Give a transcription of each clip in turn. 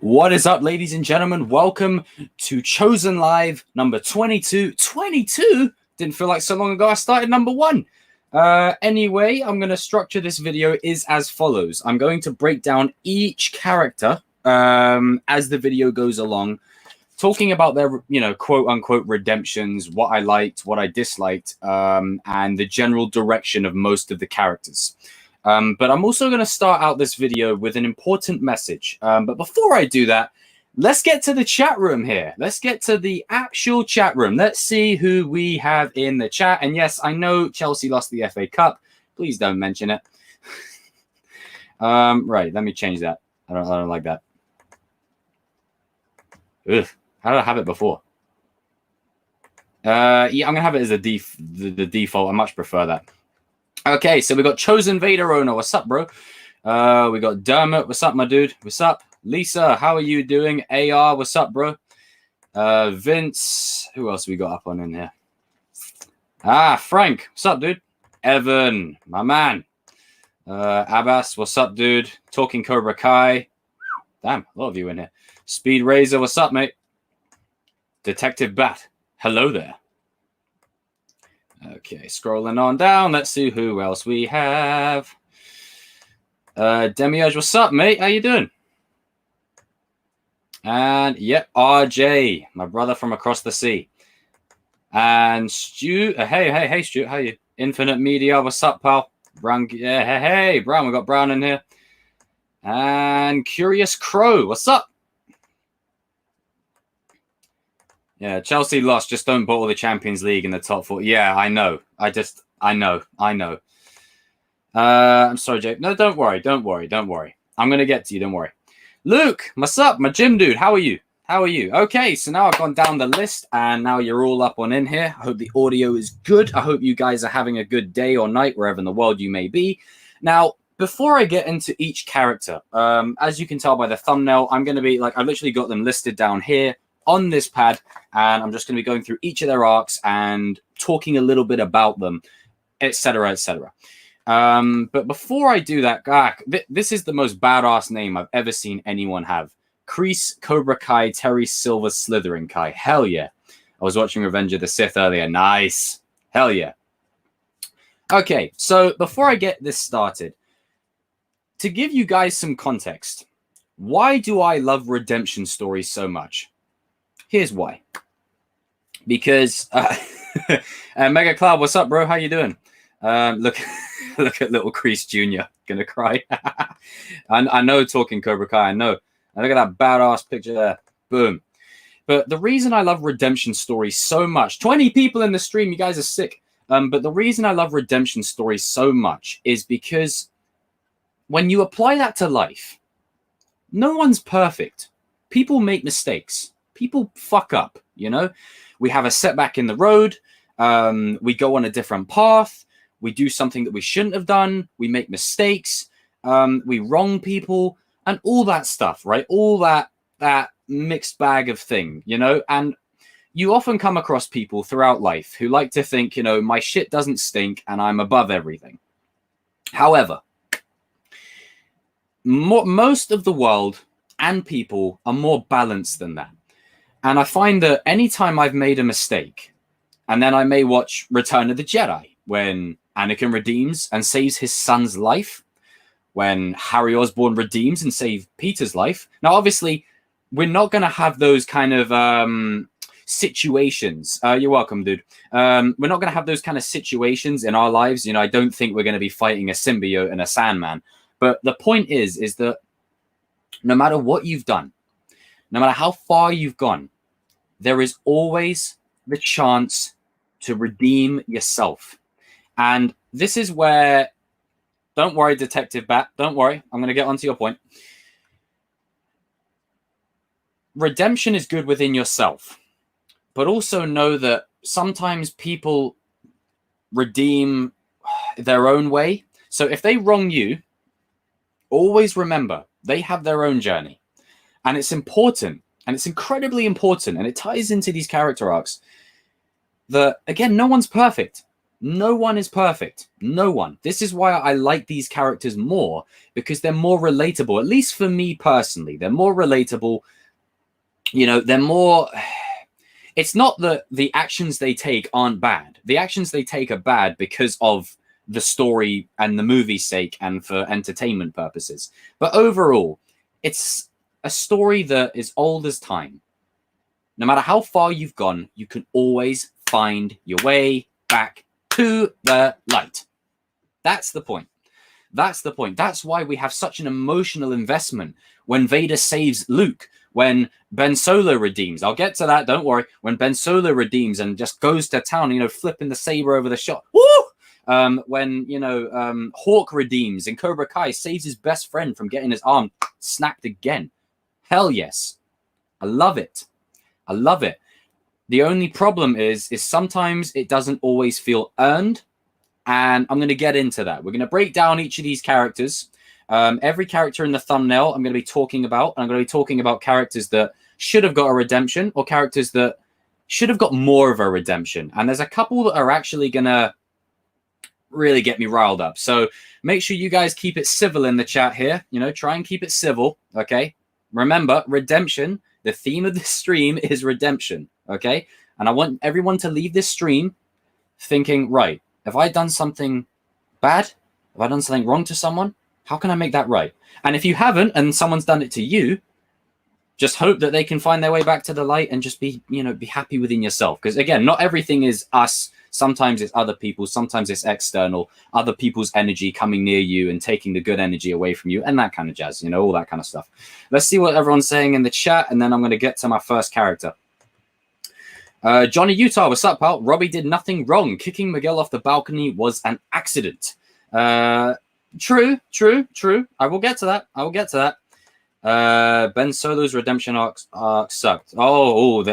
What is up, ladies and gentlemen? Welcome to Chosen Live number 22. 22? Didn't feel like so long ago I started number 1. Anyway, I'm going to structure this video is as follows. I'm going to break down each character as the video goes along, talking about their, quote-unquote redemptions, what I liked, what I disliked, and the general direction of most of the characters. But I'm also going to start out this video with an important message. But before I do that, let's get to the chat room here. Let's get to the actual chat room. Let's see who we have in the chat. And yes, I know Chelsea lost the FA Cup. Please don't mention it. Right, let me change that. I don't like that. Ugh, how did I have it before? Yeah, I'm going to have it as the default. I much prefer that. Okay, so we got Chosen Vader owner. What's up, bro? We got Dermot. What's up, my dude? What's up? Lisa, how are you doing? AR, what's up, bro? Vince. Who else we got up on in here? Frank. What's up, dude? Evan, my man. Abbas, what's up, dude? Talking Cobra Kai. Damn, a lot of you in here. Speed Razor, what's up, mate? Detective Bat. Hello there. Okay, scrolling on down. Let's see who else we have. Demiurge, what's up, mate? How you doing? And, yep, RJ, my brother from across the sea. And Stu, hey, Stu, how you? Infinite Media, what's up, pal? Brown, yeah, hey, Brown, we got Brown in here. And Curious Crow, what's up? Yeah, Chelsea lost. Just don't bottle the Champions League in the top 4. Yeah, I know. I know. I'm sorry, Jake. No, don't worry. I'm going to get to you. Don't worry. Luke, what's up? My gym dude. How are you? Okay, so now I've gone down the list and now you're all up on in here. I hope the audio is good. I hope you guys are having a good day or night, wherever in the world you may be. Now, before I get into each character, as you can tell by the thumbnail, I'm going to be I've literally got them listed down here on this pad, and I'm just going to be going through each of their arcs and talking a little bit about them, etc., etc. But before I do that, this is the most badass name I've ever seen anyone have. Kreese, Cobra Kai, Terry Silver, Slytherin Kai. Hell yeah. I was watching Revenge of the Sith earlier. Nice. Hell yeah. Okay, so before I get this started, to give you guys some context, why do I love redemption stories so much? Here's why. Because Mega Cloud, what's up, bro? How you doing? Look at little Kreese Jr. Gonna cry. I know, talking Cobra Kai. I know. And look at that badass picture there. Boom. But the reason I love redemption stories so much, 20 people in the stream, you guys are sick. But the reason I love redemption stories so much is because when you apply that to life, no one's perfect. People make mistakes. People fuck up, you know? We have a setback in the road. We go on a different path. We do something that we shouldn't have done. We make mistakes. We wrong people and all that stuff, right? All that mixed bag of thing, you know? And you often come across people throughout life who like to think, you know, my shit doesn't stink and I'm above everything. However, most of the world and people are more balanced than that. And I find that anytime I've made a mistake, and then I may watch Return of the Jedi, when Anakin redeems and saves his son's life, when Harry Osborn redeems and saves Peter's life. Now, obviously, we're not going to have those kind of situations. You're welcome, dude. We're not going to have those kind of situations in our lives. You know, I don't think we're going to be fighting a symbiote and a Sandman. But the point is that no matter what you've done, no matter how far you've gone, there is always the chance to redeem yourself. And this is where, don't worry, Detective Bat, don't worry, I'm going to get onto your point. Redemption is good within yourself, but also know that sometimes people redeem their own way. So if they wrong you, always remember they have their own journey. And it's important, and it's incredibly important, and it ties into these character arcs that, again, no one's perfect. No one is perfect. No one. This is why I like these characters more, because they're more relatable, at least for me personally. They're more relatable. You know, they're more... It's not that the actions they take aren't bad. The actions they take are bad because of the story and the movie's sake and for entertainment purposes. But overall, it's a story that is old as time. No matter how far you've gone, you can always find your way back to the light. That's the point. That's the point. That's why we have such an emotional investment when Vader saves Luke, when Ben Solo redeems. I'll get to that, don't worry. When Ben Solo redeems and just goes to town, you know, flipping the saber over the shot. Woo! When, you know, Hawk redeems and Cobra Kai saves his best friend from getting his arm snapped again. Hell yes. I love it. I love it. The only problem is sometimes it doesn't always feel earned. And I'm going to get into that. We're going to break down each of these characters. Every character in the thumbnail I'm going to be talking about. And I'm going to be talking about characters that should have got a redemption or characters that should have got more of a redemption. And there's a couple that are actually going to really get me riled up. So make sure you guys keep it civil in the chat here. You know, try and keep it civil. Okay. Remember, redemption. The theme of this stream is redemption. Okay. And I want everyone to leave this stream thinking, right, have I done something bad? Have I done something wrong to someone? How can I make that right? And if you haven't and someone's done it to you, just hope that they can find their way back to the light and just be, you know, be happy within yourself. Because again, not everything is us. Sometimes it's other people. Sometimes it's external, other people's energy coming near you and taking the good energy away from you and that kind of jazz, you know, all that kind of stuff. Let's see what everyone's saying in the chat. And then I'm going to get to my first character. Johnny Utah, what's up, pal? Robbie did nothing wrong. Kicking Miguel off the balcony was an accident. True. I will get to that. Ben Solo's redemption arc sucked. I'll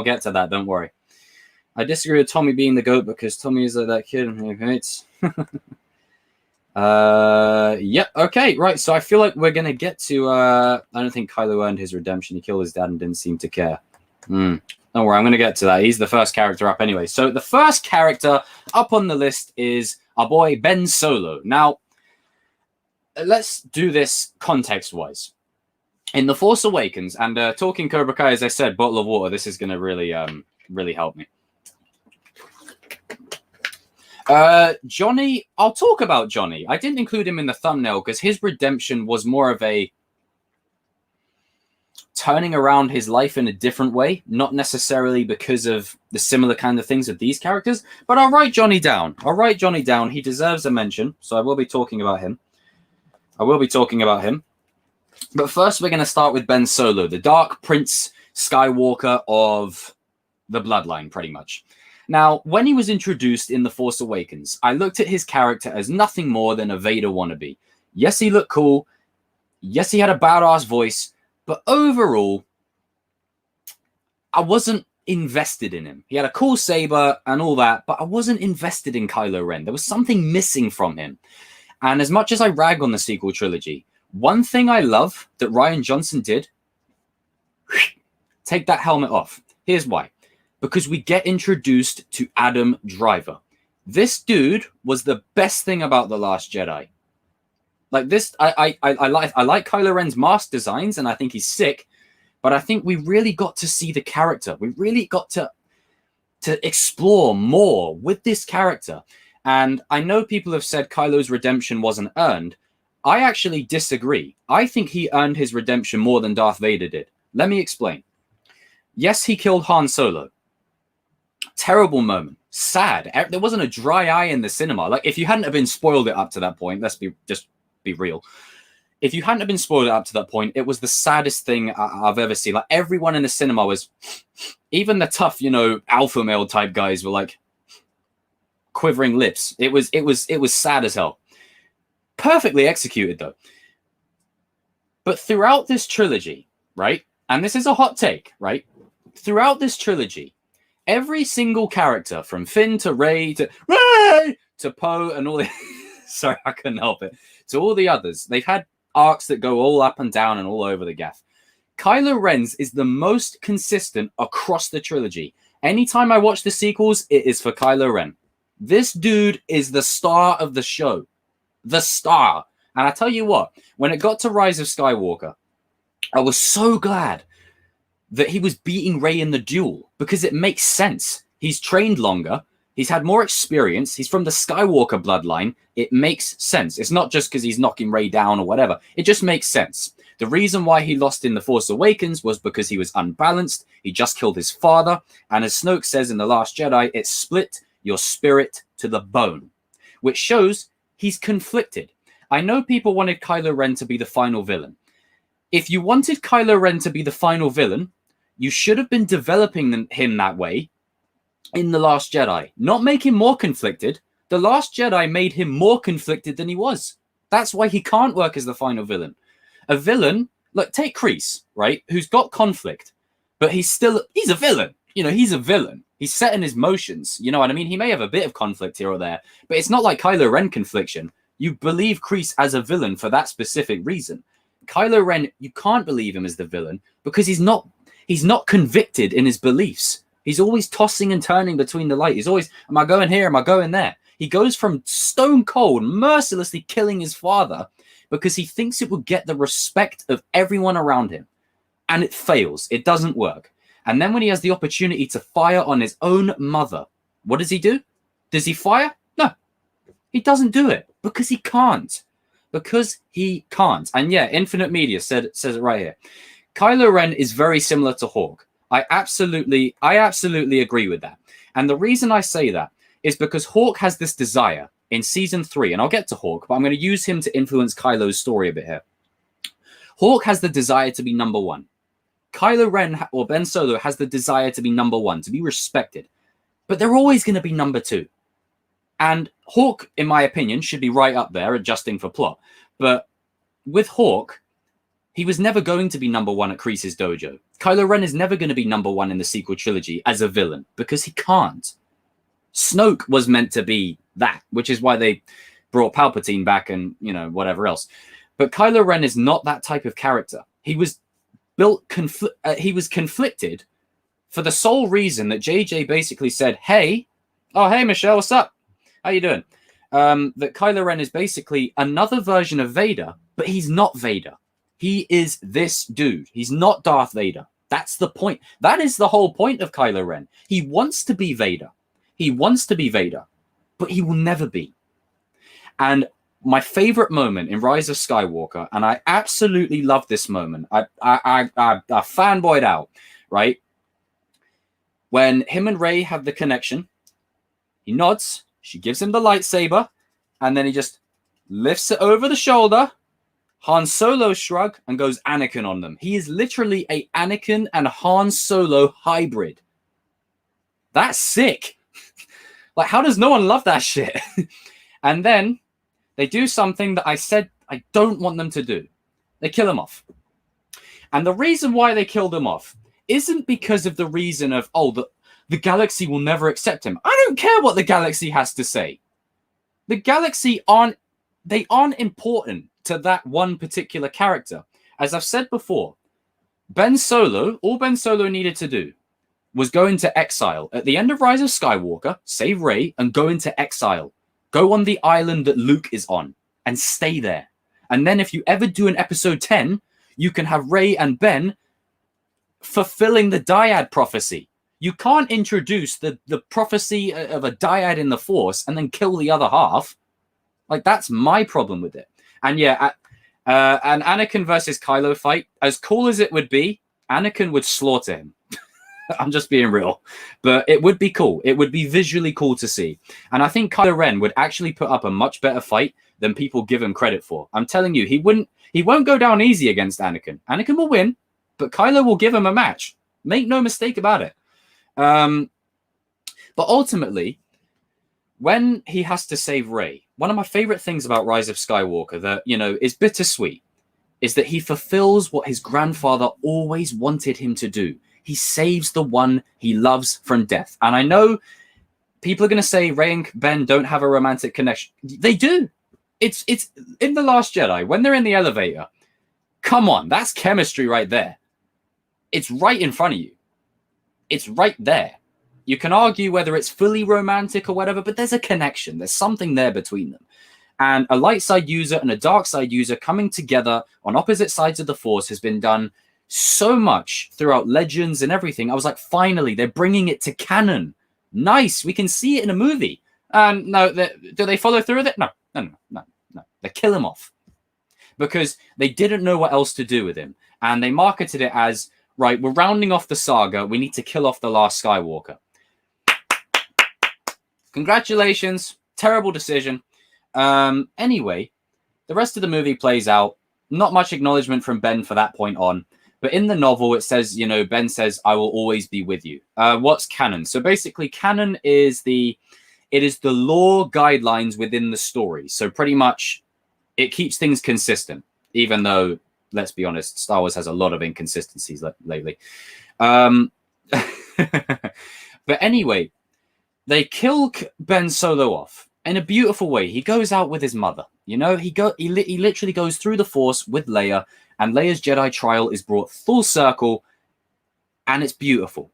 get to that. Don't worry. I disagree with Tommy being the GOAT because Tommy is like that kid who hates. Yep. Okay. Right. So I feel like we're gonna get to. I don't think Kylo earned his redemption. He killed his dad and didn't seem to care. Don't worry. I'm gonna get to that. He's the first character up anyway. So the first character up on the list is our boy Ben Solo. Now, let's do this context-wise. In The Force Awakens, and talking Cobra Kai, as I said, bottle of water. This is gonna really help me. Johnny, I'll talk about Johnny. I didn't include him in the thumbnail because his redemption was more of a turning around his life in a different way, not necessarily because of the similar kind of things of these characters, but I'll write Johnny down. He deserves a mention, so I will be talking about him. But first, we're going to start with Ben Solo, the Dark Prince Skywalker of the bloodline, pretty much. Now, when he was introduced in The Force Awakens, I looked at his character as nothing more than a Vader wannabe. Yes, he looked cool. Yes, he had a badass voice. But overall, I wasn't invested in him. He had a cool saber and all that, but I wasn't invested in Kylo Ren. There was something missing from him. And as much as I rag on the sequel trilogy, one thing I love that Rian Johnson did, take that helmet off. Here's why. Because we get introduced to Adam Driver. This dude was the best thing about The Last Jedi. Like this, I like Kylo Ren's mask designs, and I think he's sick. But I think we really got to see the character. We really got to explore more with this character. And I know people have said Kylo's redemption wasn't earned. I actually disagree. I think he earned his redemption more than Darth Vader did. Let me explain. Yes, he killed Han Solo. Terrible moment. Sad. There wasn't a dry eye in the cinema. Like, if you hadn't have been spoiled it up to that point, let's be real. If you hadn't have been spoiled it up to that point, it was the saddest thing I've ever seen. Like, everyone in the cinema was, even the tough, you know, alpha male type guys were like quivering lips. It was sad as hell. Perfectly executed though. But throughout this trilogy, right? And this is a hot take, right? Throughout this trilogy, every single character from Finn to Rey to Poe and all the sorry, I couldn't help it. To all the others, they've had arcs that go all up and down and all over the gaff. Kylo Ren's is the most consistent across the trilogy. Anytime I watch the sequels, it is for Kylo Ren. This dude is the star of the show. The star. And I tell you what, when it got to Rise of Skywalker, I was so glad that he was beating Rey in the duel because it makes sense. He's trained longer. He's had more experience. He's from the Skywalker bloodline. It makes sense. It's not just because he's knocking Rey down or whatever. It just makes sense. The reason why he lost in The Force Awakens was because he was unbalanced. He just killed his father. And as Snoke says in The Last Jedi, it split your spirit to the bone, which shows he's conflicted. I know people wanted Kylo Ren to be the final villain. If you wanted Kylo Ren to be the final villain, you should have been developing him that way in The Last Jedi. Not make him more conflicted. The Last Jedi made him more conflicted than he was. That's why he can't work as the final villain. A villain, look, take Kreese, right? Who's got conflict, but he's a villain. You know, he's a villain. He's set in his motions. You know what I mean? He may have a bit of conflict here or there, but it's not like Kylo Ren confliction. You believe Kreese as a villain for that specific reason. Kylo Ren, you can't believe him as the villain because he's not convicted in his beliefs. He's always tossing and turning between the light. He's always, am I going here? Am I going there? He goes from stone cold, mercilessly killing his father because he thinks it will get the respect of everyone around him. And it fails. It doesn't work. And then when he has the opportunity to fire on his own mother, what does he do? Does he fire? No. He doesn't do it because he can't. Because he can't. And yeah, Infinite Media says it right here. Kylo Ren is very similar to Hawk. I absolutely agree with that. And the reason I say that is because Hawk has this desire in season 3, and I'll get to Hawk, but I'm going to use him to influence Kylo's story a bit here. Hawk has the desire to be number 1. Kylo Ren or Ben Solo has the desire to be number 1, to be respected. But they're always going to be number 2. And Hawk, in my opinion, should be right up there, adjusting for plot. But with Hawk, he was never going to be number 1 at Kreese's dojo. Kylo Ren is never going to be number 1 in the sequel trilogy as a villain because he can't. Snoke was meant to be that, which is why they brought Palpatine back and, you know, whatever else. But Kylo Ren is not that type of character. He was conflicted for the sole reason that JJ basically said, hey, Michelle, what's up? How you doing? That Kylo Ren is basically another version of Vader, but he's not Vader. He is this dude. He's not Darth Vader. That's the point. That is the whole point of Kylo Ren. He wants to be Vader. He wants to be Vader, but he will never be. And my favorite moment in Rise of Skywalker, and I absolutely love this moment. I fanboyed out, right? When him and Rey have the connection, he nods, she gives him the lightsaber, and then he just lifts it over the shoulder. Han Solo shrug and goes Anakin on them. He is literally a Anakin and Han Solo hybrid. That's sick. Like, how does no one love that shit? And then they do something that I said I don't want them to do. They kill him off. And the reason why they killed him off isn't because of the reason of, the galaxy will never accept him. I don't care what the galaxy has to say. The galaxy aren't important to that one particular character. As I've said before, all Ben Solo needed to do was go into exile. At the end of Rise of Skywalker, save Rey and go into exile. Go on the island that Luke is on and stay there. And then if you ever do an episode 10, you can have Rey and Ben fulfilling the dyad prophecy. You can't introduce the prophecy of a dyad in the Force and then kill the other half. Like, that's my problem with it. And yeah, an Anakin versus Kylo fight, as cool as it would be, Anakin would slaughter him. I'm just being real. But it would be cool. It would be visually cool to see. And I think Kylo Ren would actually put up a much better fight than people give him credit for. I'm telling you, he won't go down easy against Anakin. Anakin will win, but Kylo will give him a match. Make no mistake about it. But ultimately, when he has to save Rey, one of my favorite things about Rise of Skywalker that, is bittersweet is that he fulfills what his grandfather always wanted him to do. He saves the one he loves from death. And I know people are going to say Rey and Ben don't have a romantic connection. They do. It's in The Last Jedi, when they're in the elevator. Come on, that's chemistry right there. It's right in front of you. It's right there. You can argue whether it's fully romantic or whatever, but there's a connection. There's something there between them. And a light side user and a dark side user coming together on opposite sides of the Force has been done so much throughout Legends and everything. I was like, finally, they're bringing it to canon. Nice. We can see it in a movie. No, do they follow through with it? No. They kill him off because they didn't know what else to do with him. And they marketed it as, right, we're rounding off the saga. We need to kill off the last Skywalker. Congratulations. Terrible decision. Anyway, the rest of the movie plays out. Not much acknowledgement from Ben for that point on. But in the novel, it says, you know, Ben says, I will always be with you. What's canon? So basically, canon is the lore guidelines within the story. So pretty much it keeps things consistent, even though, let's be honest, Star Wars has a lot of inconsistencies lately. But anyway, they kill Ben Solo off in a beautiful way. He goes out with his mother. You know, he literally goes through the Force with Leia, and Leia's Jedi trial is brought full circle, and it's beautiful,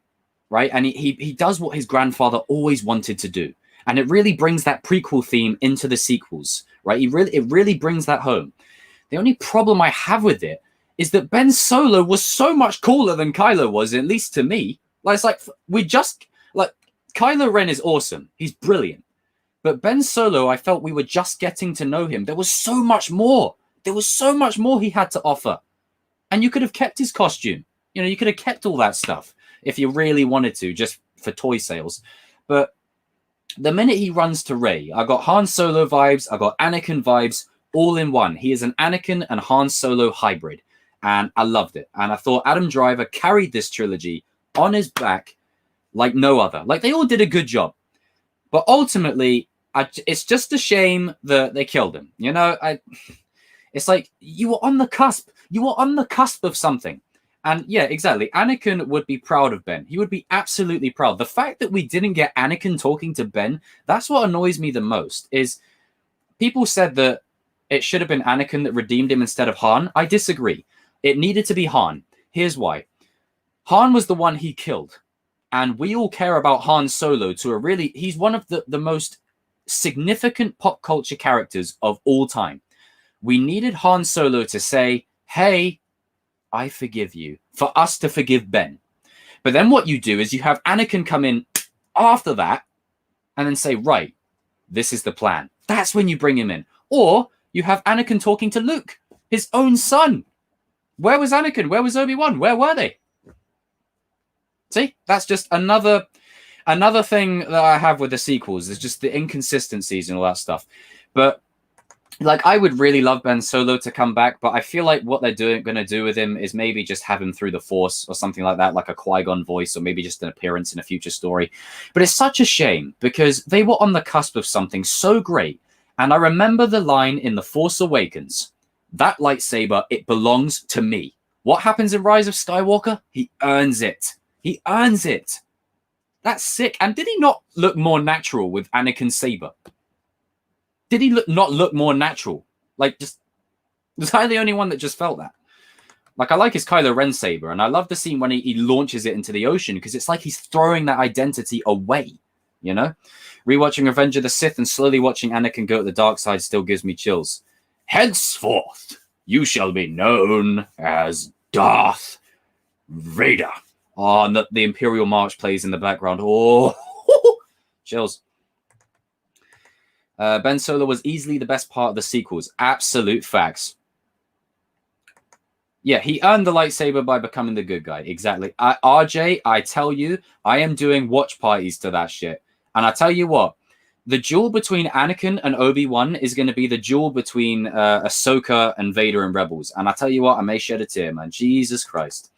right? And he does what his grandfather always wanted to do. And it really brings that prequel theme into the sequels, right? It really brings that home. The only problem I have with it is that Ben Solo was so much cooler than Kylo was, at least to me. Like, it's like, Kylo Ren is awesome. He's brilliant. But Ben Solo, I felt we were just getting to know him. There was so much more. There was so much more he had to offer. And you could have kept his costume. You know, you could have kept all that stuff if you really wanted to, just for toy sales. But the minute he runs to Rey, I got Han Solo vibes, I got Anakin vibes, all in one. He is an Anakin and Han Solo hybrid. And I loved it. And I thought Adam Driver carried this trilogy on his back like no other. Like, they all did a good job. But ultimately, it's just a shame that they killed him. You know, it's like you were on the cusp. You were on the cusp of something. And yeah, exactly. Anakin would be proud of Ben. He would be absolutely proud. The fact that we didn't get Anakin talking to Ben, that's what annoys me the most. Is people said that it should have been Anakin that redeemed him instead of Han. I disagree. It needed to be Han. Here's why. Han was the one he killed. And we all care about Han Solo to a really... He's one of the most significant pop culture characters of all time. We needed Han Solo to say, hey, I forgive you, for us to forgive Ben. But then what you do is you have Anakin come in after that and then say, right, this is the plan. That's when you bring him in. Or you have Anakin talking to Luke, his own son. Where was Anakin? Where was Obi-Wan? Where were they? See, that's just another thing that I have with the sequels. Is just the inconsistencies and all that stuff. But like, I would really love Ben Solo to come back, but I feel like what they're going to do with him is maybe just have him through the Force or something like that, like a Qui-Gon voice, or maybe just an appearance in a future story. But it's such a shame because they were on the cusp of something so great. And I remember the line in The Force Awakens, that lightsaber, it belongs to me. What happens in Rise of Skywalker? He earns it. He earns it. That's sick. And did he not look more natural with Anakin's saber? Did he not look more natural? Like, just was I the only one that just felt that? Like, I like his Kylo Ren saber, and I love the scene when he launches it into the ocean because it's like he's throwing that identity away, you know? Rewatching Revenge of the Sith and slowly watching Anakin go to the dark side still gives me chills. Henceforth, you shall be known as Darth Vader. Oh, and the Imperial March plays in the background. Oh, chills. Ben Solo was easily the best part of the sequels. Absolute facts. Yeah, he earned the lightsaber by becoming the good guy. Exactly. RJ, I tell you, I am doing watch parties to that shit. And I tell you what, the duel between Anakin and Obi-Wan is going to be the duel between Ahsoka and Vader and Rebels. And I tell you what, I may shed a tear, man. Jesus Christ.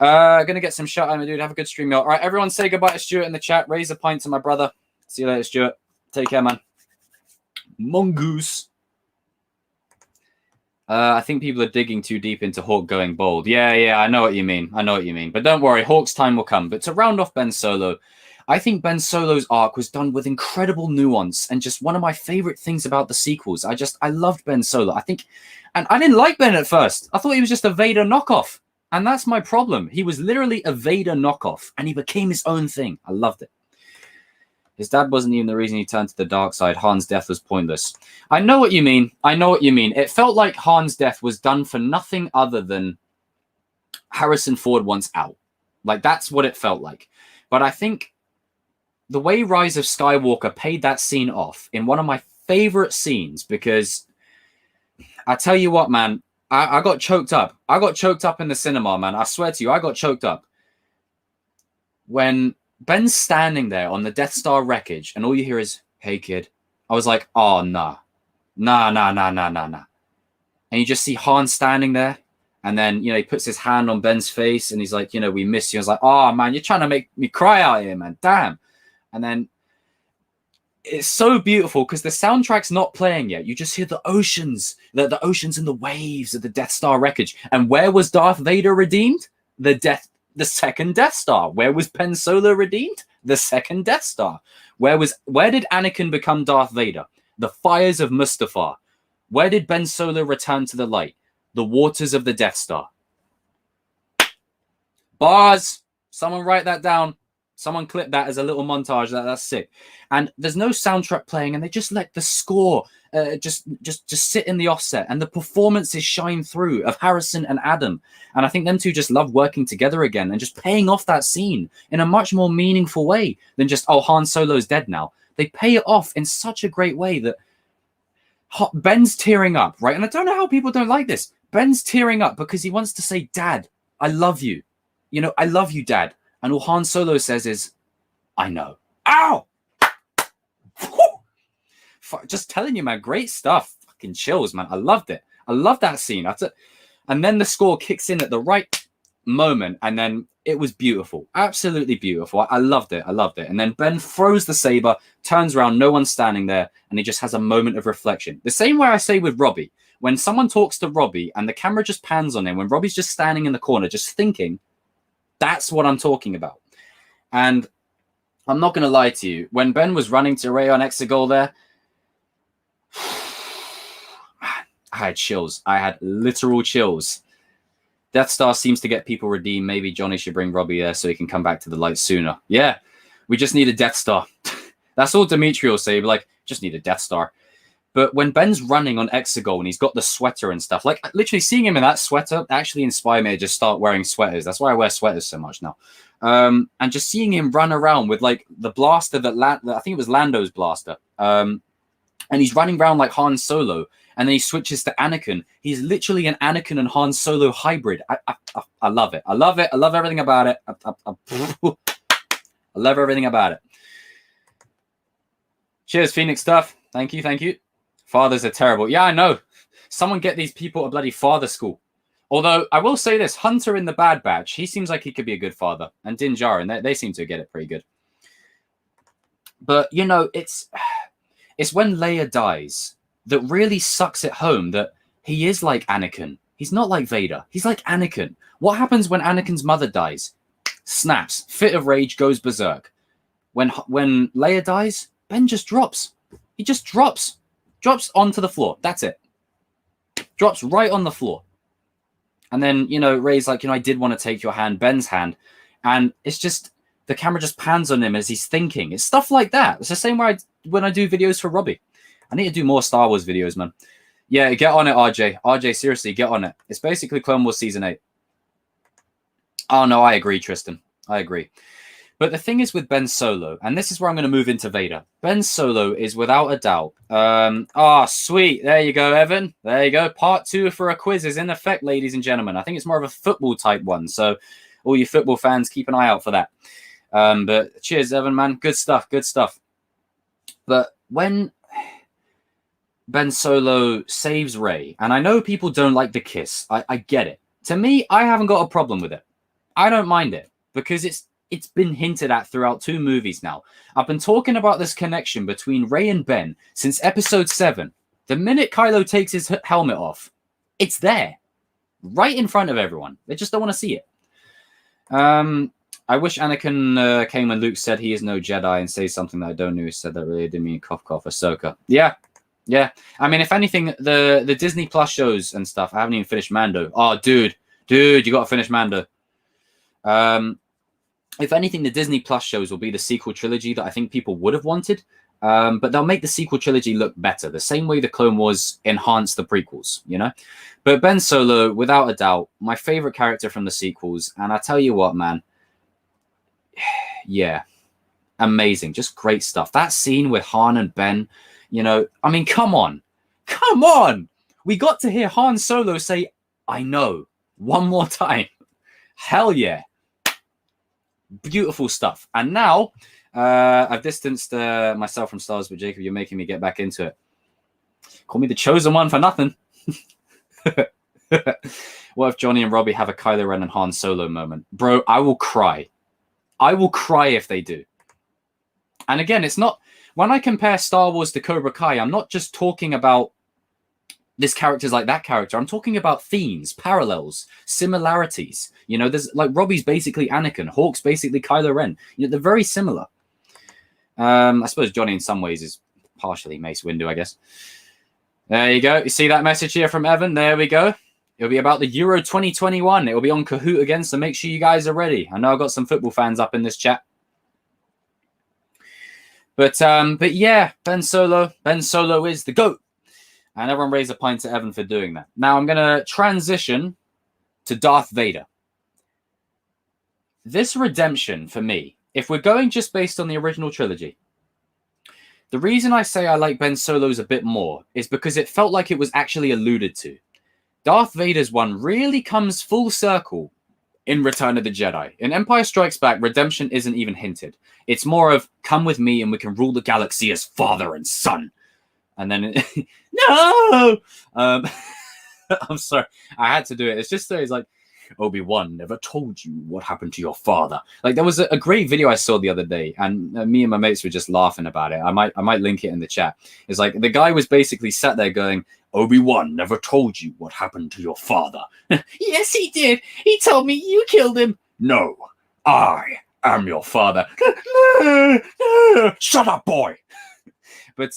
Gonna get some shut eye, my dude. Have a good stream, y'all. All right, everyone say goodbye to Stuart in the chat. Raise a pint to my brother. See you later, Stuart. Take care, man. Mongoose. I think people are digging too deep into Hawk going bold. Yeah, I know what you mean. I know what you mean. But don't worry, Hawk's time will come. But to round off Ben Solo, I think Ben Solo's arc was done with incredible nuance and just one of my favorite things about the sequels. I loved Ben Solo. I think, and I didn't like Ben at first. I thought he was just a Vader knockoff. And that's my problem. He was literally a Vader knockoff, and he became his own thing. I loved it. His dad wasn't even the reason he turned to the dark side. Han's death was pointless. I know what you mean. I know what you mean. It felt like Han's death was done for nothing other than Harrison Ford wants out. Like, that's what it felt like. But I think the way Rise of Skywalker paid that scene off in one of my favorite scenes, because I tell you what, man, I got choked up. I got choked up in the cinema, man. I swear to you, I got choked up. When Ben's standing there on the Death Star wreckage and all you hear is, "Hey, kid." I was like, oh, nah. Nah. And you just see Han standing there. And then, he puts his hand on Ben's face and he's like, "We miss you." I was like, oh, man, you're trying to make me cry out here, man. Damn. And then it's so beautiful because the soundtrack's not playing yet. You just hear the oceans, the oceans and the waves of the Death Star wreckage. And where was Darth Vader redeemed? The second Death Star. Where was Ben Solo redeemed? The second Death Star. Where did Anakin become Darth Vader? The fires of Mustafar. Where did Ben Solo return to the light? The waters of the Death Star. Bars. Someone write that down. Someone clip that as a little montage. That's sick. And there's no soundtrack playing, and they just let the score just sit in the offset, and the performances shine through of Harrison and Adam. And I think them two just love working together again and just paying off that scene in a much more meaningful way than just, oh, Han Solo's dead now. They pay it off in such a great way that Ben's tearing up, right? And I don't know how people don't like this. Ben's tearing up because he wants to say, "Dad, I love you. I love you, Dad." And all Han Solo says is, "I know." Ow! Just telling you, man, great stuff. Fucking chills, man. I loved it. I love that scene. And then the score kicks in at the right moment, and then it was beautiful. Absolutely beautiful. I loved it. I loved it. And then Ben throws the saber, turns around, no one's standing there, and he just has a moment of reflection. The same way I say with Robbie. When someone talks to Robbie and the camera just pans on him, when Robbie's just standing in the corner, just thinking, that's what I'm talking about. And I'm not going to lie to you. When Ben was running to Ray on Exegol there, man, I had chills. I had literal chills. Death Star seems to get people redeemed. Maybe Johnny should bring Robbie there so he can come back to the light sooner. Yeah, we just need a Death Star. That's all Dimitri will say. Like, just need a Death Star. But when Ben's running on Exegol and he's got the sweater and stuff, like literally seeing him in that sweater actually inspired me to just start wearing sweaters. That's why I wear sweaters so much now. And just seeing him run around with like the blaster that I think it was Lando's blaster. And he's running around like Han Solo. And then he switches to Anakin. He's literally an Anakin and Han Solo hybrid. I love it. I love it. I love everything about it. I love everything about it. Cheers, Phoenix stuff. Thank you. Thank you. Fathers are terrible. Yeah, I know. Someone get these people a bloody father school. Although, I will say this. Hunter in the Bad Batch, he seems like he could be a good father. And Din Djarin, they seem to get it pretty good. But, it's when Leia dies that really sucks it home that he is like Anakin. He's not like Vader. He's like Anakin. What happens when Anakin's mother dies? Snaps. Fit of rage, goes berserk. When Leia dies, Ben just drops. He just drops. Drops onto the floor. That's it. Drops right on the floor. And then, Rey's like, I did want to take your hand, Ben's hand. And it's just, the camera just pans on him as he's thinking. It's stuff like that. It's the same way when I do videos for Robbie. I need to do more Star Wars videos, man. Yeah, get on it, RJ. RJ, seriously, get on it. It's basically Clone Wars Season 8. Oh, no, I agree, Tristan. I agree. But the thing is with Ben Solo, and this is where I'm going to move into Vader. Ben Solo is without a doubt. Sweet. There you go, Evan. There you go. Part 2 for a quiz is in effect, ladies and gentlemen. I think it's more of a football type one. So all you football fans, keep an eye out for that. But cheers, Evan, man. Good stuff. Good stuff. But when Ben Solo saves Rey, and I know people don't like the kiss. I get it. To me, I haven't got a problem with it. I don't mind it because it's been hinted at throughout 2 movies now. I've been talking about this connection between Rey and Ben since episode 7. The minute Kylo takes his helmet off, it's there. Right in front of everyone. They just don't want to see it. I wish Anakin came when Luke said he is no Jedi and say something that I don't know. He said that really didn't mean cough cough Ahsoka. Yeah. I mean, if anything, the Disney Plus shows and stuff, I haven't even finished Mando. Oh, dude. Dude, you got to finish Mando. If anything, the Disney Plus shows will be the sequel trilogy that I think people would have wanted. But they'll make the sequel trilogy look better, the same way the Clone Wars enhanced the prequels, you know? But Ben Solo, without a doubt, my favorite character from the sequels. And I tell you what, man, yeah, amazing. Just great stuff. That scene with Han and Ben, you know, I mean, come on. Come on. We got to hear Han Solo say, I know, one more time. Hell yeah. Beautiful stuff. And now I've distanced myself from Star Wars, but Jacob, you're making me get back into it. Call me the chosen one for nothing. What if Johnny and Robbie have a Kylo Ren and Han Solo moment? Bro, I will cry. I will cry if they do. And again, it's not... When I compare Star Wars to Cobra Kai, I'm not just talking about this character's like that character. I'm talking about themes, parallels, similarities. You know, there's like Robbie's basically Anakin. Hawk's basically Kylo Ren. You know, they're very similar. I suppose Johnny in some ways is partially Mace Windu, I guess. There you go. You see that message here from Evan? There we go. It'll be about the Euro 2021. It'll be on Kahoot again, so make sure you guys are ready. I know I've got some football fans up in this chat. But yeah, Ben Solo is the GOAT. And everyone raise a pint to Evan for doing that. Now I'm going to transition to Darth Vader. This redemption for me, if we're going just based on the original trilogy, the reason I say I like Ben Solo's a bit more is because it felt like it was actually alluded to. Darth Vader's one really comes full circle in Return of the Jedi. In Empire Strikes Back, redemption isn't even hinted. It's more of, come with me and we can rule the galaxy as father and son. And then, no! I'm sorry. I had to do it. It's just so it's like, Obi-Wan never told you what happened to your father. Like, there was a great video I saw the other day, and me and my mates were just laughing about it. I might link it in the chat. It's like, the guy was basically sat there going, Obi-Wan never told you what happened to your father. Yes, he did. He told me you killed him. No, I am your father. Shut up, boy. But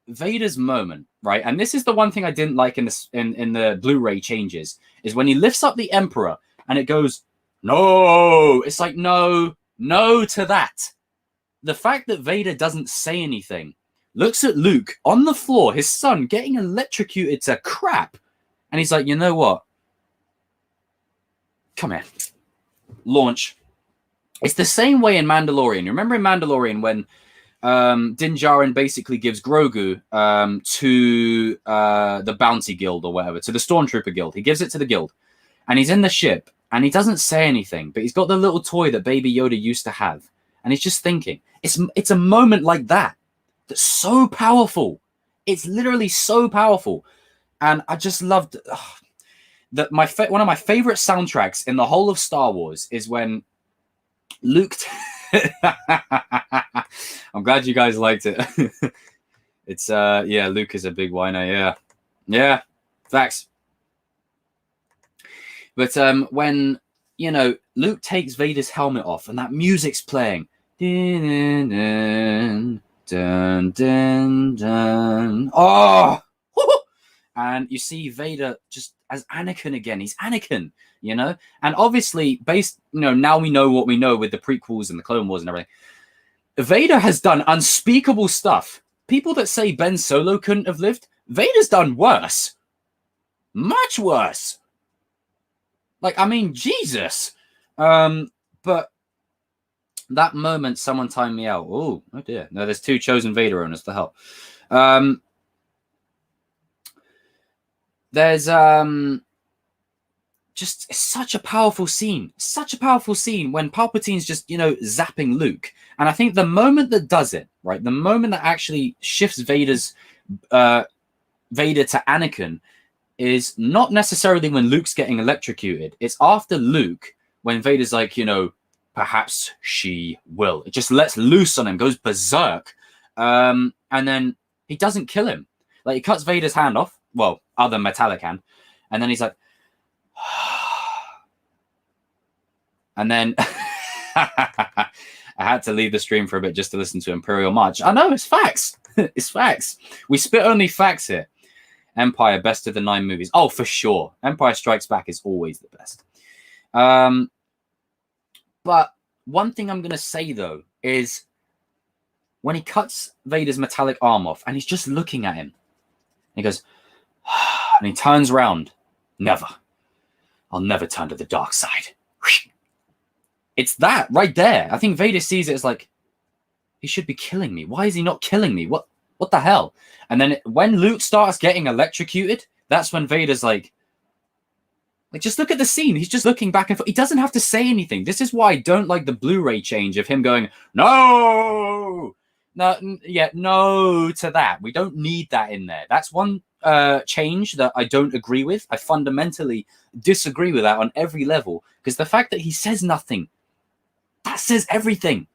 Vader's moment, right? And this is the one thing I didn't like in the Blu-ray changes, is when he lifts up the Emperor and it goes, no. It's like, no to that. The fact that Vader doesn't say anything, looks at Luke on the floor, his son getting electrocuted to crap, and he's like, you know what? Come here. Launch. It's the same way in Mandalorian. You remember in Mandalorian when Din Djarin basically gives Grogu to the Bounty Guild or whatever, to the Stormtrooper Guild. He gives it to the guild. And he's in the ship, and he doesn't say anything, but he's got the little toy that Baby Yoda used to have. And he's just thinking. It's a moment like that that's so powerful. It's literally so powerful. And I just loved that. One of my favorite soundtracks in the whole of Star Wars is when Luke... I'm glad you guys liked it. It's yeah, Luke is a big whiner. Yeah, facts. But when, you know, Luke takes Vader's helmet off and that music's playing, dun, dun, dun, dun. Oh, and you see Vader just as Anakin again. He's Anakin, you know, and obviously based, you know, now we know what we know with the prequels and the Clone Wars and everything. Vader has done unspeakable stuff. People that say Ben Solo couldn't have lived, Vader's done worse. Much worse. Like, I mean, Jesus. But that moment, someone timed me out. Oh dear. No, there's 2 chosen Vader owners to help. There's just such a powerful scene. Such a powerful scene when Palpatine's just, you know, zapping Luke. And I think the moment that does it, right, the moment that actually shifts Vader to Anakin is not necessarily when Luke's getting electrocuted. It's after Luke, when Vader's like, you know, perhaps she will. It just lets loose on him, goes berserk. And then he doesn't kill him. Like, he cuts Vader's hand off. Well, other metallic hand. And then he's like, and then I had to leave the stream for a bit just to listen to Imperial March. I know, it's facts. It's facts. We spit only facts here. Empire, best of the 9 movies. Oh, for sure. Empire Strikes Back is always the best. But one thing I'm going to say, though, is when he cuts Vader's metallic arm off and he's just looking at him, he goes, and he turns around. Never. I'll never turn to the dark side. It's that right there. I think Vader sees it as like, he should be killing me. Why is he not killing me? What the hell? And then when Luke starts getting electrocuted, that's when Vader's like, just look at the scene. He's just looking back and forth. He doesn't have to say anything. This is why I don't like the Blu-ray change of him going, no, no to that. We don't need that in there. That's one change that I don't agree with. I fundamentally disagree with that on every level, because the fact that he says nothing, that says everything.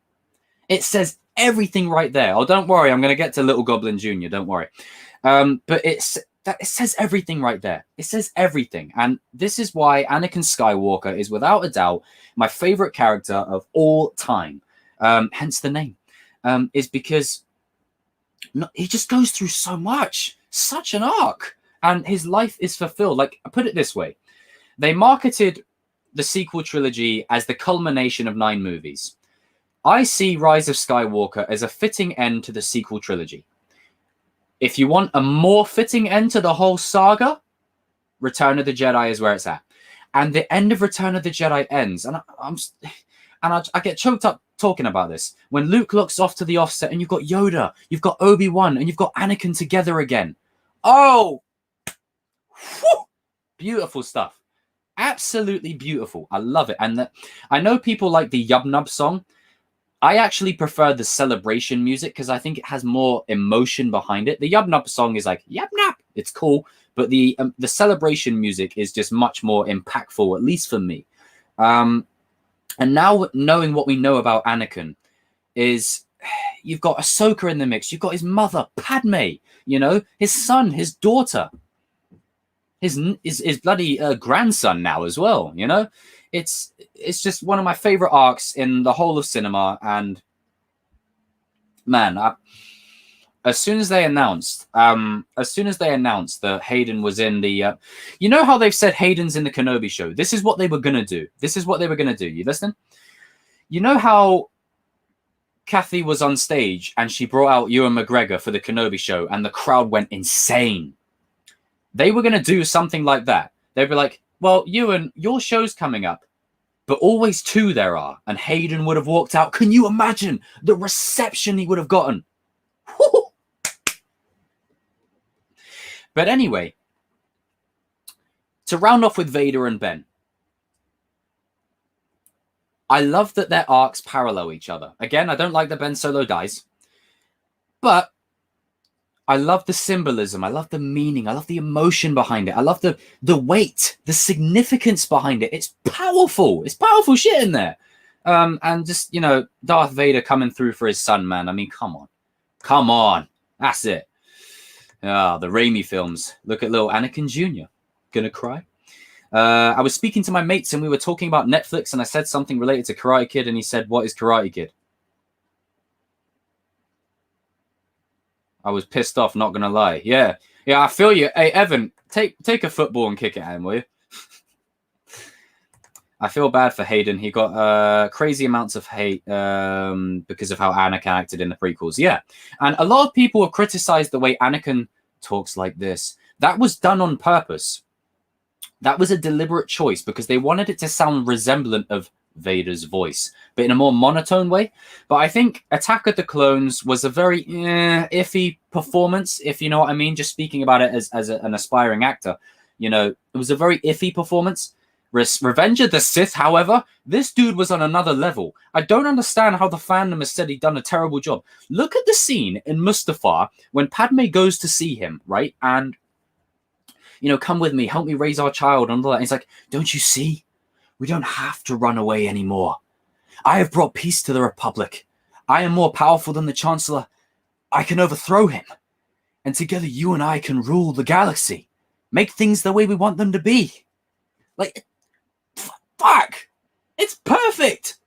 It says everything right there. Oh, don't worry. I'm going to get to Little Goblin Jr. Don't worry. But it says everything right there. It says everything. And this is why Anakin Skywalker is without a doubt my favorite character of all time. Hence the name. Is because he just goes through so much. Such an arc. And his life is fulfilled. Like, I put it this way. They marketed the sequel trilogy as the culmination of 9 movies. I see Rise of Skywalker as a fitting end to the sequel trilogy. If you want a more fitting end to the whole saga, Return of the Jedi is where it's at. And the end of Return of the Jedi ends. And I get choked up talking about this. When Luke looks off to the offset and you've got Yoda, you've got Obi-Wan, and you've got Anakin together again. Oh! Whew, beautiful stuff. Absolutely beautiful. I love it. And I know people like the Yub Nub song. I actually prefer the celebration music because I think it has more emotion behind it. The Yub Nub song is like, Yub Nub. It's cool. But the celebration music is just much more impactful, at least for me. And now knowing what we know about Anakin is you've got Ahsoka in the mix. You've got his mother, Padme, his son, his daughter, his bloody grandson now as well, It's just one of my favorite arcs in the whole of cinema. And man, as soon as they announced that Hayden was in the, how they've said Hayden's in the Kenobi show. This is what they were gonna do. You listening? You know how Kathy was on stage and she brought out Ewan McGregor for the Kenobi show, and the crowd went insane. They were gonna do something like that. They'd be like, well, Ewan, your show's coming up, but always 2 there are. And Hayden would have walked out. Can you imagine the reception he would have gotten? Woo! But anyway, to round off with Vader and Ben, I love that their arcs parallel each other. Again, I don't like that Ben Solo dies, but I love the symbolism. I love the meaning. I love the emotion behind it. I love the weight, the significance behind it. It's powerful. It's powerful shit in there. And just, Darth Vader coming through for his son, man. I mean, come on. Come on. That's it. Ah, the Raimi films. Look at little Anakin Jr. Gonna cry. I was speaking to my mates and we were talking about Netflix, and I said something related to Karate Kid, and he said, "What is Karate Kid?" I was pissed off, not gonna lie. Yeah, I feel you. Hey, Evan, take a football and kick it at him, will you? I feel bad for Hayden. He got crazy amounts of hate because of how Anakin acted in the prequels. Yeah, and a lot of people have criticized the way Anakin talks like this. That was done on purpose. That was a deliberate choice because they wanted it to sound resemblant of Vader's voice, but in a more monotone way. But I think Attack of the Clones was a very iffy performance, if you know what I mean. Just speaking about it as an aspiring actor, it was a very iffy performance. Revenge of the Sith, however, this dude was on another level. I don't understand how the fandom has said he'd done a terrible job. Look at the scene in Mustafar when Padme goes to see him, right? And, come with me, help me raise our child and all that. And he's like, don't you see? We don't have to run away anymore. I have brought peace to the Republic. I am more powerful than the Chancellor. I can overthrow him. And together you and I can rule the galaxy. Make things the way we want them to be. Like, fuck. It's perfect.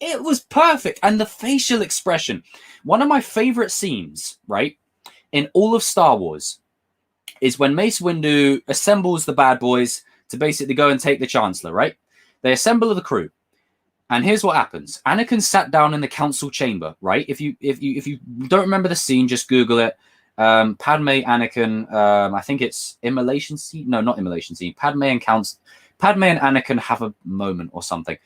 It was perfect. And the facial expression. One of my favorite scenes, right, in all of Star Wars is when Mace Windu assembles the bad boys to basically go and take the Chancellor, right? They assemble the crew. And here's what happens. Anakin sat down in the council chamber, right? If you don't remember the scene, just Google it. Padme, Anakin, I think it's immolation scene. No, not immolation scene. Padme and Anakin have a moment or something.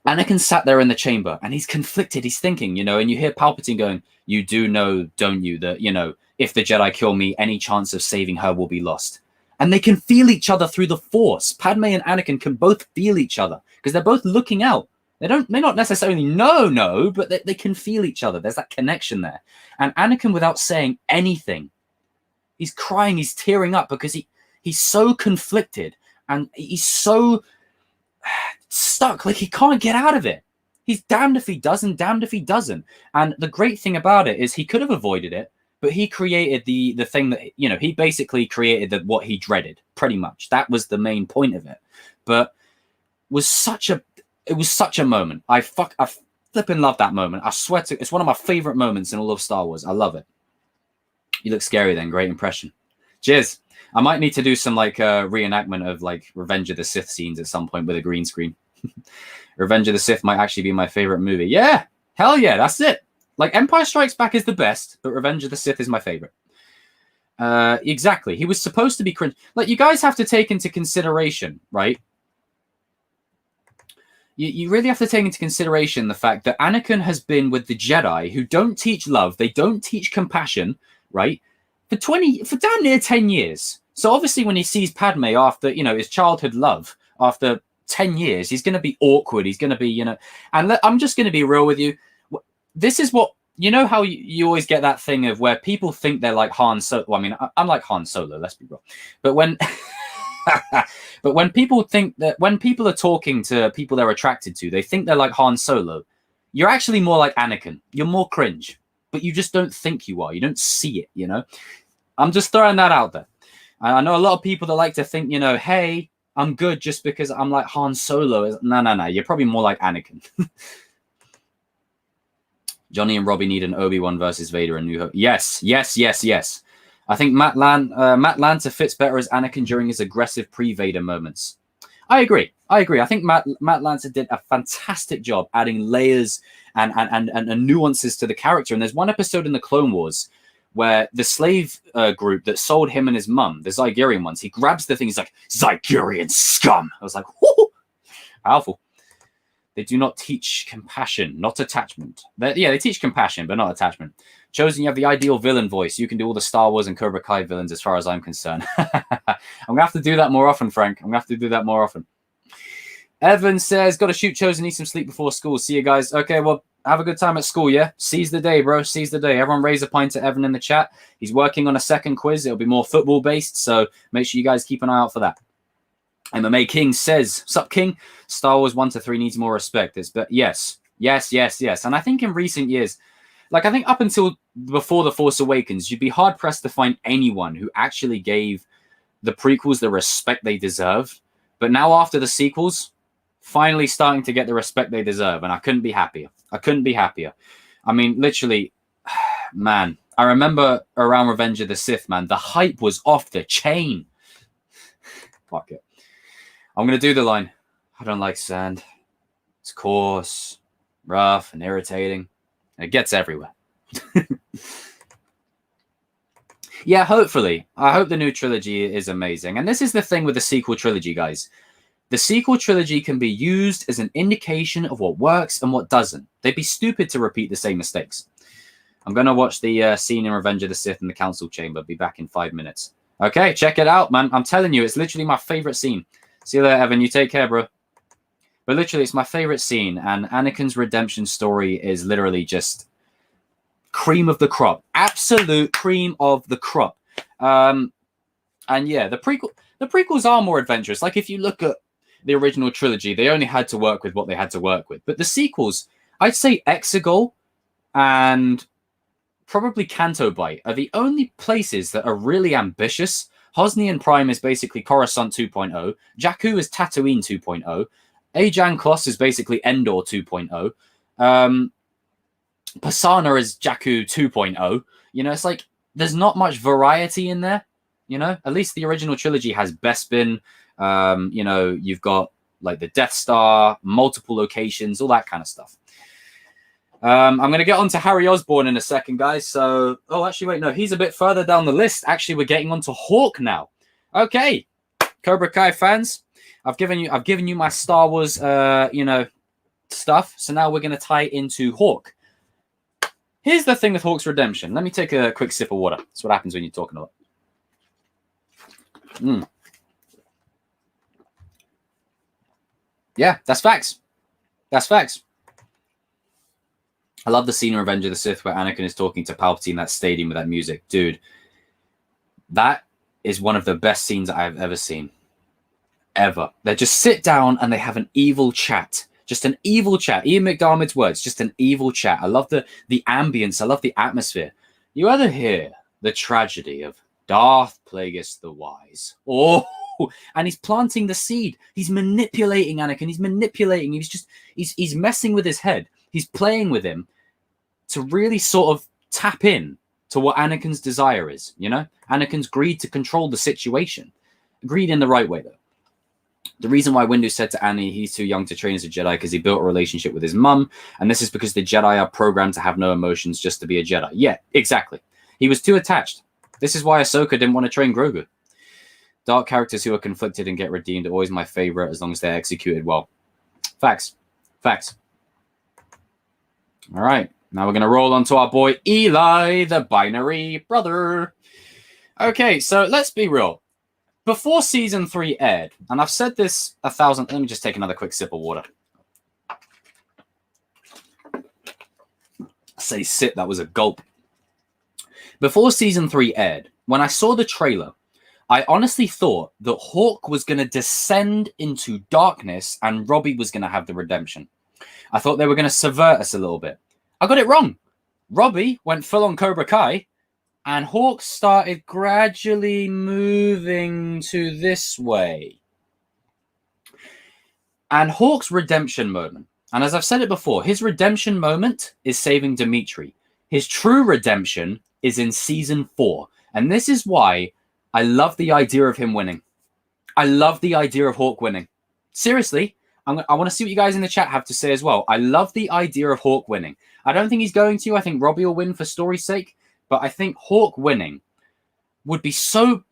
Anakin sat there in the chamber and he's conflicted. He's thinking, you know, and you hear Palpatine going, "You do know, don't you, that, you know, if the Jedi kill me, any chance of saving her will be lost." And they can feel each other through the Force. Padme and Anakin can both feel each other because they're both looking out. They not necessarily know, but they can feel each other. There's that connection there. And Anakin, without saying anything, he's crying, he's tearing up because he's so conflicted and he's so stuck, like he can't get out of it. He's damned if he does and damned if he doesn't. And the great thing about it is he could have avoided it, but he created the thing that, you know, he basically created what he dreaded, pretty much. That was the main point of it. But it was such a moment. I flipping love that moment. I swear to, it's one of my favorite moments in all of Star Wars. I love it. You look scary then. Great impression. Cheers. I might need to do some like reenactment of like Revenge of the Sith scenes at some point with a green screen. Revenge of the Sith might actually be my favorite movie. Yeah, hell yeah, that's it. Like Empire Strikes Back is the best, but Revenge of the Sith is my favorite. Exactly. He was supposed to be cringe. Like, you guys have to take into consideration, right? You really have to take into consideration the fact that Anakin has been with the Jedi who don't teach love, they don't teach compassion, right? For damn near 10 years. So obviously when he sees Padme after, you know, his childhood love, after 10 years, he's going to be awkward. He's going to be, you know, and I'm just going to be real with you. This is what, you know, how you always get that thing of where people think they're like Han Solo. Well, I mean, I'm like Han Solo, let's be real. But when, but when people think that, when people are talking to people they're attracted to, they think they're like Han Solo. You're actually more like Anakin. You're more cringe, but you just don't think you are. You don't see it, you know? I'm just throwing that out there. And I know a lot of people that like to think, you know, hey, I'm good just because I'm like Han Solo. No. You're probably more like Anakin. Johnny and Robbie need an Obi-Wan versus Vader and New Hope. Yes. I think Matt Lanter fits better as Anakin during his aggressive pre-Vader moments. I agree. I think Matt Lanter did a fantastic job adding layers and nuances to the character. And there's one episode in the Clone Wars where the slave group that sold him and his mum, the Zygerian ones, he grabs the thing, he's like, "Zygerian scum." I was like, whoo, powerful. They do not teach compassion, not attachment. They teach compassion, but not attachment. Chosen, you have the ideal villain voice. You can do all the Star Wars and Cobra Kai villains as far as I'm concerned. I'm going to have to do that more often, Frank. I'm going to have to do that more often. Evan says, got to shoot Chosen, need some sleep before school. See you guys. Okay, well, have a good time at school, yeah? Seize the day, bro. Seize the day. Everyone raise a pint to Evan in the chat. He's working on a second quiz. It'll be more football-based, so make sure you guys keep an eye out for that. MMA King says, "Sup, King? Star Wars 1 to 3 needs more respect." Yes. And I think in recent years, like I think up until before The Force Awakens, you'd be hard-pressed to find anyone who actually gave the prequels the respect they deserve. But now after the sequels, finally starting to get the respect they deserve. And I couldn't be happier. I mean, literally, man, I remember around Revenge of the Sith, man, the hype was off the chain. Fuck it. I'm going to do the line. I don't like sand. It's coarse, rough, and irritating. It gets everywhere. Yeah, hopefully. I hope the new trilogy is amazing. And this is the thing with the sequel trilogy, guys. The sequel trilogy can be used as an indication of what works and what doesn't. They'd be stupid to repeat the same mistakes. I'm going to watch the scene in Revenge of the Sith in the council chamber. Be back in 5 minutes. Okay, check it out, man. I'm telling you, it's literally my favorite scene. See you later, Evan. You take care, bro. But literally, it's my favorite scene. And Anakin's redemption story is literally just cream of the crop. Absolute cream of the crop. And yeah, the prequels are more adventurous. Like, if you look at the original trilogy, they only had to work with what they had to work with. But the sequels, I'd say Exegol and probably Canto Bight are the only places that are really ambitious. Hosnian Prime is basically Coruscant 2.0. Jakku is Tatooine 2.0. Ajan Kloss is basically Endor 2.0. Pasana is Jakku 2.0. You know, it's like there's not much variety in there. You know, at least the original trilogy has Bespin. You know, you've got like the Death Star, multiple locations, all that kind of stuff. I'm going to get on to Harry Osborn in a second, guys. So, oh, actually, wait, no, he's a bit further down the list. Actually, we're getting on to Hawk now. Okay, Cobra Kai fans, I've given you my Star Wars, you know, stuff. So now we're going to tie it into Hawk. Here's the thing with Hawk's redemption. Let me take a quick sip of water. That's what happens when you're talking a lot. Yeah, that's facts. That's facts. I love the scene in Revenge of the Sith where Anakin is talking to Palpatine in that stadium with that music. Dude, that is one of the best scenes I've ever seen. Ever. They just sit down and they have an evil chat. Just an evil chat. Ian McDiarmid's words, just an evil chat. I love the ambience. I love the atmosphere. You ever hear the tragedy of Darth Plagueis the Wise? Oh, and he's planting the seed. He's manipulating Anakin. He's manipulating. He's messing with his head. He's playing with him to really sort of tap in to what Anakin's desire is, you know? Anakin's greed to control the situation. Greed in the right way, though. The reason why Windu said to Annie he's too young to train as a Jedi because he built a relationship with his mum, and this is because the Jedi are programmed to have no emotions just to be a Jedi. Yeah, exactly. He was too attached. This is why Ahsoka didn't want to train Grogu. Dark characters who are conflicted and get redeemed are always my favorite as long as they're executed well. Facts. Facts. All right. Now we're going to roll on to our boy Eli, the binary brother. Okay, so let's be real. Before season 3 aired, and I've said this 1,000... Let me just take another quick sip of water. I say sip, that was a gulp. Before season 3 aired, when I saw the trailer, I honestly thought that Hawk was going to descend into darkness and Robbie was going to have the redemption. I thought they were going to subvert us a little bit. I got it wrong. Robbie went full on Cobra Kai, and Hawk started gradually moving to this way. And Hawk's redemption moment, and as I've said it before, his redemption moment is saving Dimitri. His true redemption is in season 4. And this is why I love the idea of him winning. I love the idea of Hawk winning. Seriously, I want to see what you guys in the chat have to say as well. I love the idea of Hawk winning. I don't think he's going to. I think Robbie will win for story's sake. But I think Hawk winning would be so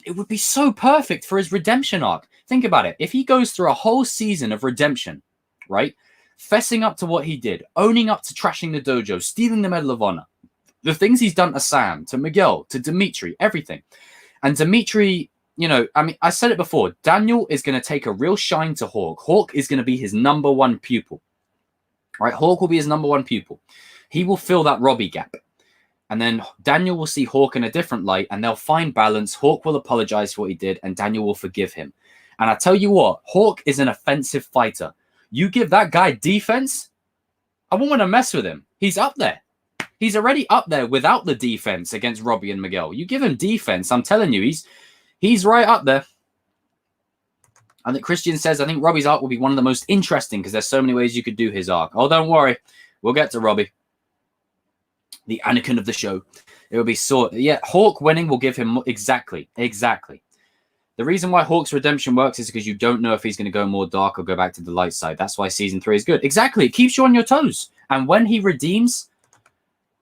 perfect for his redemption arc. Think about it. If he goes through a whole season of redemption, right? Fessing up to what he did, owning up to trashing the dojo, stealing the Medal of Honor, the things he's done to Sam, to Miguel, to Dimitri, everything. And Dimitri, you know, I mean, I said it before, Daniel is going to take a real shine to Hawk. Hawk is going to be his #1 pupil, right? Hawk will be his #1 pupil. He will fill that Robbie gap. And then Daniel will see Hawk in a different light and they'll find balance. Hawk will apologize for what he did and Daniel will forgive him. And I tell you what, Hawk is an offensive fighter. You give that guy defense, I won't want to mess with him. He's up there. He's already up there without the defense against Robbie and Miguel. You give him defense, I'm telling you, he's right up there. I think Christian says, I think Robbie's arc will be one of the most interesting because there's so many ways you could do his arc. Oh, don't worry. We'll get to Robbie. The Anakin of the show. It will be yeah, Hawk winning will give him exactly. The reason why Hawk's redemption works is because you don't know if he's going to go more dark or go back to the light side. That's why season 3 is good. Exactly. It keeps you on your toes. And when he redeems,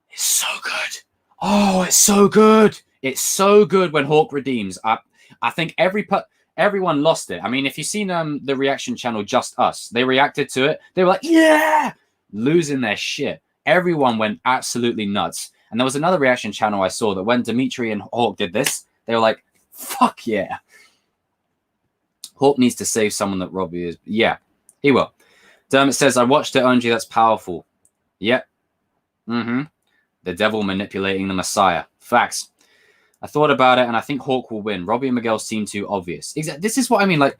it's so good. Oh, it's so good. It's so good when Hawk redeems. I think everyone lost it. I mean, if you've seen the reaction channel Just Us, they reacted to it. They were like, yeah, losing their shit. Everyone went absolutely nuts. And there was another reaction channel I saw that when Dimitri and Hawk did this, they were like, fuck yeah. Hawk needs to save someone that Robbie is. Yeah, he will. Dermot says, I watched it, Angie. That's powerful. Yep. The devil manipulating the Messiah. Facts. I thought about it, and I think Hawk will win. Robbie and Miguel seem too obvious. This is what I mean. Like,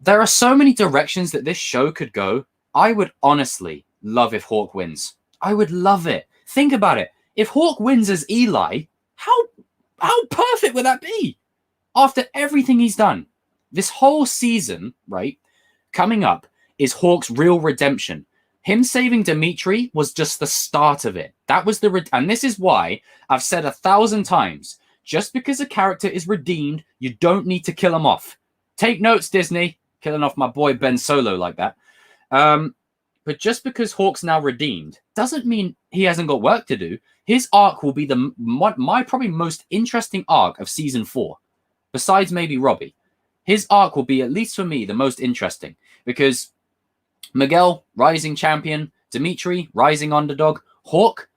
there are so many directions that this show could go. I would honestly love if Hawk wins. I would love it. Think about it. If Hawk wins as Eli, how perfect would that be? After everything he's done. This whole season, right, coming up, is Hawk's real redemption. Him saving Dimitri was just the start of it. That was and this is why I've said 1,000 times, Just because a character is redeemed, you don't need to kill him off. Take notes, Disney. Killing off my boy Ben Solo like that. But just because Hawk's now redeemed doesn't mean he hasn't got work to do. His arc will be my probably most interesting arc of season 4, besides maybe Robbie. His arc will be, at least for me, the most interesting, because Miguel, rising champion, Dimitri, rising underdog, Hawk,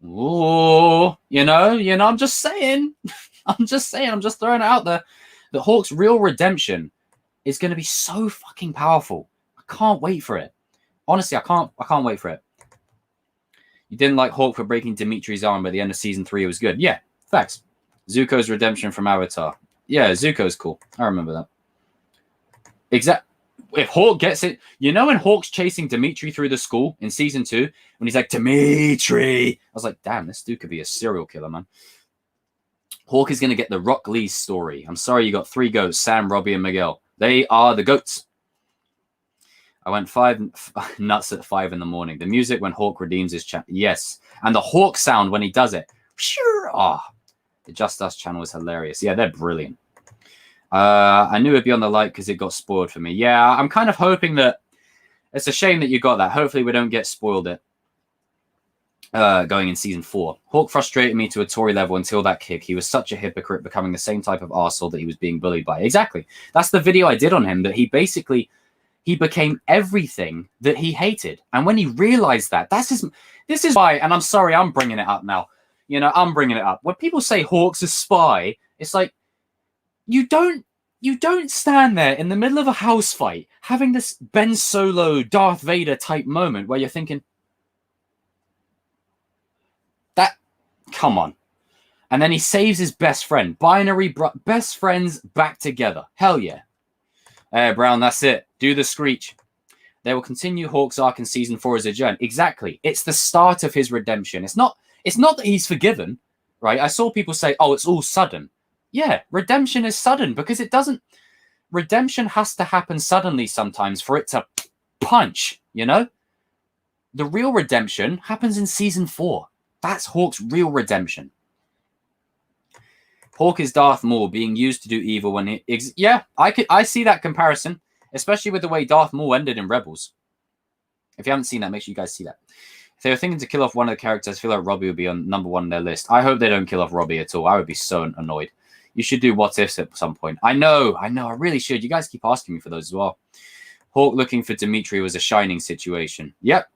ooh, I'm just saying, I'm just throwing it out there that Hawk's real redemption is going to be so fucking powerful. I can't wait for it. Honestly, I can't wait for it. You didn't like Hawk for breaking Dimitri's arm, but at the end of season 3, it was good. Yeah, facts. Zuko's redemption from Avatar. Yeah, Zuko's cool. I remember that. If Hawk gets it, when Hawk's chasing Dimitri through the school in season 2, when he's like, Dimitri, I was like, damn, this dude could be a serial killer, man. Hawk is going to get the Rock Lee story. I'm sorry you got 3 goats, Sam, Robbie, and Miguel. They are the goats. I went 5 nuts at 5 in the morning. The music when Hawk redeems his channel. Yes. And the Hawk sound when he does it. Sure. Oh, the Just Us channel is hilarious. Yeah, they're brilliant. I knew it'd be on the light because it got spoiled for me. Yeah, I'm kind of hoping that it's a shame that you got that. Hopefully we don't get spoiled it going in season 4. Hawk frustrated me to a Tory level until that kick. He was such a hypocrite, becoming the same type of arsehole that he was being bullied by. Exactly. That's the video I did on him, that he became everything that he hated. And when he realized that, this is why, and I'm sorry, I'm bringing it up now. I'm bringing it up. When people say Hawk's a spy, it's like, you don't stand there in the middle of a house fight having this Ben Solo, Darth Vader type moment where you're thinking, come on. And then he saves his best friend. Best friends back together. Hell yeah. Brown, that's it. Do the screech. They will continue Hawk's arc in season 4 as a journey. Exactly. It's the start of his redemption. It's not that he's forgiven, right? I saw people say, oh, it's all sudden. Yeah, redemption is sudden because it doesn't. Redemption has to happen suddenly sometimes for it to punch, The real redemption happens in season 4. That's Hawk's real redemption. Hawk is Darth Maul being used to do evil when he... Yeah, I see that comparison, especially with the way Darth Maul ended in Rebels. If you haven't seen that, make sure you guys see that. If they were thinking to kill off one of the characters, I feel like Robbie would be on number 1 on their list. I hope they don't kill off Robbie at all. I would be so annoyed. You should do what ifs at some point. I know, I really should. You guys keep asking me for those as well. Hawk looking for Dimitri was a shining situation. Yep.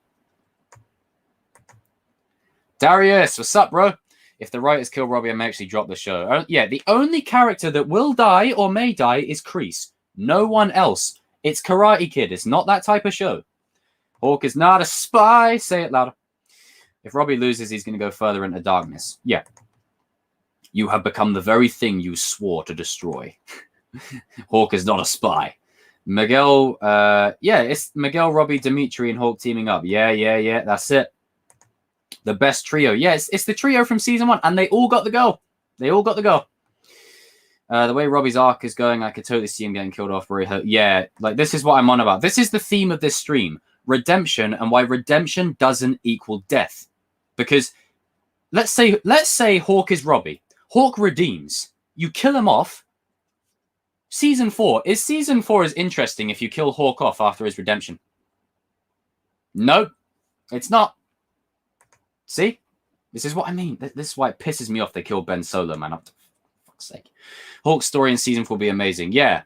Darius, what's up, bro? If the writers kill Robbie, I may actually drop the show. Yeah, the only character that will die or may die is Kreese. No one else. It's Karate Kid. It's not that type of show. Hawk is not a spy. Say it louder. If Robbie loses, he's going to go further into darkness. Yeah. You have become the very thing you swore to destroy. Hawk is not a spy. Miguel, it's Miguel, Robbie, Dimitri, and Hawk teaming up. Yeah. That's it. The best trio. Yeah, it's the trio from season 1, and they all got the goal. The way Robbie's arc is going, I could totally see him getting killed off where he hurt. Yeah, like this is what I'm on about. This is the theme of this stream. Redemption, and why redemption doesn't equal death. Because let's say Hawk is Robbie. Hawk redeems. You kill him off. Season 4. Is season 4 as interesting if you kill Hawk off after his redemption? Nope. It's not. See? This is what I mean. This is why it pisses me off they killed Ben Solo, man. For fuck's sake. Hawk's story in season 4 will be amazing. Yeah.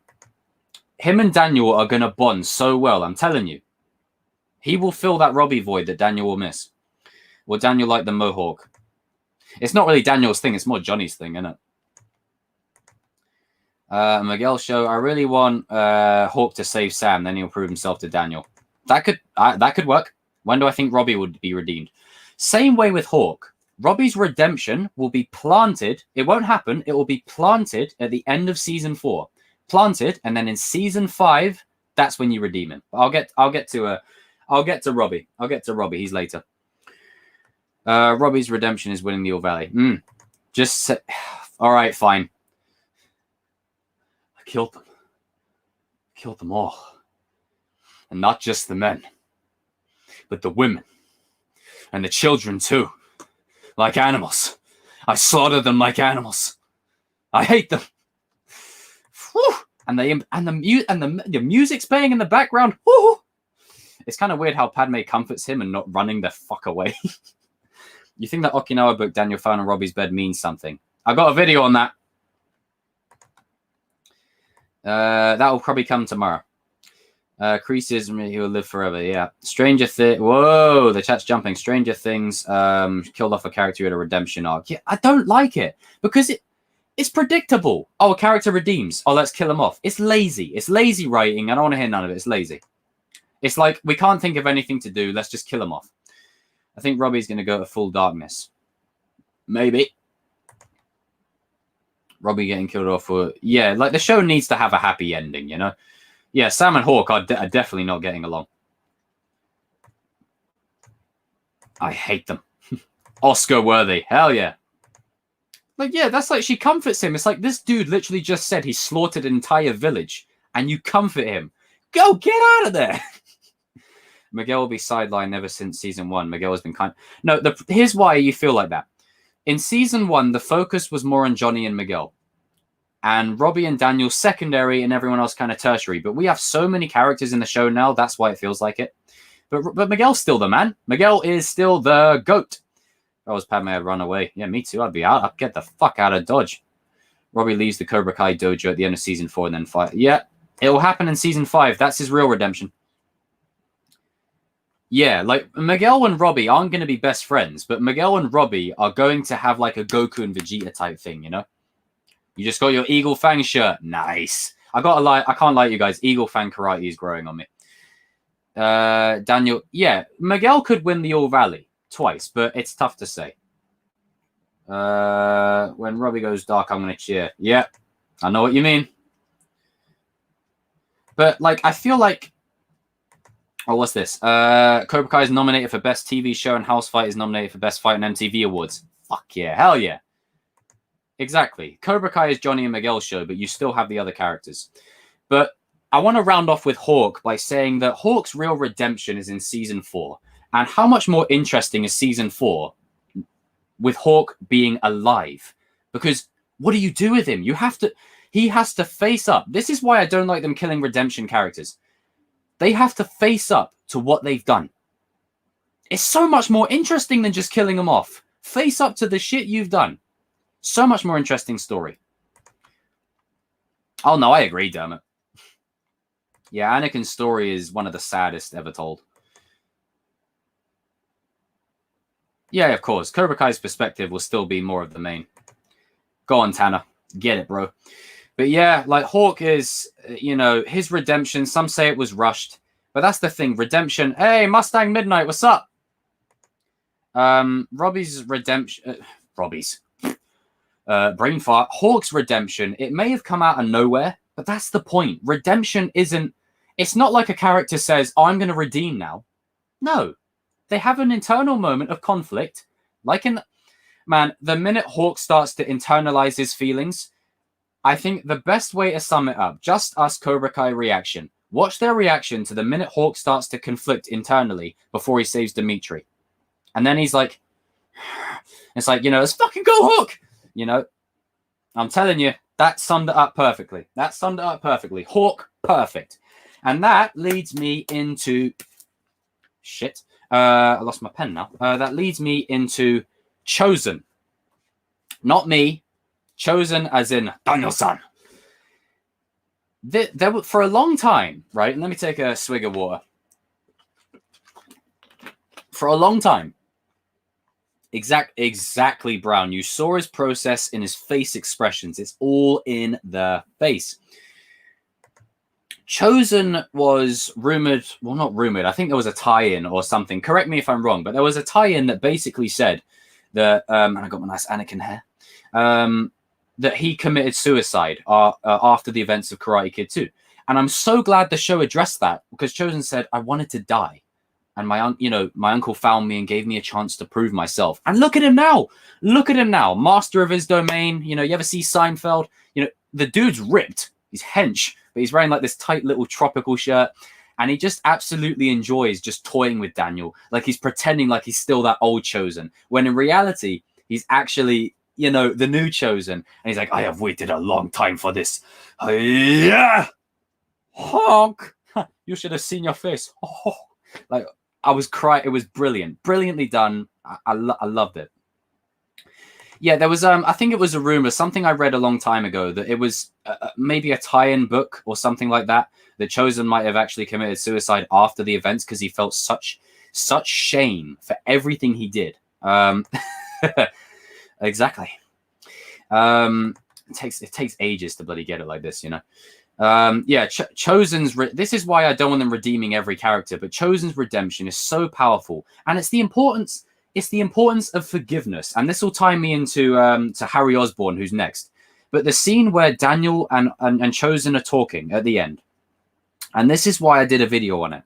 Him and Daniel are going to bond so well. I'm telling you. He will fill that Robbie void that Daniel will miss. Will Daniel like the Mohawk? It's not really Daniel's thing. It's more Johnny's thing, isn't it? Miguel show. I really want Hawk to save Sam. Then he'll prove himself to Daniel. That could work. When do I think Robbie would be redeemed? Same way with Hawk. Robbie's redemption will be planted. It won't happen. It will be planted at the end of season 4. Planted, and then in season 5, that's when you redeem him. I'll get to Robbie. He's later. Robbie's redemption is winning the All Valley. All right, fine. I killed them. Killed them all. And not just the men, but the women. And the children, too. Like animals. I slaughtered them like animals. I hate them. Whew. And the music's playing in the background. Whew. It's kind of weird how Padme comforts him and not running the fuck away. You think that Okinawa book Daniel found on Robbie's bed means something? I got a video on that. That will probably come tomorrow. Creases, he will live forever. Yeah. Stranger Things. Whoa, the chat's jumping. Stranger Things killed off a character who had a redemption arc. Yeah, I don't like it because it's predictable. Oh, a character redeems. Oh, let's kill him off. It's lazy. It's lazy writing. I don't want to hear none of it. It's lazy. It's like we can't think of anything to do. Let's just kill him off. I think Robbie's going to go to full darkness. Maybe. Robbie getting killed off. Yeah, like the show needs to have a happy ending, you know? Yeah, Sam and Hawk are definitely not getting along. I hate them. Oscar worthy. Hell yeah. Like, yeah, that's like she comforts him. It's like this dude literally just said he slaughtered an entire village and you comfort him. Go, get out of there. Miguel will be sidelined ever since season 1. Miguel has been kind. No, here's why you feel like that. In season 1, the focus was more on Johnny and Miguel. And Robbie and Daniel secondary and everyone else kind of tertiary. But we have so many characters in the show now. That's why it feels like it. But Miguel's still the man. Miguel is still the GOAT. If I was Padme, I'd run away. Yeah, me too. I'd be out. I'd get the fuck out of Dodge. Robbie leaves the Cobra Kai dojo at the end of season 4 and then fight. Yeah, it will happen in season 5. That's his real redemption. Yeah, like Miguel and Robbie aren't going to be best friends, but Miguel and Robbie are going to have like a Goku and Vegeta type thing, you know? You just got your Eagle Fang shirt. Nice. I can't lie to you guys. Eagle Fang karate is growing on me. Daniel, yeah, Miguel could win the All Valley twice, but it's tough to say. When Robbie goes dark, I'm going to cheer. Yeah, I know what you mean. But like, I feel like, oh, what's this? Cobra Kai is nominated for Best TV Show and House Fight is nominated for Best Fight and MTV Awards. Fuck yeah. Hell yeah. Exactly. Cobra Kai is Johnny and Miguel's show, but you still have the other characters. But I want to round off with Hawk by saying that Hawk's real redemption is in season 4. And how much more interesting is season 4 with Hawk being alive? Because what do you do with him? He has to face up. This is why I don't like them killing redemption characters. They have to face up to what they've done. It's so much more interesting than just killing them off. Face up to the shit you've done. So much more interesting story. Oh, no, I agree, damn it. Yeah, Anakin's story is one of the saddest ever told. Yeah, of course. Cobra Kai's perspective will still be more of the main. Go on, Tanner. Get it, bro. But yeah, like Hawk is, you know, his redemption. Some say it was rushed. But that's the thing. Redemption. Hey, Mustang Midnight, what's up? Robbie's redemption. Robbie's. Brain fart. Hawk's redemption. It may have come out of nowhere, but that's the point. Redemption isn't. It's not like a character says, oh, I'm going to redeem now. No. They have an internal moment of conflict. Like in. Man, the minute Hawk starts to internalize his feelings, I think the best way to sum it up, just us Cobra Kai reaction. Watch their reaction to the minute Hawk starts to conflict internally before he saves Dimitri. And then he's like, it's like, you know, let's fucking go, Hawk. You know, I'm telling you, that summed it up perfectly. That summed it up perfectly. Hawk, perfect. And that leads me into, shit, I lost my pen now. That leads me into CHOZEN. Not me. CHOZEN as in Daniel-san. There for a long time, right? And let me take a swig of water. For a long time, exactly, Brown. You saw his process in his face expressions. It's all in the face. CHOZEN was rumored, well, not rumored. I think there was a tie-in or something. Correct me if I'm wrong, but there was a tie-in that basically said that, and I got my nice Anakin hair, that he committed suicide after the events of Karate Kid 2. And I'm so glad the show addressed that, because CHOZEN said, I wanted to die. And my uncle found me and gave me a chance to prove myself. And look at him now. Look at him now. Master of his domain. You know, you ever see Seinfeld? You know, the dude's ripped. He's hench, but he's wearing like this tight little tropical shirt. And he just absolutely enjoys just toying with Daniel. Like he's pretending like he's still that old CHOZEN. When in reality, he's actually you know, the new Chosen. And he's like, I have waited a long time for this. Yeah. Honk. You should have seen your face. Oh. Like, I was crying. It was brilliant. Brilliantly done. I loved it. Yeah, there was, I think it was a rumor, something I read a long time ago, that it was maybe a tie-in book or something like that, that Chozen might have actually committed suicide after the events because he felt such shame for everything he did. Exactly. It takes ages to bloody get it like this, you know. Yeah, Chozen's this is why I don't want them redeeming every character, but Chozen's redemption is so powerful, and it's the importance of forgiveness, and this will tie me into to Harry Osborn, who's next. But the scene where Daniel and Chozen are talking at the end, and this is why I did a video on it.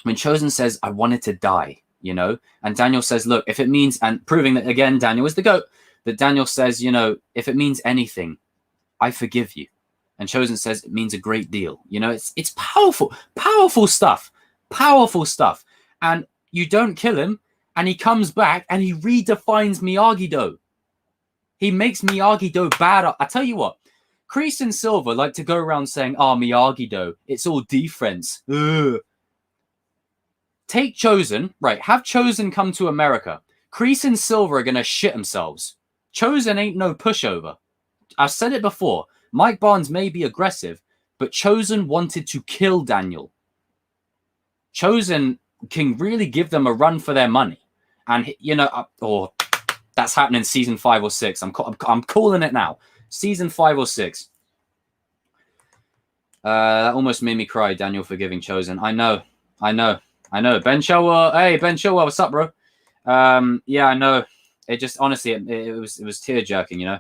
When Chozen says, "I wanted to die," you know, and Daniel says, "Look, if it means," and proving that again, Daniel is the GOAT. That Daniel says, you know, if it means anything, I forgive you. And Chozen says it means a great deal. You know, it's powerful, powerful stuff, And you don't kill him, and he comes back and he redefines Miyagi-Do. He makes Miyagi-Do bad. I tell you what, Kreese and Silver like to go around saying, "Oh, Miyagi-Do, it's all defense." Ugh. Take Chozen, right? Have Chozen come to America. Kreese and Silver are gonna shit themselves. Chozen ain't no pushover. I've said it before. Mike Barnes may be aggressive, but Chozen wanted to kill Daniel. Chozen can really give them a run for their money. And, you know, that's happening season 5 or 6. I'm calling it now. Season 5 or 6. That almost made me cry, Daniel forgiving Chozen. I know. Ben Chilwell, hey, Ben Chilwell, what's up, bro? Yeah, I know. It just, honestly, it was tear-jerking, you know?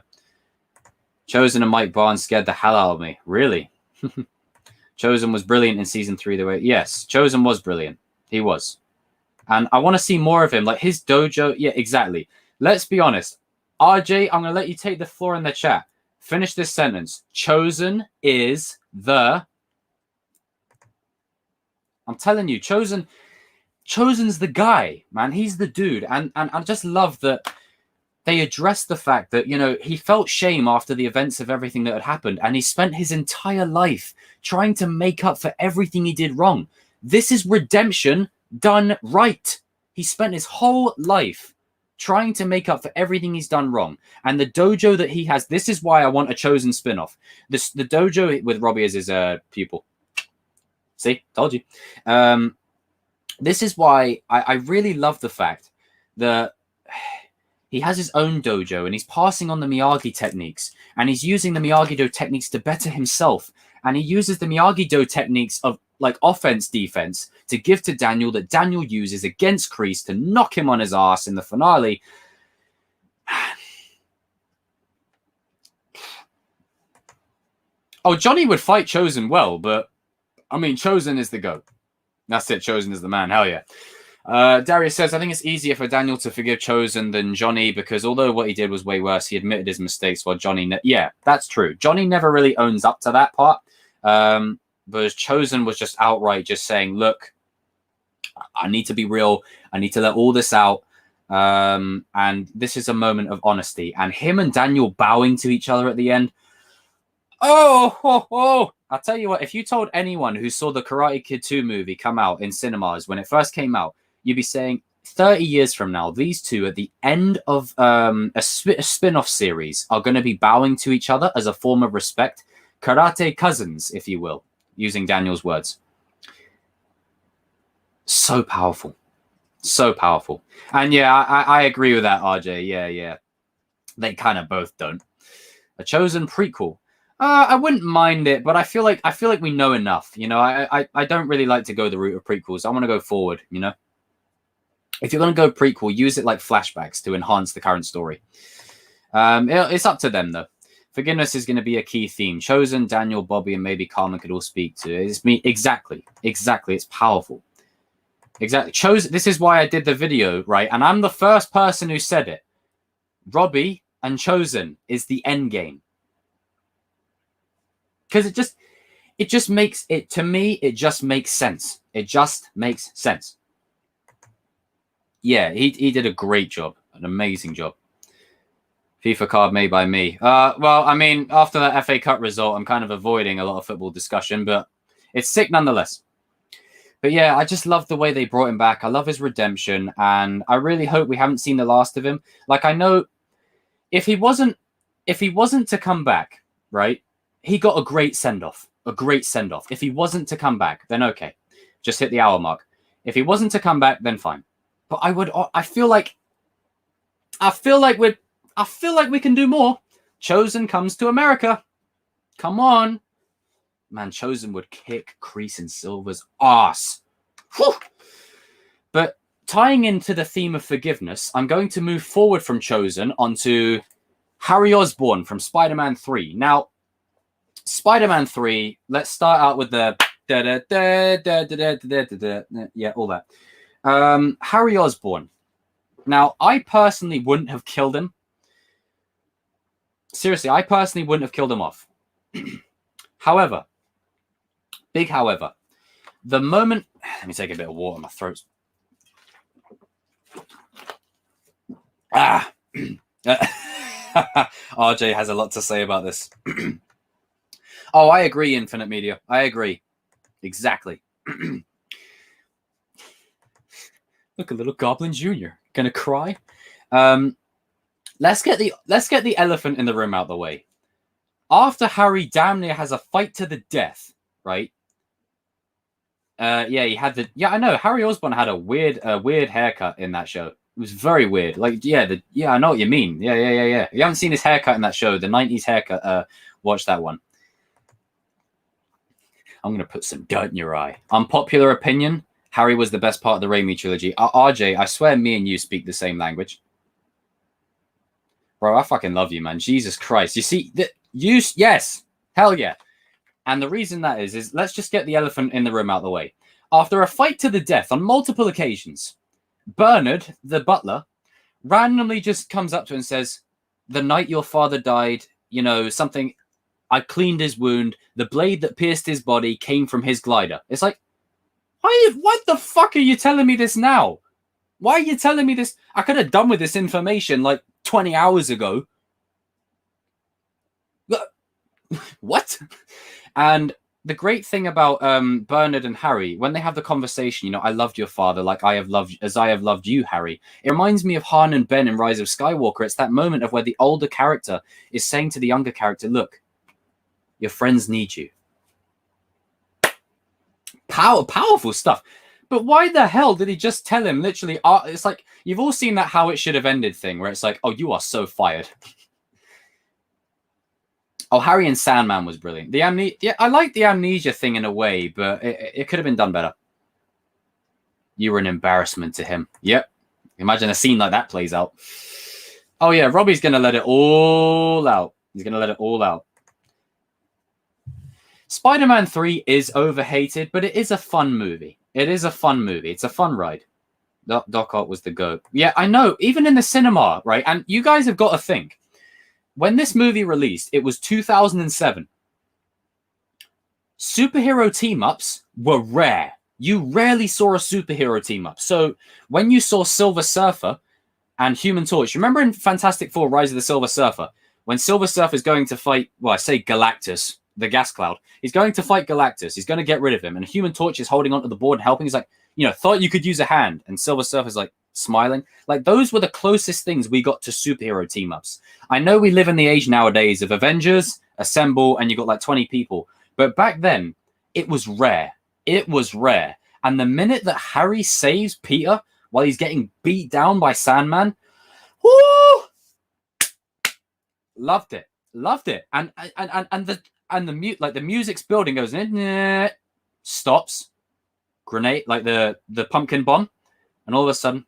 Chozen and Mike Barnes scared the hell out of me. Really? Chozen was brilliant in season 3. Yes, Chozen was brilliant. He was. And I want to see more of him. Like, his dojo. Yeah, exactly. Let's be honest. RJ, I'm going to let you take the floor in the chat. Finish this sentence. Chozen is the... I'm telling you, Chozen's the guy, man. He's the dude. And I just love that they addressed the fact that, you know, he felt shame after the events of everything that had happened, and he spent his entire life trying to make up for everything he did wrong. This is redemption done right. He spent his whole life trying to make up for everything he's done wrong. And the dojo that he has, this is why I want a Chozen spin-off. The dojo with Robbie as his pupil. See? Told you. This is why I really love the fact that he has his own dojo and he's passing on the Miyagi techniques, and he's using the Miyagi-Do techniques to better himself. And he uses the Miyagi-Do techniques of like offense, defense to give to Daniel, that Daniel uses against Kreese to knock him on his ass in the finale. Oh, Johnny would fight Chozen well, but I mean, Chozen is the GOAT. That's it. Chozen is the man. Hell yeah. Darius says, I think it's easier for Daniel to forgive Chozen than Johnny, because although what he did was way worse, he admitted his mistakes, while Johnny... yeah, that's true. Johnny never really owns up to that part. But Chozen was just outright just saying, look, I need to be real. I need to let all this out. And this is a moment of honesty. And him and Daniel bowing to each other at the end. Oh. I'll tell you what, if you told anyone who saw the Karate Kid 2 movie come out in cinemas when it first came out, you'd be saying 30 years from now, these two at the end of a spin-off series are going to be bowing to each other as a form of respect. Karate cousins, if you will, using Daniel's words. So powerful. So powerful. And yeah, I agree with that, RJ. Yeah. They kind of both don't. A Chozen prequel. I wouldn't mind it, but I feel like we know enough. You know, I don't really like to go the route of prequels. I want to go forward, you know? If you're going to go prequel, use it like flashbacks to enhance the current story. It's up to them, though. Forgiveness is going to be a key theme. Chozen, Daniel, Bobby, and maybe Carmen could all speak to it. It's me. Exactly. It's powerful. Exactly. Chozen. This is why I did the video, right? And I'm the first person who said it. Robbie and Chozen is the end game. Because it just makes it, to me, it just makes sense. It just makes sense. Yeah, he did a great job, an amazing job. FIFA card made by me. Well, I mean, after that FA Cup result, I'm kind of avoiding a lot of football discussion, but it's sick nonetheless. But yeah, I just love the way they brought him back. I love his redemption, and I really hope we haven't seen the last of him. Like, I know if he wasn't to come back, right, he got a great send-off. A great send-off. If he wasn't to come back, then okay. Just hit the hour mark. If he wasn't to come back, then fine. But I feel like we can do more. Chosen comes to America. Come on. Man, Chosen would kick Kreese and Silver's ass. Whew. But tying into the theme of forgiveness, I'm going to move forward from Chosen onto Harry Osborn from Spider-Man 3. Now, Spider-Man 3, let's start out with the yeah, all that. Harry Osborn. Now, I personally wouldn't have killed him. Seriously, I personally wouldn't have killed him off. However, big however, the moment... Let me take a bit of water. My throat's... RJ has a lot to say about this. Oh, I agree, Infinite Media. I agree. Exactly. Look, a little Goblin Jr. Gonna cry. Let's get the elephant in the room out the way. After Harry damn near has a fight to the death, right? Yeah, he had the... Yeah, I know. Harry Osborn had a weird haircut in that show. It was very weird. Like, yeah, I know what you mean. Yeah. If you haven't seen his haircut in that show, the 90s haircut, watch that one. I'm going to put some dirt in your eye. Unpopular opinion, Harry was the best part of the Raimi trilogy. RJ, I swear me and you speak the same language. Bro, I fucking love you, man. Jesus Christ. You see, yes, hell yeah. And the reason that is let's just get the elephant in the room out of the way. After a fight to the death on multiple occasions, Bernard, the butler, randomly just comes up to him and says, the night your father died, you know, something, I cleaned his wound. The blade that pierced his body came from his glider. It's like, what the fuck are you telling me this now? Why are you telling me this? I could have done with this information like 20 hours ago. What? And the great thing about Bernard and Harry, when they have the conversation, you know, I loved your father like I have loved you, Harry. It reminds me of Han and Ben in Rise of Skywalker. It's that moment of where the older character is saying to the younger character, look, your friends need you. Powerful stuff. But why the hell did he just tell him literally? It's like, you've all seen that how it should have ended thing where it's like, oh, you are so fired. Oh, Harry and Sandman was brilliant. Yeah, I like the amnesia thing in a way, but it could have been done better. You were an embarrassment to him. Yep. Imagine a scene like that plays out. Oh, yeah, Robbie's going to let it all out. He's going to let it all out. Spider-Man 3 is overhated, but it is a fun movie. It is a fun movie. It's a fun ride. Doc Ock was the GOAT. Yeah, I know. Even in the cinema, right? And you guys have got to think. When this movie released, it was 2007. Superhero team-ups were rare. You rarely saw a superhero team-up. So when you saw Silver Surfer and Human Torch, remember in Fantastic Four, Rise of the Silver Surfer, when Silver Surfer is going to fight, well, I say Galactus, the gas cloud. He's going to fight Galactus. He's going to get rid of him. And Human Torch is holding onto the board and helping. He's like, you know, thought you could use a hand. And Silver Surfer's like smiling. Like, those were the closest things we got to superhero team-ups. I know we live in the age nowadays of Avengers, Assemble, and you got like 20 people. But back then, it was rare. It was rare. And the minute that Harry saves Peter while he's getting beat down by Sandman, whoo! Loved it. Loved it. And the music's building, goes in, stops, grenade, like the pumpkin bomb, and all of a sudden,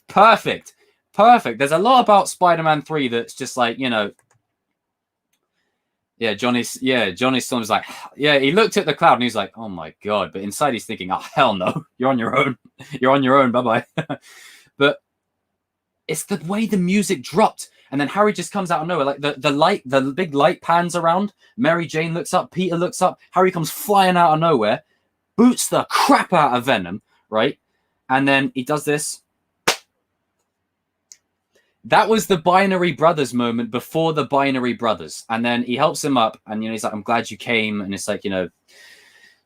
perfect. There's a lot about Spider-Man 3 that's just like, you know, Johnny Storm's like, yeah, he looked at the cloud and he's like, oh my god, but inside he's thinking, oh hell no, you're on your own, bye-bye. But it's the way the music dropped. And then Harry just comes out of nowhere. Like the big light pans around. Mary Jane looks up. Peter looks up. Harry comes flying out of nowhere, boots the crap out of Venom, right? And then he does this. That was the Binary Brothers moment before the Binary Brothers. And then he helps him up and, he's like, I'm glad you came. And it's like,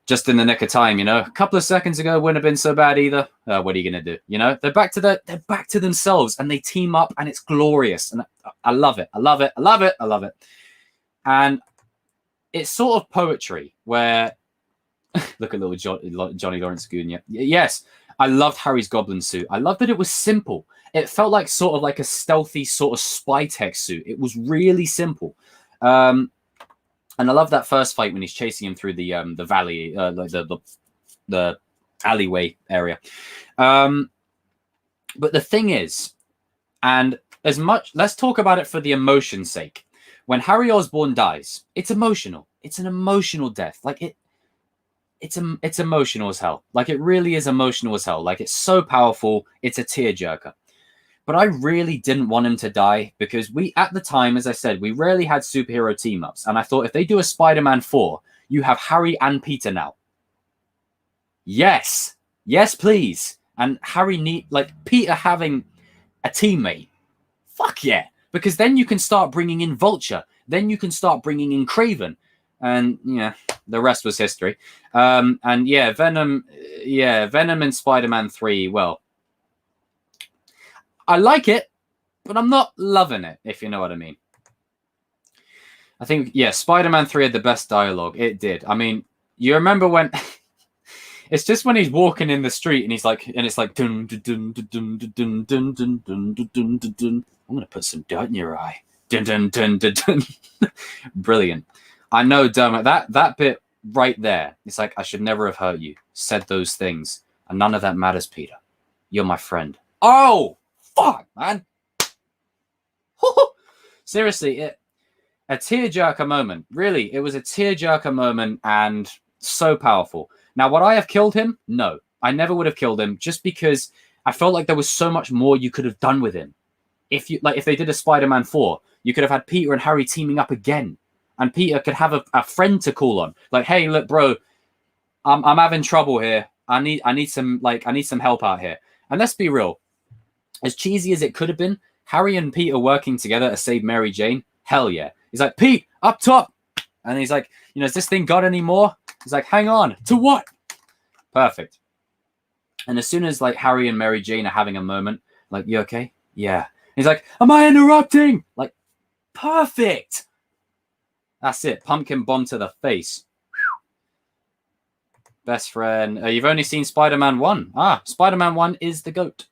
just in the nick of time, a couple of seconds ago wouldn't have been so bad either. What are you going to do? They're back to themselves and they team up and it's glorious. And I love it. I love it. I love it. I love it. And it's sort of poetry where look at little Johnny Lawrence Goon. Yes. I loved Harry's goblin suit. I loved that it was simple. It felt like sort of like a stealthy sort of spy tech suit. It was really simple. And I love that first fight when he's chasing him through the valley, like the alleyway area. But the thing is, and let's talk about it for the emotion's sake. When Harry Osborn dies, it's emotional. It's an emotional death. Like it's emotional as hell. Like it really is emotional as hell. Like it's so powerful. It's a tearjerker. But I really didn't want him to die because at the time, as I said, we rarely had superhero team-ups. And I thought if they do a Spider-Man 4, you have Harry and Peter now. Yes. Yes, please. And Harry Peter having a teammate. Fuck yeah. Because then you can start bringing in Vulture. Then you can start bringing in Kraven. And, the rest was history. Venom and Spider-Man 3, well, I like it, but I'm not loving it, if you know what I mean. I think, Spider-Man 3 had the best dialogue. It did. I mean, you remember when... it's just when he's walking in the street and he's like... And it's like... Dun, dun, dun, dun, dun, dun, dun, dun, dun, dun, dun, dun. I'm going to put some dirt in your eye. Dun, dun, dun, dun, dun. Brilliant. I know, Dermot, that bit right there, it's like, I should never have hurt you. Said those things. And none of that matters, Peter. You're my friend. Oh! Fuck, man. Seriously, a tearjerker moment. Really, it was a tearjerker moment and so powerful. Now, would I have killed him? No, I never would have killed him just because I felt like there was so much more you could have done with him. If they did a Spider-Man 4, you could have had Peter and Harry teaming up again. And Peter could have a friend to call on. Like, hey, look, bro, I'm having trouble here. I need some help out here. And let's be real. As cheesy as it could have been, Harry and Peter working together to save Mary Jane, hell yeah. He's like, Pete, up top. And he's like, has this thing got any more? He's like, hang on. To what? Perfect. And as soon as Harry and Mary Jane are having a moment, like, you okay? Yeah. He's like, am I interrupting? Like, perfect. That's it. Pumpkin bomb to the face. Best friend. You've only seen Spider-Man 1. Spider-Man 1 is the GOAT.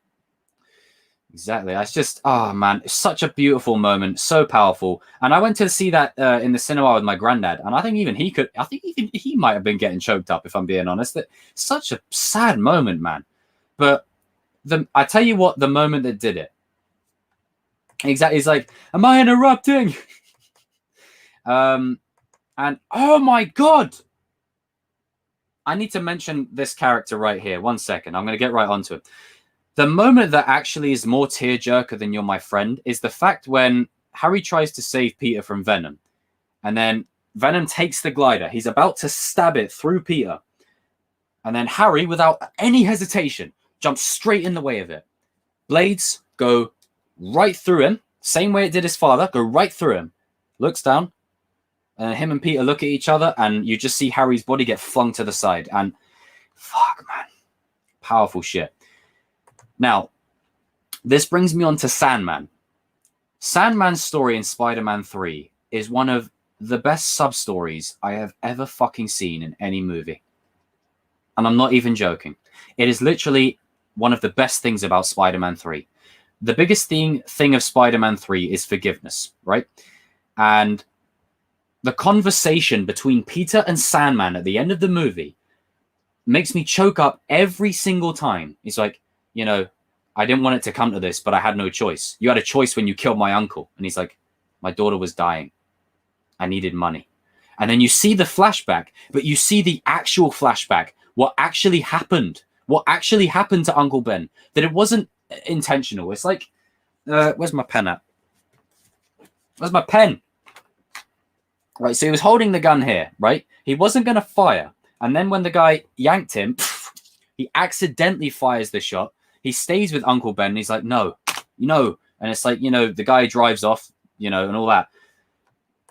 Exactly. It's just, oh man, it's such a beautiful moment, so powerful. And I went to see that in the cinema with my granddad, and I think even he might have been getting choked up, if I'm being honest. That such a sad moment, man. But I tell you what, the moment that did it. Exactly. He's like, am I interrupting? And oh my god, I need to mention this character right here. 1 second. I'm going to get right onto it. The moment that actually is more tearjerker than You're My Friend is the fact when Harry tries to save Peter from Venom. And then Venom takes the glider. He's about to stab it through Peter. And then Harry, without any hesitation, jumps straight in the way of it. Blades go right through him. Same way it did his father. Go right through him. Looks down. And him and Peter look at each other. And you just see Harry's body get flung to the side. And fuck, man. Powerful shit. Now, this brings me on to Sandman. Sandman's story in Spider-Man 3 is one of the best sub-stories I have ever fucking seen in any movie. And I'm not even joking. It is literally one of the best things about Spider-Man 3. The biggest thing of Spider-Man 3 is forgiveness, right? And the conversation between Peter and Sandman at the end of the movie makes me choke up every single time. It's like, I didn't want it to come to this, but I had no choice. You had a choice when you killed my uncle. And he's like, my daughter was dying. I needed money. And then you see the flashback, but you see the actual flashback. What actually happened. What actually happened to Uncle Ben. That it wasn't intentional. It's like, where's my pen at? Where's my pen? Right, so he was holding the gun here, right? He wasn't going to fire. And then when the guy yanked him, he accidentally fires the shot. He stays with Uncle Ben. And he's like, no. And it's like, the guy drives off, and all that.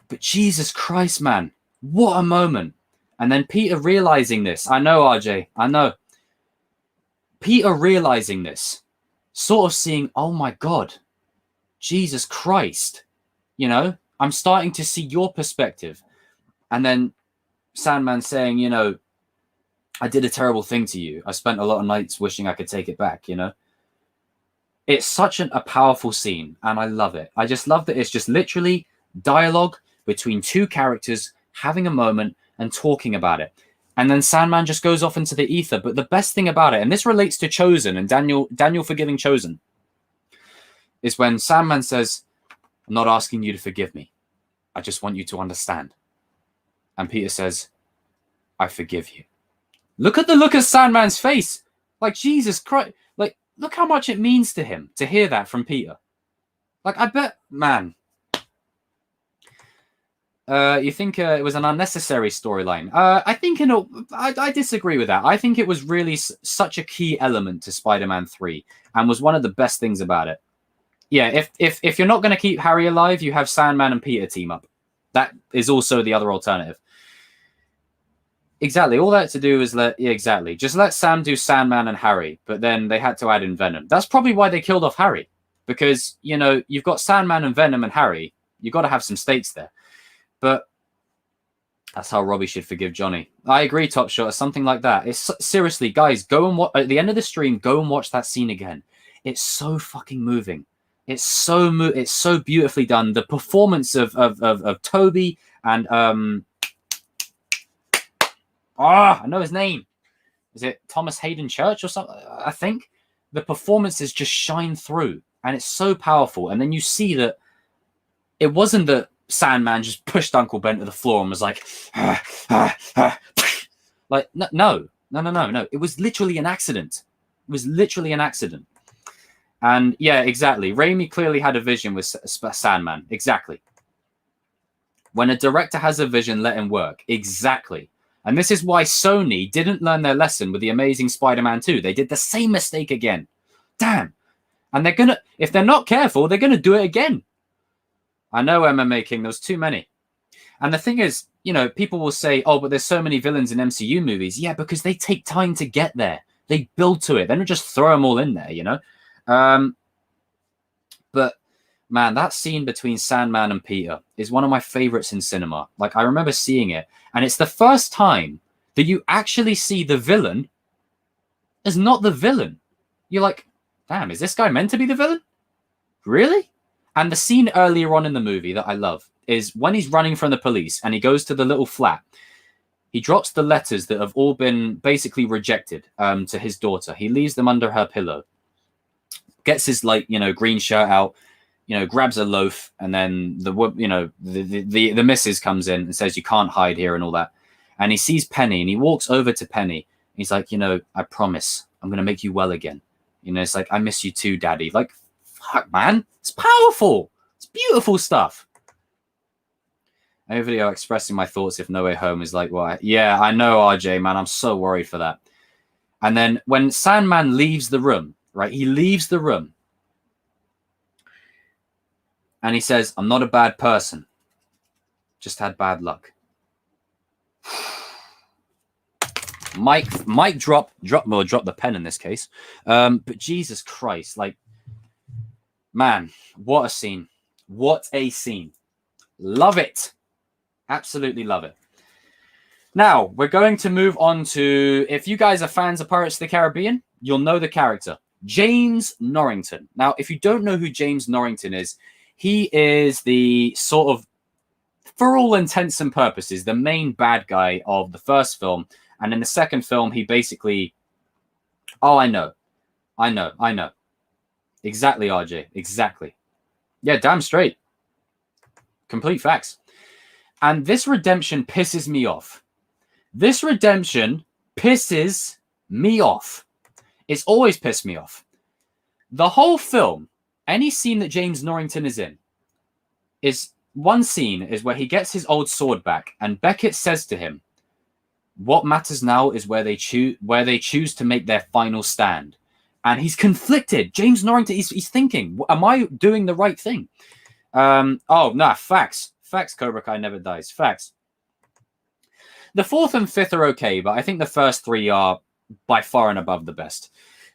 But Jesus Christ, man, what a moment. And then Peter realizing this. I know, RJ, I know. Peter realizing this, sort of seeing, oh my God, Jesus Christ, I'm starting to see your perspective. And then Sandman saying, I did a terrible thing to you. I spent a lot of nights wishing I could take it back, It's such a powerful scene, and I love it. I just love that it's just literally dialogue between two characters having a moment and talking about it. And then Sandman just goes off into the ether. But the best thing about it, and this relates to Chosen and Daniel forgiving Chosen, is when Sandman says, I'm not asking you to forgive me. I just want you to understand. And Peter says, I forgive you. Look at the look of Sandman's face. Like, Jesus Christ. Like, look how much it means to him to hear that from Peter. Like, I bet, man. You think it was an unnecessary storyline? I think I disagree with that. I think it was really such a key element to Spider-Man 3 and was one of the best things about it. Yeah, if you're not going to keep Harry alive, you have Sandman and Peter team up. That is also the other alternative. Exactly. All that to do is just let Sam do Sandman and Harry, but then they had to add in Venom. That's probably why they killed off Harry, because you've got Sandman and Venom and Harry. You've got to have some stakes there. But that's how Robbie should forgive Johnny. I agree, Top Shot, or something like that. It's seriously, guys, go and watch at the end of the stream. Go and watch that scene again. It's so fucking moving. It's so beautifully done. The performance of Toby and I know his name. Is it Thomas Hayden Church or something? I think the performances just shine through, and it's so powerful. And then you see that it wasn't that Sandman just pushed Uncle Ben to the floor and was like, like, no. It was literally an accident. It was literally an accident. And yeah, exactly. Raimi clearly had a vision with Sandman. Exactly. When a director has a vision, let him work. Exactly. And this is why Sony didn't learn their lesson with The Amazing Spider-Man 2. They did the same mistake again. Damn. And if they're not careful, they're going to do it again. I know, MMA King, there's too many. And the thing is, people will say, oh, but there's so many villains in MCU movies. Yeah, because they take time to get there. They build to it. They don't just throw them all in there, But, man, that scene between Sandman and Peter is one of my favorites in cinema. Like, I remember seeing it. And it's the first time that you actually see the villain as not the villain. You're like, damn, is this guy meant to be the villain? Really? And the scene earlier on in the movie that I love is when he's running from the police and he goes to the little flat. He drops the letters that have all been basically rejected to his daughter. He leaves them under her pillow. Gets his green shirt out, grabs a loaf, and then the missus comes in and says, you can't hide here and all that. And he sees Penny and he walks over to Penny. He's like, I promise I'm going to make you well again. It's like, I miss you too, Daddy. Like, fuck, man. It's powerful. It's beautiful stuff. A video expressing my thoughts if No Way Home is like, what? Yeah, I know, RJ, man. I'm so worried for that. And then when Sandman leaves the room, right? He leaves the room. And he says, I'm not a bad person. Just had bad luck. Mike drop the pen in this case. But Jesus Christ, like, man, what a scene. What a scene. Love it. Absolutely love it. Now, we're going to move on to, if you guys are fans of Pirates of the Caribbean, you'll know the character, James Norrington. Now, if you don't know who James Norrington is, he is the sort of, for all intents and purposes, the main bad guy of the first film. And in the second film, he basically... Oh, I know. Exactly, RJ. Exactly. Yeah, damn straight. Complete facts. And this redemption pisses me off. This redemption pisses me off. It's always pissed me off. The whole film, any scene that James Norrington is in, is one scene is where he gets his old sword back, and Beckett says to him, "What matters now is where they choose to make their final stand." And he's conflicted. James Norrington, he's thinking, am I doing the right thing? Facts. Facts, Cobra Kai never dies. Facts. The fourth and fifth are okay, but I think the first three are by far and above the best.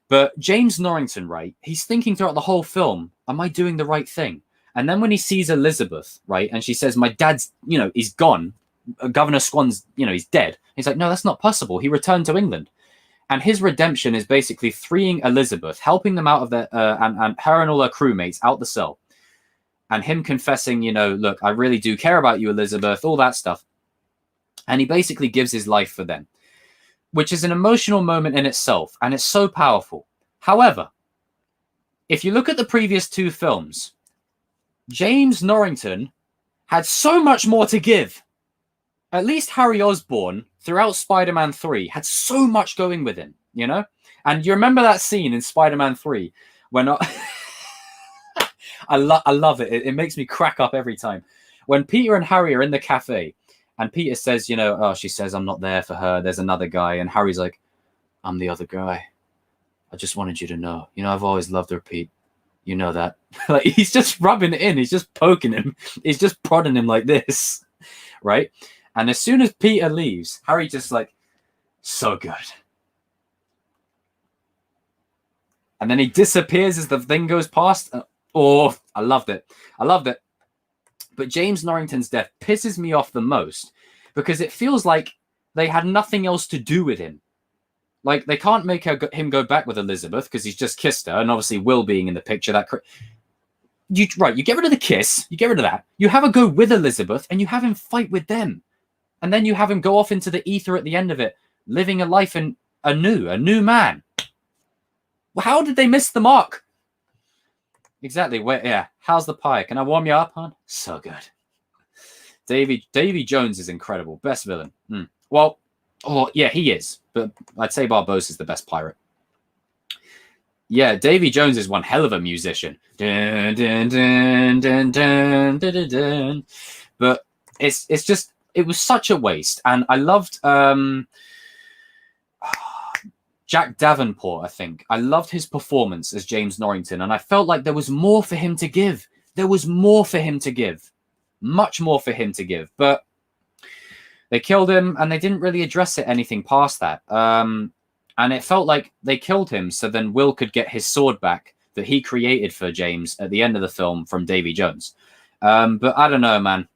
But James Norrington, right, he's thinking throughout the whole film, am I doing the right thing? And then when he sees Elizabeth, right, and she says, my dad's, he's gone. Governor Swan's, he's dead. He's like, no, that's not possible. He returned to England. And his redemption is basically freeing Elizabeth, helping them out of the, and her and all her crewmates out the cell. And him confessing, look, I really do care about you, Elizabeth, all that stuff. And he basically gives his life for them, which is an emotional moment in itself. And it's so powerful. However, if you look at the previous two films, James Norrington had so much more to give. At least Harry Osborn, throughout Spider-Man 3, had so much going with him, And you remember that scene in Spider-Man 3 when I love it. It makes me crack up every time. When Peter and Harry are in the cafe, and Peter says, she says, I'm not there for her. There's another guy. And Harry's like, I'm the other guy. I just wanted you to know. I've always loved her, Pete. You know that. Like, he's just rubbing it in. He's just poking him. He's just prodding him like this, right? And as soon as Peter leaves, Harry just like, so good. And then he disappears as the thing goes past. I loved it. I loved it. But James Norrington's death pisses me off the most because it feels like they had nothing else to do with him. Like, they can't make him go back with Elizabeth because he's just kissed her. And obviously Will being in the picture, you get rid of the kiss. You get rid of that. You have her go with Elizabeth and you have him fight with them. And then you have him go off into the ether at the end of it, living a life in a new man. How did they miss the mark? Exactly. How's the pie? Can I warm you up, hon? So good. Davy Jones is incredible. Best villain. Well, he is. But I'd say Barbossa's the best pirate. Yeah, Davy Jones is one hell of a musician. Dun, dun, dun, dun, dun, dun, dun, dun. But it's just, it was such a waste. And I loved Jack Davenport, I think. I loved his performance as James Norrington. And I felt like there was more for him to give. There was more for him to give. Much more for him to give. But they killed him and they didn't really address it anything past that. And it felt like they killed him so then Will could get his sword back that he created for James at the end of the film from Davy Jones. But I don't know, man.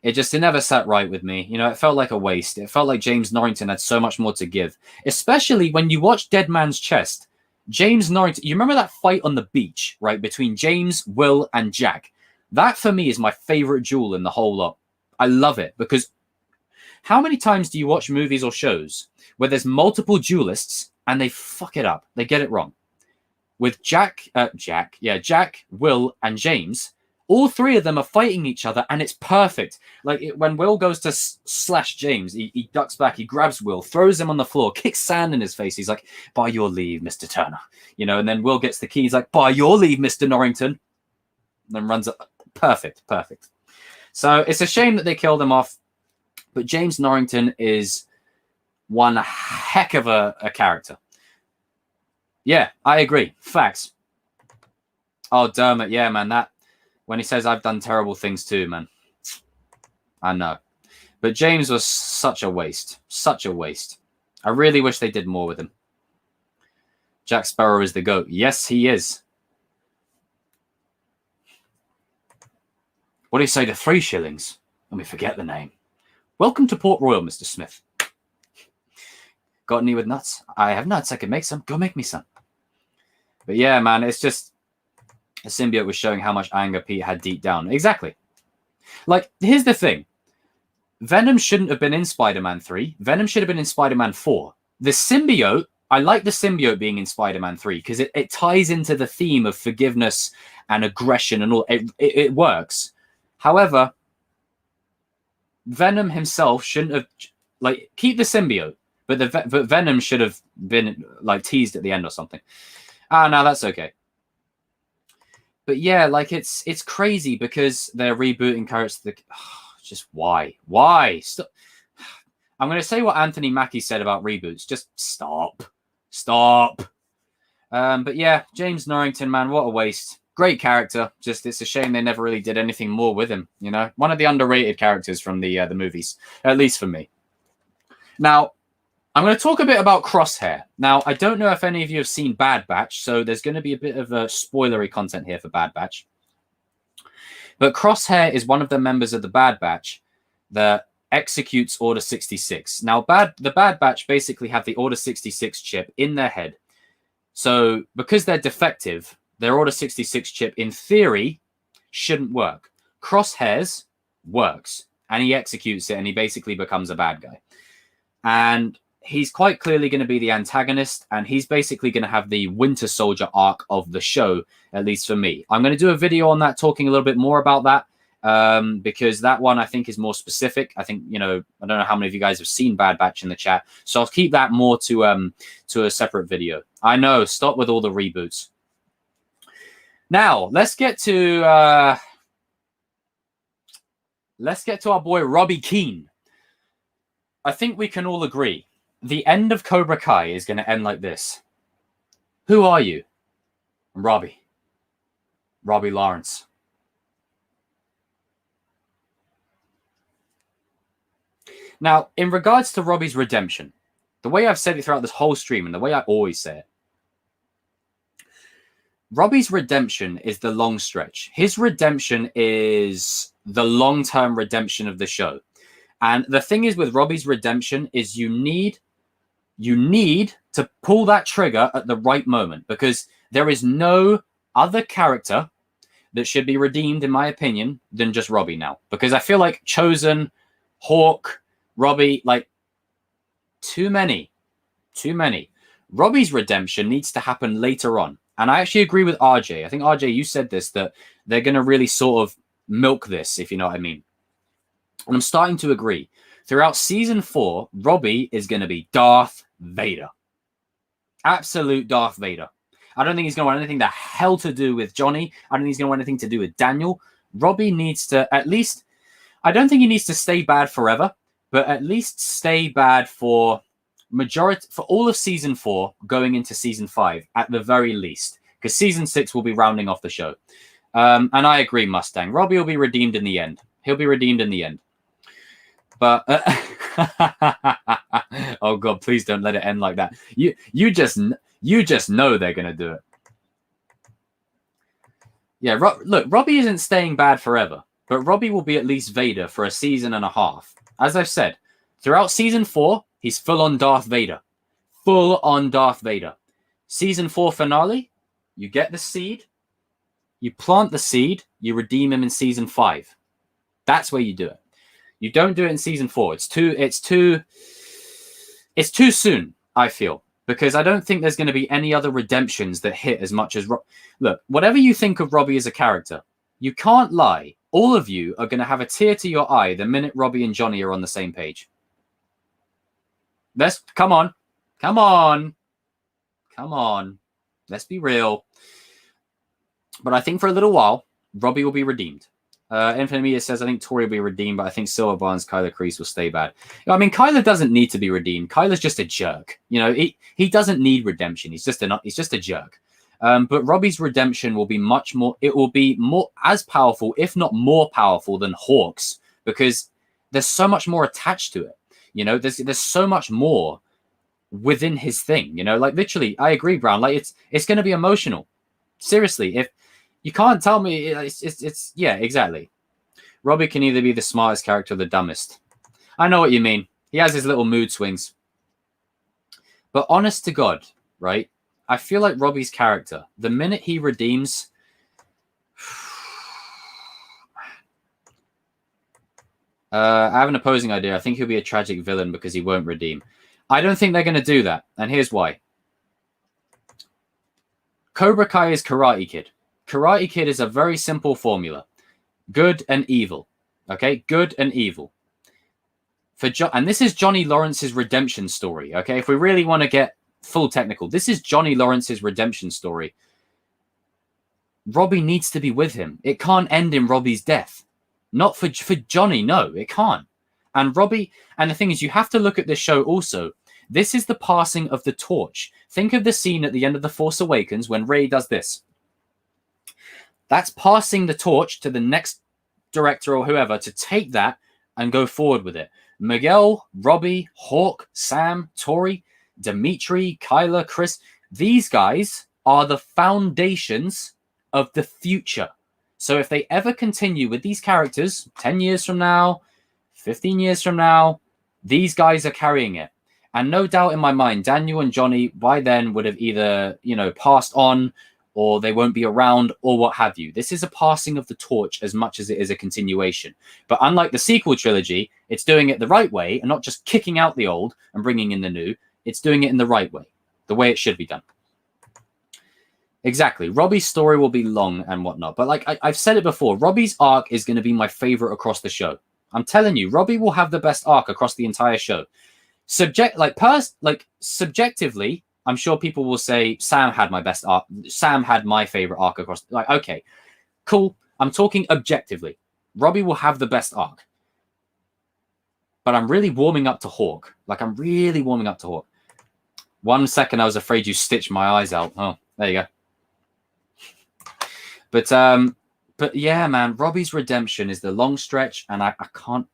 It never sat right with me. It felt like a waste. It felt like James Norrington had so much more to give, especially when you watch Dead Man's Chest. James Norrington, you remember that fight on the beach, right, between James, Will, and Jack? That, for me, is my favorite duel in the whole lot. I love it because how many times do you watch movies or shows where there's multiple duelists and they fuck it up? They get it wrong. With Jack, Will, and James, all three of them are fighting each other and it's perfect. Like when Will goes to slash James, he ducks back, he grabs Will, throws him on the floor, kicks sand in his face. He's like, by your leave, Mr. Turner. And then Will gets the key. He's like, by your leave, Mr. Norrington. And then runs up. Perfect. So it's a shame that they killed him off. But James Norrington is one heck of a character. Yeah, I agree. Facts. Oh, Dermot. Yeah, man. That when he says I've done terrible things too, man. I know. But James was such a waste. Such a waste. I really wish they did more with him. Jack Sparrow is the GOAT. Yes, he is. What do you say to 3 shillings? Let me forget the name. Welcome to Port Royal, Mr. Smith. Got any with nuts? I have nuts. I can make some. Go make me some. But yeah, man, it's just a symbiote was showing how much anger Pete had deep down. Exactly. Like, here's the thing. Venom shouldn't have been in Spider-Man 3. Venom should have been in Spider-Man 4. The symbiote, I like the symbiote being in Spider-Man 3 because it ties into the theme of forgiveness and aggression and all. It works. However, Venom himself shouldn't have, like, keep the symbiote, but Venom should have been, like, teased at the end or something. No, that's okay. But yeah, like, it's crazy because they're rebooting characters. Just why? Stop. I'm going to say what Anthony Mackie said about reboots. Just stop. But yeah, James Norrington, man, what a waste. Great character. Just it's a shame they never really did anything more with him. You know, one of the underrated characters from the movies, at least for me. Now, I'm going to talk a bit about Crosshair. Now, I don't know if any of you have seen Bad Batch, so there's going to be a bit of a spoilery content here for Bad Batch. But Crosshair is one of the members of the Bad Batch that executes Order 66. Now, the Bad Batch basically have the Order 66 chip in their head. So because they're defective, their Order 66 chip, in theory, shouldn't work. Crosshairs works, and he executes it, and he basically becomes a bad guy. And he's quite clearly going to be the antagonist, and he's basically going to have the Winter Soldier arc of the show, at least for me. I'm going to do a video on that, talking a little bit more about that, because that one I think is more specific. I think, you know, I don't know how many of you guys have seen Bad Batch in the chat, so I'll keep that more to a separate video. I know, stop with all the reboots. Now, let's get to our boy Robbie Keane. I think we can all agree the end of Cobra Kai is going to end like this. Who are you? Robbie Lawrence. Now, in regards to Robbie's redemption, the way I've said it throughout this whole stream and the way I always say it, Robbie's redemption is the long stretch. His redemption is the long-term redemption of the show. And the thing is with Robbie's redemption is you need to pull that trigger at the right moment, because there is no other character that should be redeemed, in my opinion, than just Robbie now. Because I feel like Chosen, Hawk, Robbie, like too many. Robbie's redemption needs to happen later on. And I actually agree with RJ. I think, RJ, you said this, that they're going to really sort of milk this, if you know what I mean. And I'm starting to agree. Throughout season 4, Robbie is going to be Darth Vader. Absolute Darth Vader. I don't think he's going to want anything the hell to do with Johnny. I don't think he's going to want anything to do with Daniel. Robbie needs to at least... I don't think he needs to stay bad forever, but at least stay bad for all of season 4 going into season 5 at the very least, because season 6 will be rounding off the show. And I agree, Mustang. Robbie will be redeemed in the end. He'll be redeemed in the end. But oh god, please don't let it end like that. You just know they're gonna do it. Yeah, look, Robbie isn't staying bad forever, but Robbie will be at least Vader for a season and a half. As I've said, throughout season 4, he's full on Darth Vader. Full on Darth Vader. Season 4 finale, you get the seed, you plant the seed, you redeem him in season 5. That's where you do it. You don't do it in season 4. It's too soon, I feel, because I don't think there's going to be any other redemptions that hit as much as... Look, whatever you think of Robbie as a character, you can't lie. All of you are going to have a tear to your eye the minute Robbie and Johnny are on the same page. Come on. Let's be real. But I think for a little while, Robbie will be redeemed. Infinite Media says, I think Tori will be redeemed, but I think Silver Barnes, Kyler Kreese will stay bad. I mean, Kyler doesn't need to be redeemed. Kyler's just a jerk. You know, he doesn't need redemption. He's just a jerk. But Robbie's redemption will be much more, it will be more as powerful, if not more powerful than Hawk's, because there's so much more attached to it. You know, there's so much more within his thing, you know, like literally, I agree, Brown, like it's going to be emotional. Seriously, if you can't tell me, it's yeah, exactly. Robbie can either be the smartest character or the dumbest. I know what you mean. He has his little mood swings. But honest to God, right? I feel like Robbie's character, the minute he redeems, I have an opposing idea. I think he'll be a tragic villain because he won't redeem. I don't think they're going to do that. And here's why. Cobra Kai is Karate Kid. Karate Kid is a very simple formula. Good and evil. Okay? Good and evil. And this is Johnny Lawrence's redemption story. Okay? If we really want to get full technical, this is Johnny Lawrence's redemption story. Robbie needs to be with him. It can't end in Robbie's death. Not for Johnny, no, it can't. And Robbie, and the thing is, you have to look at this show also. This is the passing of the torch. Think of the scene at the end of The Force Awakens when Rey does this. That's passing the torch to the next director or whoever to take that and go forward with it. Miguel, Robbie, Hawk, Sam, Tori, Dimitri, Kyla, Chris, these guys are the foundations of the future. So if they ever continue with these characters 10 years from now, 15 years from now, these guys are carrying it. And no doubt in my mind, Daniel and Johnny by then would have either, passed on, or they won't be around, or what have you. This is a passing of the torch as much as it is a continuation. But unlike the sequel trilogy, it's doing it the right way and not just kicking out the old and bringing in the new. It's doing it in the right way, the way it should be done. Exactly. Robbie's story will be long and whatnot. But like I've said it before, Robbie's arc is going to be my favorite across the show. I'm telling you, Robbie will have the best arc across the entire show. Subjectively, I'm sure people will say Sam had my best arc. Sam had my favorite arc across. Like, okay, cool. I'm talking objectively. Robbie will have the best arc. But I'm really warming up to Hawk. Like, I'm really warming up to Hawk. 1 second, I was afraid you stitched my eyes out. Oh, there you go. But yeah, man, Robbie's redemption is the long stretch, and I can't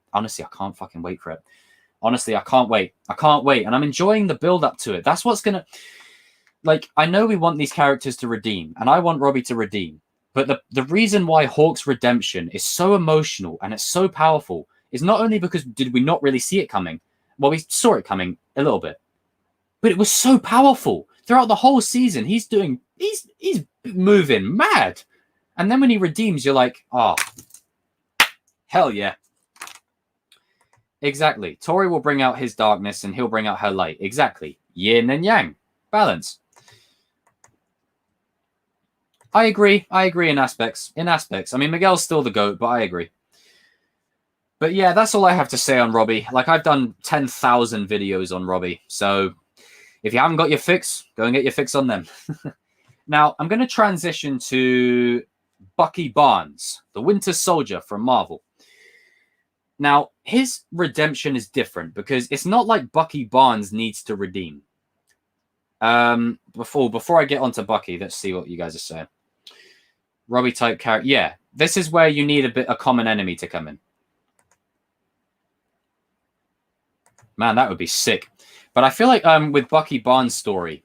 fucking wait for it. Honestly, I can't wait. And I'm enjoying the build up to it. That's what's going to, like, I know we want these characters to redeem, and I want Robbie to redeem. But the reason why Hawk's redemption is so emotional and it's so powerful is not only because did we not really see it coming? Well, we saw it coming a little bit, but it was so powerful throughout the whole season. He's moving mad. And then when he redeems, you're like, oh, hell yeah. Exactly. Tori will bring out his darkness and he'll bring out her light. Exactly. Yin and yang. Balance. I agree in aspects. I mean, Miguel's still the GOAT, but I agree. But yeah, that's all I have to say on Robbie. Like, I've done 10,000 videos on Robbie. So if you haven't got your fix, go and get your fix on them. Now, I'm going to transition to Bucky Barnes, the Winter Soldier from Marvel. Now, his redemption is different because it's not like Bucky Barnes needs to redeem. Before I get onto Bucky, let's see what you guys are saying. Robbie type character. Yeah, this is where you need a common enemy to come in. Man, that would be sick. But I feel like with Bucky Barnes' story,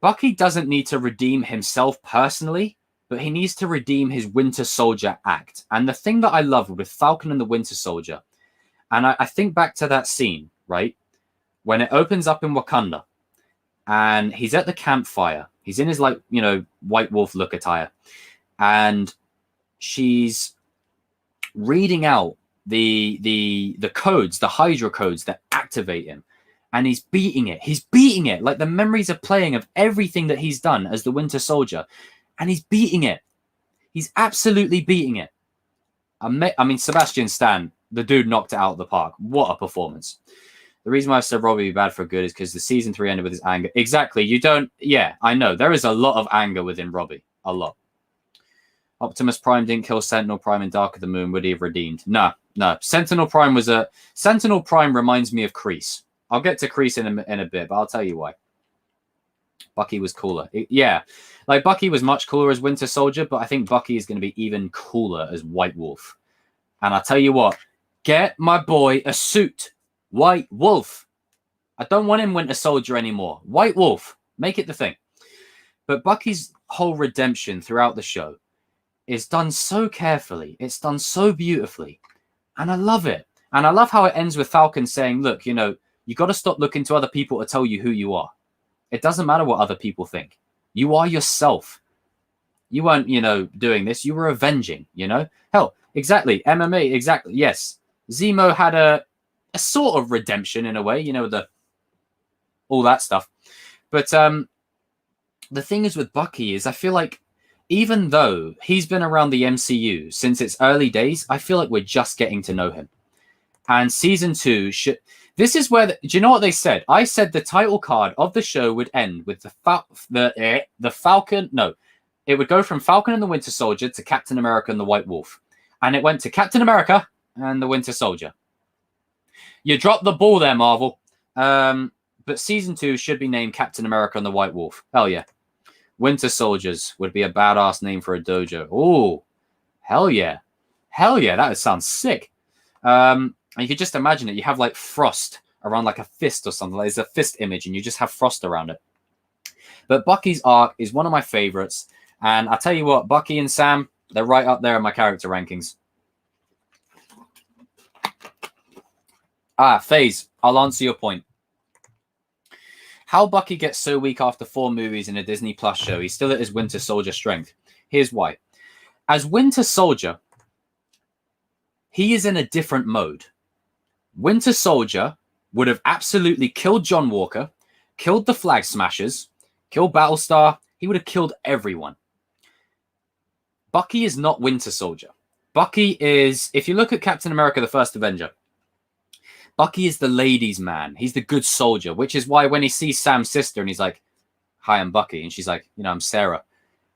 Bucky doesn't need to redeem himself personally, but he needs to redeem his Winter Soldier act. And the thing that I love with Falcon and the Winter Soldier, and I think back to that scene, right? When it opens up in Wakanda, and he's at the campfire. He's in his, like, White Wolf look attire. And she's reading out the codes, the Hydra codes that activate him. And he's beating it. He's beating it. Like, the memories are playing of everything that he's done as the Winter Soldier. And he's beating it. He's absolutely beating it. I mean, Sebastian Stan, the dude knocked it out of the park. What a performance. The reason why I said Robbie be bad for good is because the season 3 ended with his anger. Exactly. You don't... Yeah, I know. There is a lot of anger within Robbie. A lot. Optimus Prime didn't kill Sentinel Prime in Dark of the Moon. Would he have redeemed? No. Sentinel Prime was a... Sentinel Prime reminds me of Kreese. I'll get to Kreese in a bit, but I'll tell you why. Bucky was cooler. Yeah. Like, Bucky was much cooler as Winter Soldier, but I think Bucky is going to be even cooler as White Wolf. And I'll tell you what. Get my boy a suit. White Wolf. I don't want him Winter Soldier anymore. White Wolf. Make it the thing. But Bucky's whole redemption throughout the show is done so carefully. It's done so beautifully. And I love it. And I love how it ends with Falcon saying, look, you got to stop looking to other people to tell you who you are. It doesn't matter what other people think. You are yourself. You weren't, doing this. You were avenging, Hell, exactly. MMA, exactly. Yes. Zemo had a sort of redemption in a way, all that stuff. But the thing is with Bucky is I feel like even though he's been around the MCU since its early days, I feel like we're just getting to know him. And season 2 should... This is where... do you know what they said? I said the title card of the show would end with the Falcon... No. It would go from Falcon and the Winter Soldier to Captain America and the White Wolf. And it went to Captain America and the Winter Soldier. You dropped the ball there, Marvel. But But season 2 should be named Captain America and the White Wolf. Hell yeah. Winter Soldiers would be a badass name for a dojo. Oh, hell yeah. Hell yeah, that sounds sick. And you could just imagine it. You have like frost around like a fist or something. Like, there's a fist image and you just have frost around it. But Bucky's arc is one of my favorites. And I tell you what, Bucky and Sam, they're right up there in my character rankings. FaZe, I'll answer your point. How Bucky gets so weak after 4 movies in a Disney Plus show, he's still at his Winter Soldier strength. Here's why. As Winter Soldier, he is in a different mode. Winter Soldier would have absolutely killed John Walker, killed the Flag Smashers, killed Battlestar. He would have killed everyone. Bucky is not Winter Soldier. Bucky is, if you look at Captain America, the First Avenger, Bucky is the ladies' man. He's the good soldier, which is why when he sees Sam's sister and he's like, hi, I'm Bucky. And she's like, I'm Sarah.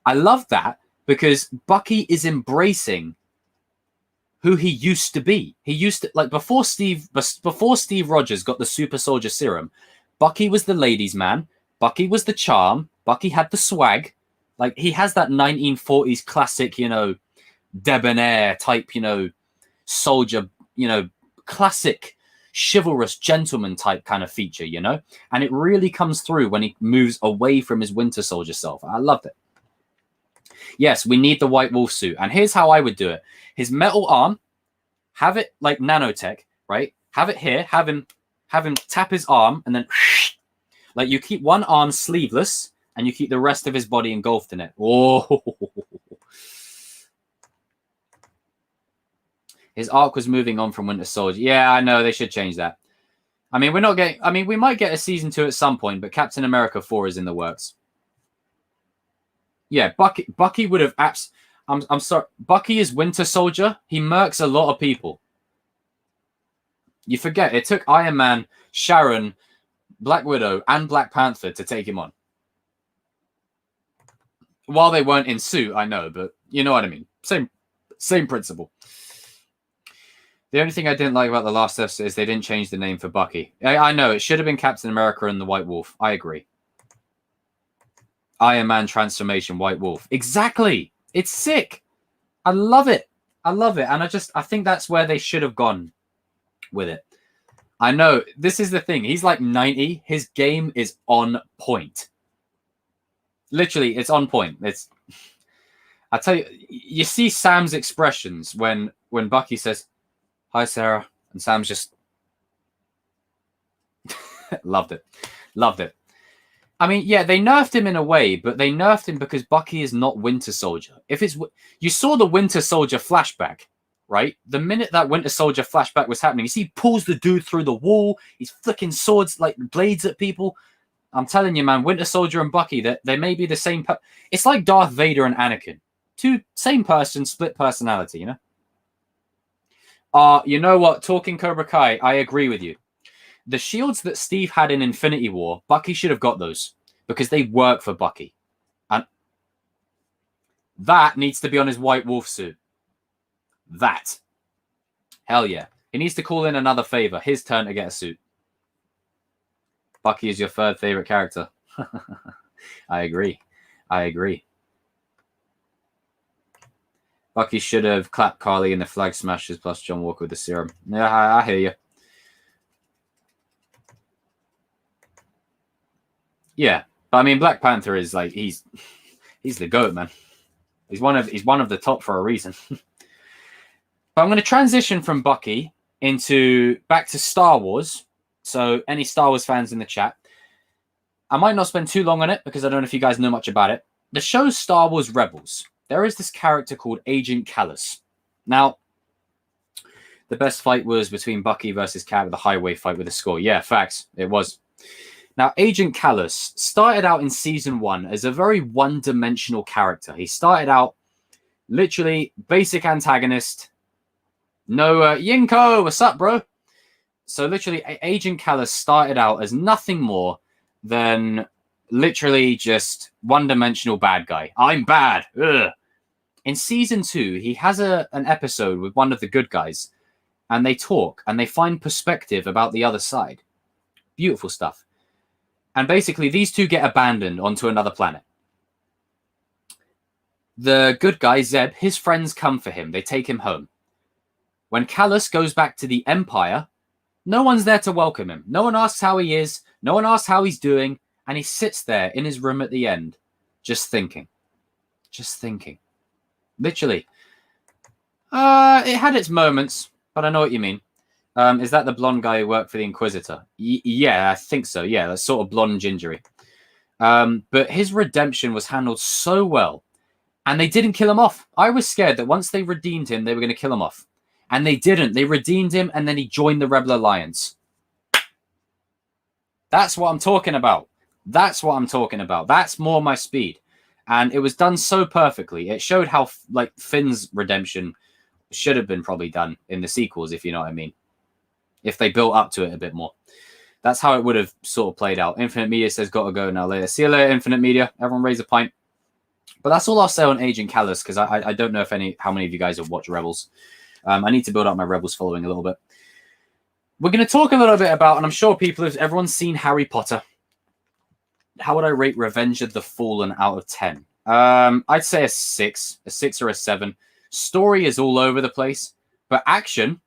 I love that because Bucky is embracing who he used to be. He used to, like, before Steve Rogers got the super soldier serum, Bucky was the ladies' man. Bucky was the charm. Bucky had the swag. Like, he has that 1940s classic, debonair type, soldier, classic chivalrous gentleman type kind of feature, and it really comes through when he moves away from his Winter Soldier self. I loved it. Yes, we need the White Wolf suit. And here's how I would do it. His metal arm, have it like nanotech, right? Have it here, have him tap his arm, and then like you keep one arm sleeveless and you keep the rest of his body engulfed in it. Oh, his arc was moving on from Winter Soldier. Yeah, I know. They should change that. I mean, we might get a season 2 at some point, but Captain America 4 is in the works. Yeah, Bucky would have I'm sorry. Bucky is Winter Soldier. He murks a lot of people. You forget, it took Iron Man, Sharon, Black Widow, and Black Panther to take him on. While they weren't in suit, I know, but you know what I mean. Same principle. The only thing I didn't like about the last episode is they didn't change the name for Bucky. I know, it should have been Captain America and the White Wolf. I agree. Iron Man transformation, White Wolf. Exactly. It's sick. I love it. I love it. And I think that's where they should have gone with it. I know, this is the thing. He's like 90. His game is on point. Literally, it's on point. I tell you, you see Sam's expressions when Bucky says, hi, Sarah. And Sam's just loved it. Loved it. I mean, yeah, they nerfed him in a way, but they nerfed him because Bucky is not Winter Soldier. You saw the Winter Soldier flashback, right? The minute that Winter Soldier flashback was happening, you see he pulls the dude through the wall. He's flicking swords like blades at people. I'm telling you, man, Winter Soldier and Bucky, they may be the same. It's like Darth Vader and Anakin. Same person, split personality, you know what? Talking Cobra Kai, I agree with you. The shields that Steve had in Infinity War, Bucky should have got those because they work for Bucky. And that needs to be on his White Wolf suit. That. Hell yeah. He needs to call in another favor. His turn to get a suit. Bucky is your third favorite character. I agree. Bucky should have clapped Carly in the Flag Smashers plus John Walker with the serum. Yeah, I hear you. Yeah, but I mean, Black Panther is like he's the GOAT, man. He's one of the top for a reason. But I'm going to transition from Bucky back to Star Wars. So, any Star Wars fans in the chat, I might not spend too long on it because I don't know if you guys know much about it. The show's Star Wars Rebels. There is this character called Agent Callus. Now, the best fight was between Bucky versus Cap, the highway fight with a score. Yeah, facts. It was. Now, Agent Callus started out in season 1 as a very one-dimensional character. He started out literally basic antagonist. No, Yinko, what's up, bro? So literally, Agent Callus started out as nothing more than literally just one-dimensional bad guy. I'm bad. Ugh. In season 2, he has an episode with one of the good guys, and they talk, and they find perspective about the other side. Beautiful stuff. And basically, these two get abandoned onto another planet. The good guy, Zeb, his friends come for him. They take him home. When Callus goes back to the Empire, no one's there to welcome him. No one asks how he is. No one asks how he's doing. And he sits there in his room at the end, just thinking. Just thinking. Literally. It had its moments, but I know what you mean. Is that the blonde guy who worked for the Inquisitor? Yeah, I think so. Yeah, that's sort of blonde and gingery. But his redemption was handled so well. And they didn't kill him off. I was scared that once they redeemed him, they were going to kill him off. And they didn't. They redeemed him, and then he joined the Rebel Alliance. That's what I'm talking about. That's what I'm talking about. That's more my speed. And it was done so perfectly. It showed how, like, Finn's redemption should have been probably done in the sequels, if you know what I mean. If they built up to it a bit more. That's how it would have sort of played out. Infinite Media says, got to go now later. See you later, Infinite Media. Everyone raise a pint. But that's all I'll say on Agent Callus, because I don't know how many of you guys have watched Rebels. I need to build up my Rebels following a little bit. We're going to talk a little bit about, and I'm sure everyone's seen Harry Potter. How would I rate Revenge of the Fallen out of 10? I'd say a 6 or a 7. Story is all over the place, but action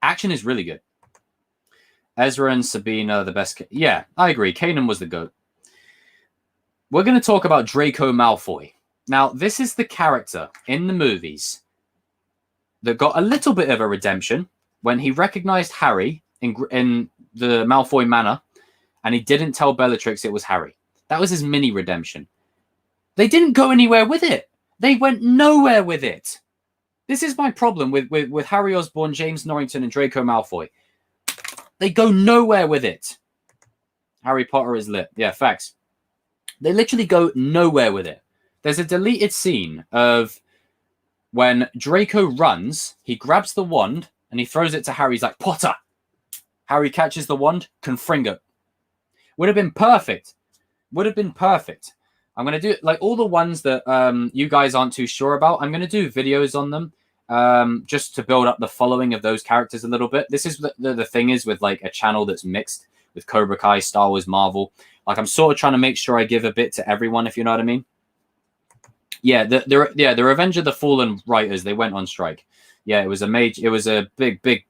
is really good. Ezra and Sabine are the best. Yeah, I agree. Kanan was the GOAT. We're going to talk about Draco Malfoy. Now, this is the character in the movies that got a little bit of a redemption when he recognized Harry in the Malfoy Manor, and he didn't tell Bellatrix it was Harry. That was his mini redemption. They didn't go anywhere with it. They went nowhere with it. This is my problem with Harry Osborn, James Norrington, and Draco Malfoy. They go nowhere with it. Harry Potter is lit. Yeah, facts. They literally go nowhere with it. There's a deleted scene of when Draco runs, he grabs the wand and he throws it to Harry. He's like, Potter. Harry catches the wand, Confringo. Would have been perfect. Would have been perfect. I'm going to do like all the ones that you guys aren't too sure about. I'm going to do videos on them just to build up the following of those characters a little bit. This is the thing is with like a channel that's mixed with Cobra Kai, Star Wars, Marvel. Like I'm sort of trying to make sure I give a bit to everyone, if you know what I mean. Yeah, the Revenge of the Fallen writers, they went on strike. Yeah, it was a big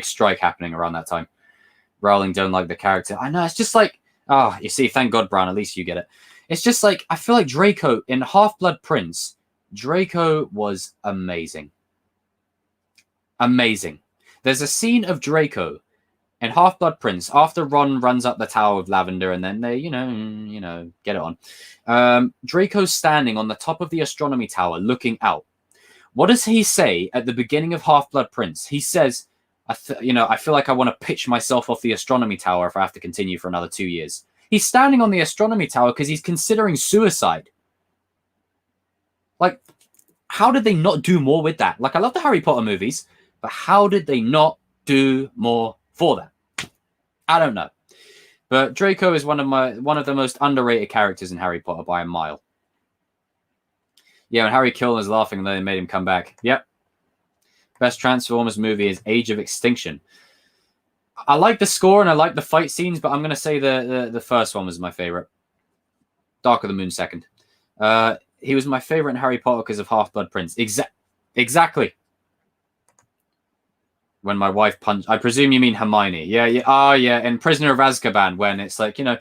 strike happening around that time. Rowling don't like the character. I know, it's just like, oh, you see, thank God, Brown, at least you get it. It's just like, I feel like Draco in Half-Blood Prince, Draco was amazing. Amazing. There's a scene of Draco in Half-Blood Prince after Ron runs up the Tower of Lavender and then they, you know, get it on. Draco's standing on the top of the astronomy tower looking out. What does he say at the beginning of Half-Blood Prince? He says, I feel like I want to pitch myself off the astronomy tower if I have to continue for another 2 years. He's standing on the astronomy tower because he's considering suicide. Like, how did they not do more with that? Like, I love the Harry Potter movies, but how did they not do more for that? I don't know. But Draco is one of the most underrated characters in Harry Potter by a mile. Yeah, when Harry killed was laughing and then they made him come back. Yep. Best Transformers movie is Age of Extinction. I like the score and I like the fight scenes, but I'm going to say the first one was my favorite. Dark of the Moon second. He was my favorite in Harry Potter because of Half-Blood Prince. Exactly. When my wife punched... I presume you mean Hermione. Yeah, yeah. Oh, yeah. In Prisoner of Azkaban, when it's like, you know...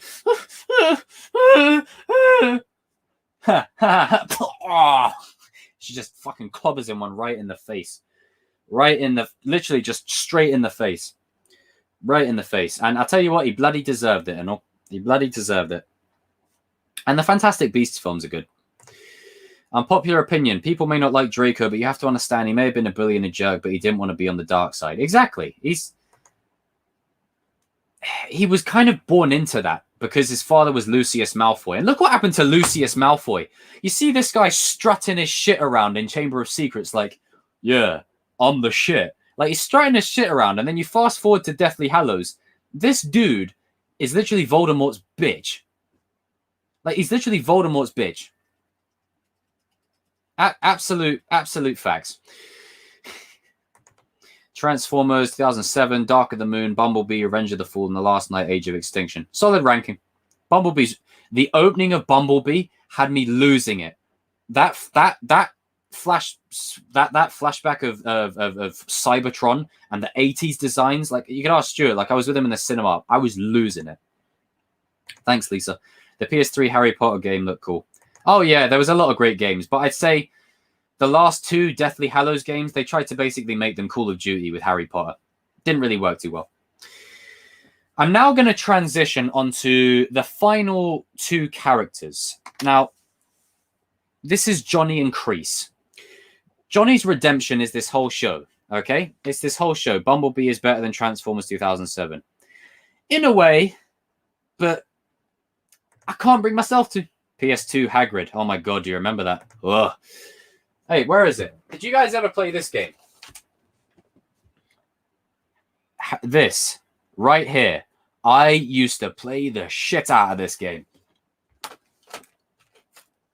she just fucking clobbers him one right in the face. Literally just straight in the face. Right in the face. And I'll tell you what, he bloody deserved it, and all. He bloody deserved it. And the Fantastic Beasts films are good. Unpopular opinion. People may not like Draco, but you have to understand he may have been a bully and a jerk, but he didn't want to be on the dark side. Exactly. He was kind of born into that because his father was Lucius Malfoy. And look what happened to Lucius Malfoy. You see this guy strutting his shit around in Chamber of Secrets like, yeah, I'm the shit. Like, he's strutting his shit around, and then you fast forward to Deathly Hallows. This dude is literally Voldemort's bitch. Like, he's literally Voldemort's bitch. Absolute facts. Transformers, 2007, Dark of the Moon, Bumblebee, Revenge of the Fallen, The Last Night, Age of Extinction. Solid ranking. Bumblebee's the opening of Bumblebee had me losing it. That flashback of Cybertron and the 80s designs, like you can ask Stuart, like I was with him in the cinema, I was losing it. Thanks, Lisa. The PS3 Harry Potter game looked cool. Oh yeah, there was a lot of great games, but I'd say the last two Deathly Hallows games, they tried to basically make them Call of Duty with Harry Potter. Didn't really work too well. I'm now going to transition onto the final two characters. Now, this is Johnny and Crease. Johnny's redemption is this whole show, okay? It's this whole show. Bumblebee is better than Transformers 2007. In a way, but I can't bring myself to. PS2 Hagrid. Oh my god, do you remember that? Ugh. Hey, where is it? Did you guys ever play this game? This. Right here. I used to play the shit out of this game.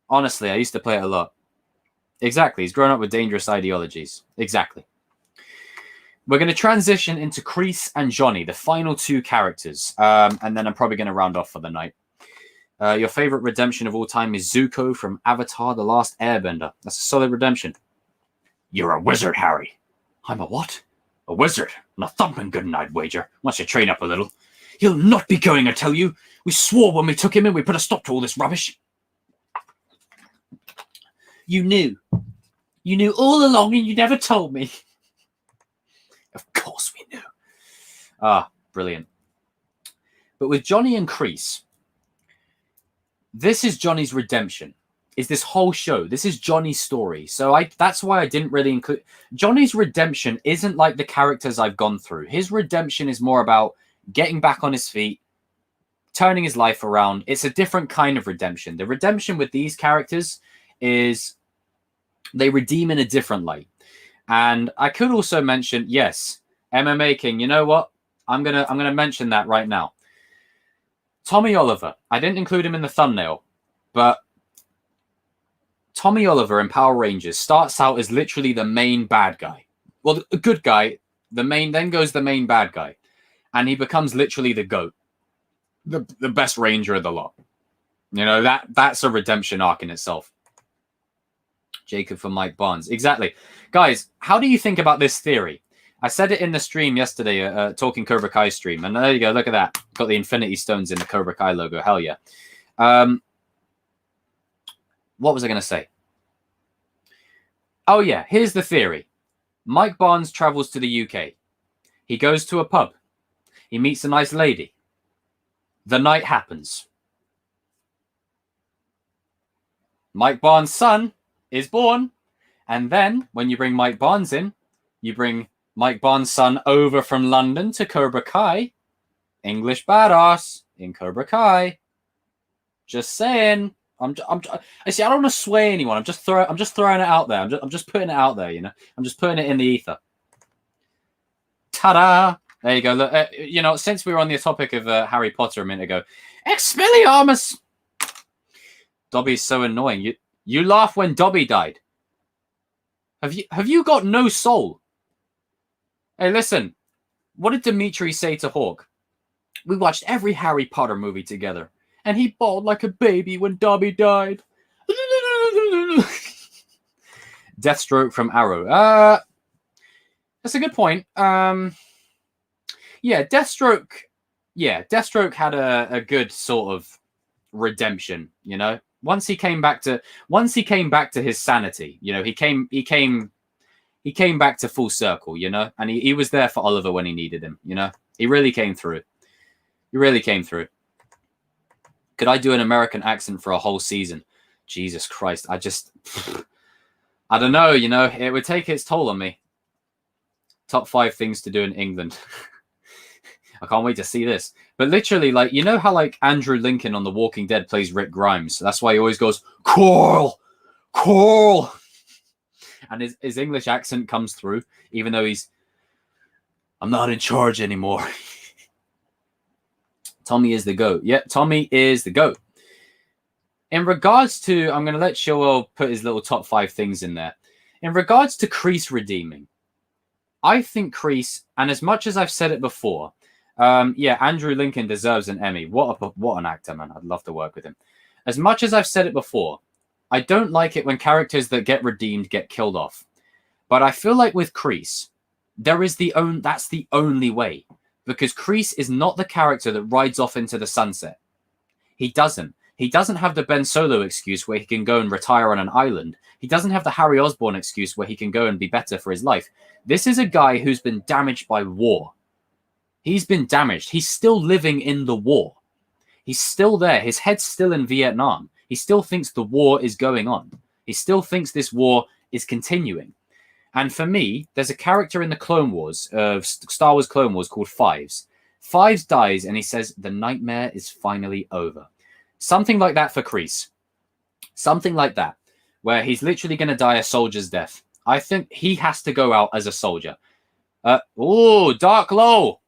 Honestly, I used to play it a lot. Exactly. He's grown up with dangerous ideologies. Exactly. We're going to transition into Crease and Johnny, the final two characters. And then I'm probably going to round off for the night. Your favorite redemption of all time is Zuko from Avatar: The Last Airbender. That's a solid redemption. You're a wizard, Harry. I'm a what? A wizard. And a thumping good, I'd wager. Once you train up a little. He'll not be going, I tell you. We swore when we took him in we put a stop to all this rubbish. You knew. You knew all along and you never told me. Of course we knew. Ah, brilliant. But with Johnny and Crease, this is Johnny's redemption. Is this whole show. This is Johnny's story. So that's why I didn't really include... Johnny's redemption isn't like the characters I've gone through. His redemption is more about getting back on his feet, turning his life around. It's a different kind of redemption. The redemption with these characters is they redeem in a different light. And I could also mention, yes, MMA King. You know what? I'm gonna mention that right now. Tommy Oliver. I didn't include him in the thumbnail, but Tommy Oliver in Power Rangers starts out as literally the main bad guy. Well, the good guy, the main, then goes the main bad guy. And he becomes literally the GOAT. The best ranger of the lot. You know, that's a redemption arc in itself. Jacob for Mike Barnes. Exactly. Guys, how do you think about this theory? I said it in the stream yesterday, Talking Cobra Kai stream. And there you go. Look at that. Got the Infinity Stones in the Cobra Kai logo. Hell yeah. What was I going to say? Oh, yeah. Here's the theory. Mike Barnes travels to the UK. He goes to a pub. He meets a nice lady. The night happens. Mike Barnes' son is born. And then, when you bring Mike Barnes in, you bring Mike Barnes' son over from London to Cobra Kai. English badass in Cobra Kai. Just saying. I see. I don't want to sway anyone. I'm just throwing it out there. I'm just putting it out there. You know. I'm just putting it in the ether. Ta-da! There you go. Look, you know, since we were on the topic of Harry Potter a minute ago, Expelliarmus. Dobby's so annoying. You laugh when Dobby died. Have you got no soul? Hey, listen. What did Dimitri say to Hawk? We watched every Harry Potter movie together. And he bawled like a baby when Dobby died. Deathstroke from Arrow. That's a good point. Yeah, Deathstroke. Yeah, Deathstroke had a good sort of redemption. You know, once he came back to his sanity. You know, he came back to full circle. You know, and he was there for Oliver when he needed him. You know, he really came through. He really came through. Could I do an American accent for a whole season? Jesus Christ. I don't know, you know, it would take its toll on me. Top 5 things to do in England. I can't wait to see this. But literally, like, you know how, like, Andrew Lincoln on The Walking Dead plays Rick Grimes? That's why he always goes, Coral! Coral! And his English accent comes through, even though I'm not in charge anymore. Tommy is the GOAT. Yep, Tommy is the GOAT. In regards to, I'm going to let Showell put his little top 5 things in there. In regards to Kreese redeeming, I think Kreese, and as much as I've said it before, Yeah, Andrew Lincoln deserves an Emmy. What an actor, man. I'd love to work with him. As much as I've said it before, I don't like it when characters that get redeemed get killed off. But I feel like with Kreese, that's the only way. Because Kreese is not the character that rides off into the sunset. He doesn't. He doesn't have the Ben Solo excuse where he can go and retire on an island. He doesn't have the Harry Osborn excuse where he can go and be better for his life. This is a guy who's been damaged by war. He's been damaged. He's still living in the war. He's still there. His head's still in Vietnam. He still thinks the war is going on. He still thinks this war is continuing. And for me, there's a character in the Clone Wars, Star Wars Clone Wars, called Fives. Fives dies and he says, the nightmare is finally over. Something like that for Kreese. Something like that, where he's literally going to die a soldier's death. I think he has to go out as a soldier. Dark Low.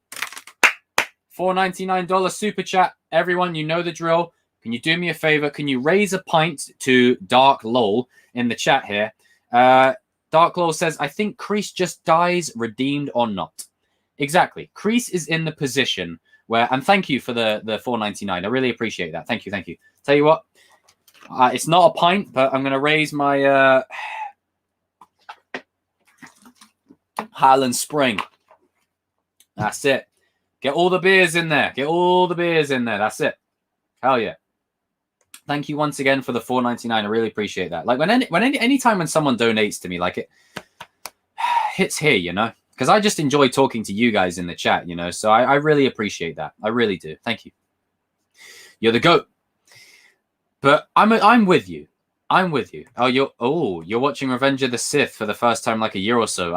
$4.99 super chat. Everyone, you know the drill. Can you do me a favor? Can you raise a pint to Dark Lol in the chat here? Dark Lol says, I think Kreese just dies, redeemed or not. Exactly. Kreese is in the position where, and thank you for the $4.99. I really appreciate that. Thank you. Thank you. Tell you what, it's not a pint, but I'm going to raise my Highland Spring. That's it. Get all the beers in there. Get all the beers in there. That's it. Hell yeah. Thank you once again for the $4.99. I really appreciate that. Like anytime when someone donates to me, like it hits here, you know, because I just enjoy talking to you guys in the chat, you know. So I really appreciate that. I really do. Thank you. You're the GOAT. But I'm with you. I'm with you. You're watching Revenge of the Sith for the first time like a year or so.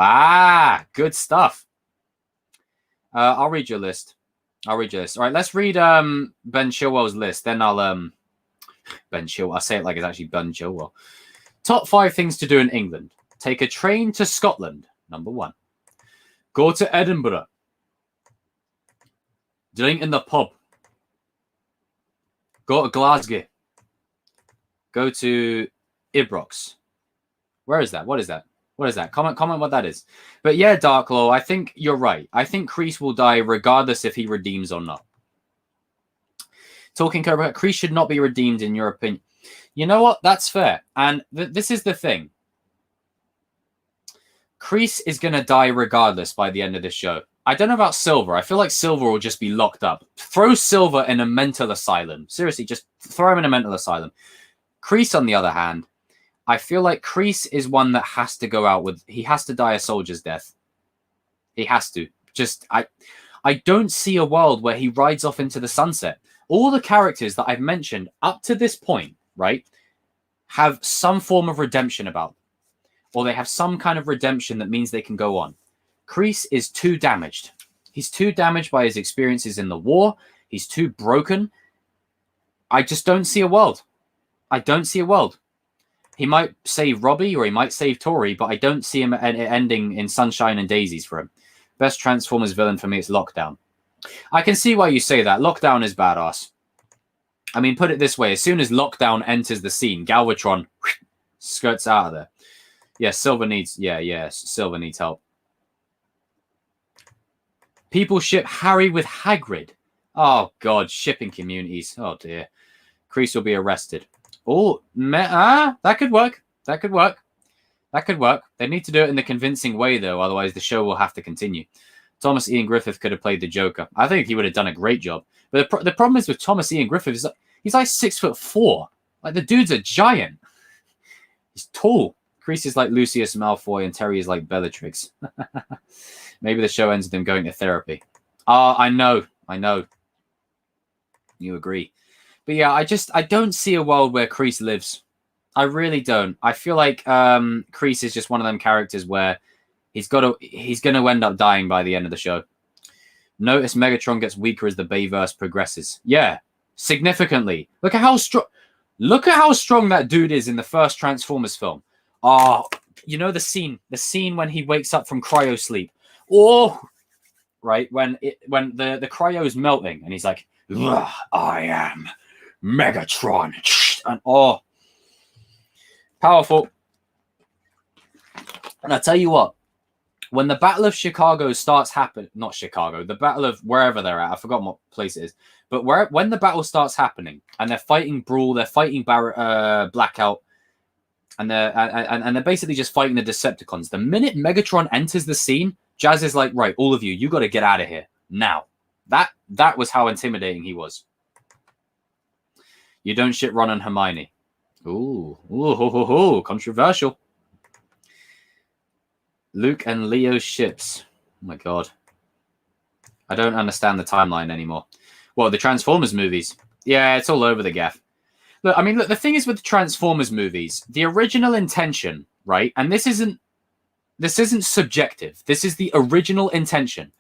Good stuff. I'll read your list. All right, let's read Ben Chilwell's list. Then I'll Ben Chilwell. I say it like it's actually Ben Chilwell. Top 5 things to do in England. Take a train to Scotland. Number 1. Go to Edinburgh. Drink in the pub. Go to Glasgow. Go to Ibrox. Where is that? What is that? What is that? Comment what that is. But yeah, Darklaw, I think you're right. I think Kreese will die regardless if he redeems or not. Talking COBRA, Kreese should not be redeemed in your opinion. You know what? That's fair. And this is the thing. Kreese is going to die regardless by the end of this show. I don't know about Silver. I feel like Silver will just be locked up. Throw Silver in a mental asylum. Seriously, just throw him in a mental asylum. Kreese, on the other hand, I feel like Kreese is one that has to go out with... He has to die a soldier's death. He has to. I don't see a world where he rides off into the sunset. All the characters that I've mentioned up to this point, right, have some form of redemption about them. Or they have some kind of redemption that means they can go on. Kreese is too damaged. He's too damaged by his experiences in the war. He's too broken. I just don't see a world. I don't see a world. He might save Robbie or he might save Tori, but I don't see him ending in Sunshine and Daisies for him. Best Transformers villain for me is Lockdown. I can see why you say that. Lockdown is badass. I mean, put it this way. As soon as Lockdown enters the scene, Galvatron skirts out of there. Yeah, Silver needs... Yeah, Silver needs help. People ship Harry with Hagrid. Oh, God. Shipping communities. Oh, dear. Kreese will be arrested. Oh, that could work. That could work. That could work. They need to do it in the convincing way, though. Otherwise, the show will have to continue. Thomas Ian Griffith could have played the Joker. I think he would have done a great job. But the problem is with Thomas Ian Griffith is he's like 6'4". Like, the dude's a giant. He's tall. Kreese is like Lucius Malfoy and Terry is like Bellatrix. Maybe the show ends with him going to therapy. I know. You agree. But yeah, I don't see a world where Kreese lives. I really don't. I feel like Kreese is just one of them characters where he's going to end up dying by the end of the show. Notice Megatron gets weaker as the Bayverse progresses. Yeah, significantly. Look at how strong that dude is in the first Transformers film. Oh, you know the scene when he wakes up from cryo sleep. Oh, right, when the cryo is melting and he's like, I am Megatron. And oh, powerful. And I tell you what, when the Battle of Chicago starts happening, not Chicago, the Battle of wherever they're at, I forgot what place it is, but when the battle starts happening and they're fighting Brawl, they're fighting Blackout, and they're basically just fighting the Decepticons. The minute Megatron enters the scene, Jazz is like, right, all of you got to get out of here now. That was how intimidating he was. You don't shit Ron and Hermione. Ooh, controversial. Luke and Leo's ships. Oh my god. I don't understand the timeline anymore. Well, the Transformers movies. Yeah, it's all over the gaff. Look, I mean, look, the thing is with the Transformers movies, the original intention, right? And this isn't subjective. This is the original intention.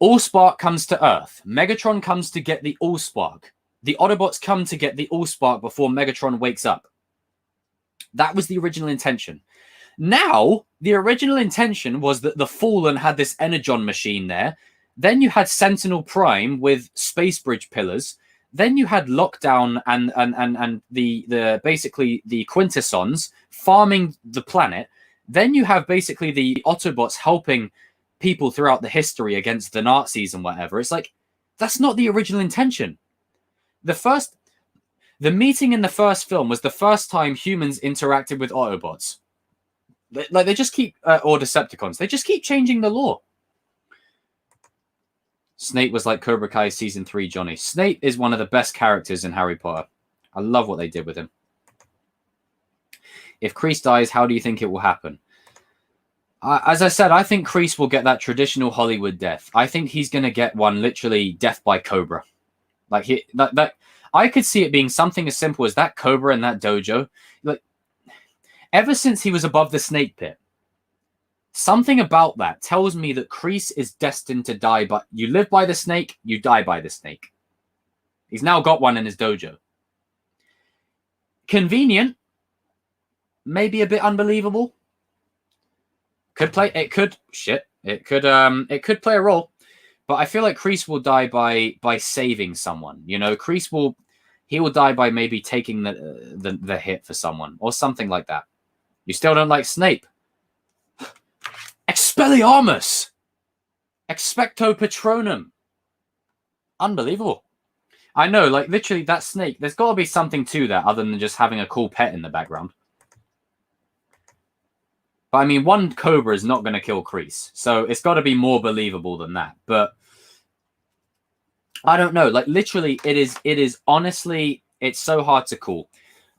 Allspark comes to Earth. Megatron comes to get the Allspark. The Autobots come to get the Allspark before Megatron wakes up. That was the original intention. Now, the original intention was that the Fallen had this Energon machine there. Then you had Sentinel Prime with Space Bridge pillars. Then you had Lockdown and the basically the Quintessons farming the planet. Then you have basically the Autobots helping people throughout the history against the Nazis and whatever. It's like, that's not the original intention. The meeting in the first film was the first time humans interacted with Autobots. Like, they just keep, or Decepticons, they just keep changing the law. Snape was like Cobra Kai Season 3 Johnny. Snape is one of the best characters in Harry Potter. I love what they did with him. If Kreese dies, how do you think it will happen? As I said, I think Kreese will get that traditional Hollywood death. I think he's going to get one, literally death by Cobra. Like, I could see it being something as simple as that Cobra in that dojo. Like, ever since he was above the snake pit, something about that tells me that Kreese is destined to die, but you live by the snake, you die by the snake. He's now got one in his dojo. Convenient, maybe a bit unbelievable. It could play a role, but I feel like Kreese will die by saving someone. You know, Kreese will die by maybe taking the hit for someone or something like that. You still don't like Snape? Expelliarmus! Expecto Patronum! Unbelievable. I know, like, literally, that snake, there's got to be something to that other than just having a cool pet in the background. But, I mean, one Cobra is not going to kill Kreese, so it's got to be more believable than that. But I don't know. Like, literally, it is honestly, it's so hard to call.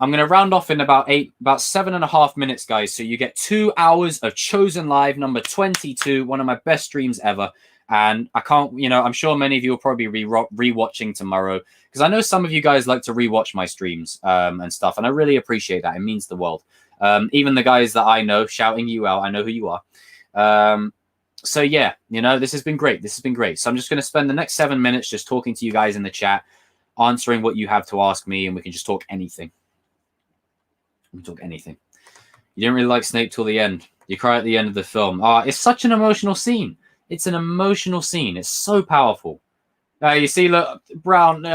I'm going to round off in about 7.5 minutes, guys. So you get 2 hours of Chosen Live, number 22, one of my best streams ever. And I can't, you know, I'm sure many of you will probably be rewatching tomorrow because I know some of you guys like to rewatch my streams and stuff. And I really appreciate that. It means the world. Even the guys that I know shouting you out, I know who you are. So yeah, you know, this has been great. This has been great. So I'm just going to spend the next 7 minutes just talking to you guys in the chat, answering what you have to ask me, and we can just talk anything. We can talk anything. You didn't really like Snape till the end. You cry at the end of the film. It's such an emotional scene. It's an emotional scene. It's so powerful. You see, look, Brown,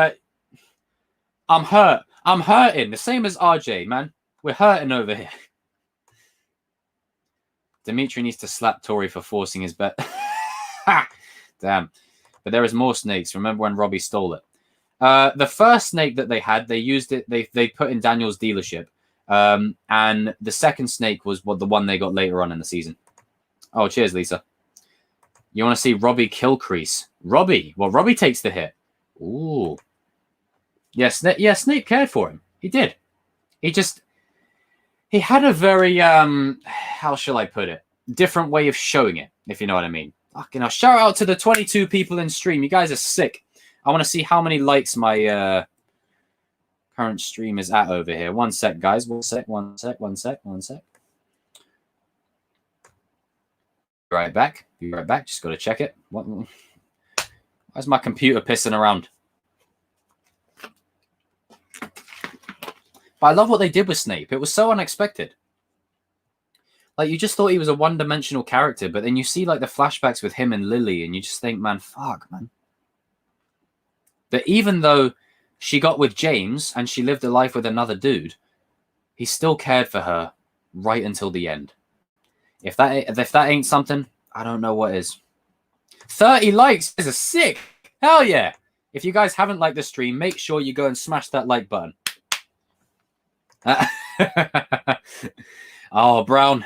I'm hurt. I'm hurting. The same as RJ, man. We're hurting over here. Dimitri needs to slap Tori for forcing his bet. Damn. But there is more snakes. Remember when Robbie stole it? The first snake that they had, they used it. They put in Daniel's dealership. And the second snake was the one they got later on in the season. Oh, cheers, Lisa. You want to see Robbie kill Kreese? Robbie. Well, Robbie takes the hit. Ooh. Yeah, Snape cared for him. He did. He had a very, how shall I put it? Different way of showing it, if you know what I mean. Fucking hell. Shout out to the 22 people in stream. You guys are sick. I want to see how many likes my current stream is at over here. One sec, guys. One sec. Be right back. Just got to check it. Why's my computer pissing around? But I love what they did with Snape. It was so unexpected. Like, you just thought he was a one-dimensional character, but then you see, like, the flashbacks with him and Lily, and you just think, man, fuck, man. That even though she got with James and she lived a life with another dude, he still cared for her right until the end. If that ain't something, I don't know what is. 30 likes is a sick. Hell yeah. If you guys haven't liked the stream, make sure you go and smash that like button. Oh, Brown.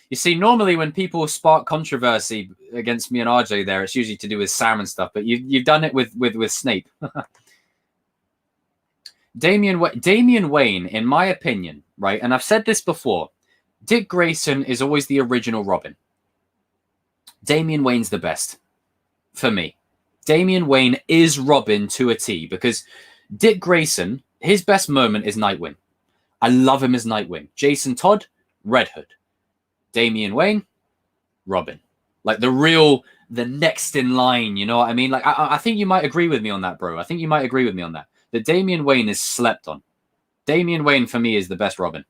You see, normally when people spark controversy against me and RJ there, it's usually to do with Sam and stuff, but you've done it with Snape. Damian Wayne, in my opinion, right, and I've said this before, Dick Grayson is always the original Robin. Damian Wayne's the best for me. Damian Wayne is Robin to a T, because Dick Grayson, his best moment is Nightwing. I love him as Nightwing. Jason Todd, Red Hood. Damian Wayne, Robin. Like the next in line, you know what I mean? Like I think you might agree with me on that, bro. I think you might agree with me on that. That Damian Wayne is slept on. Damian Wayne for me is the best Robin.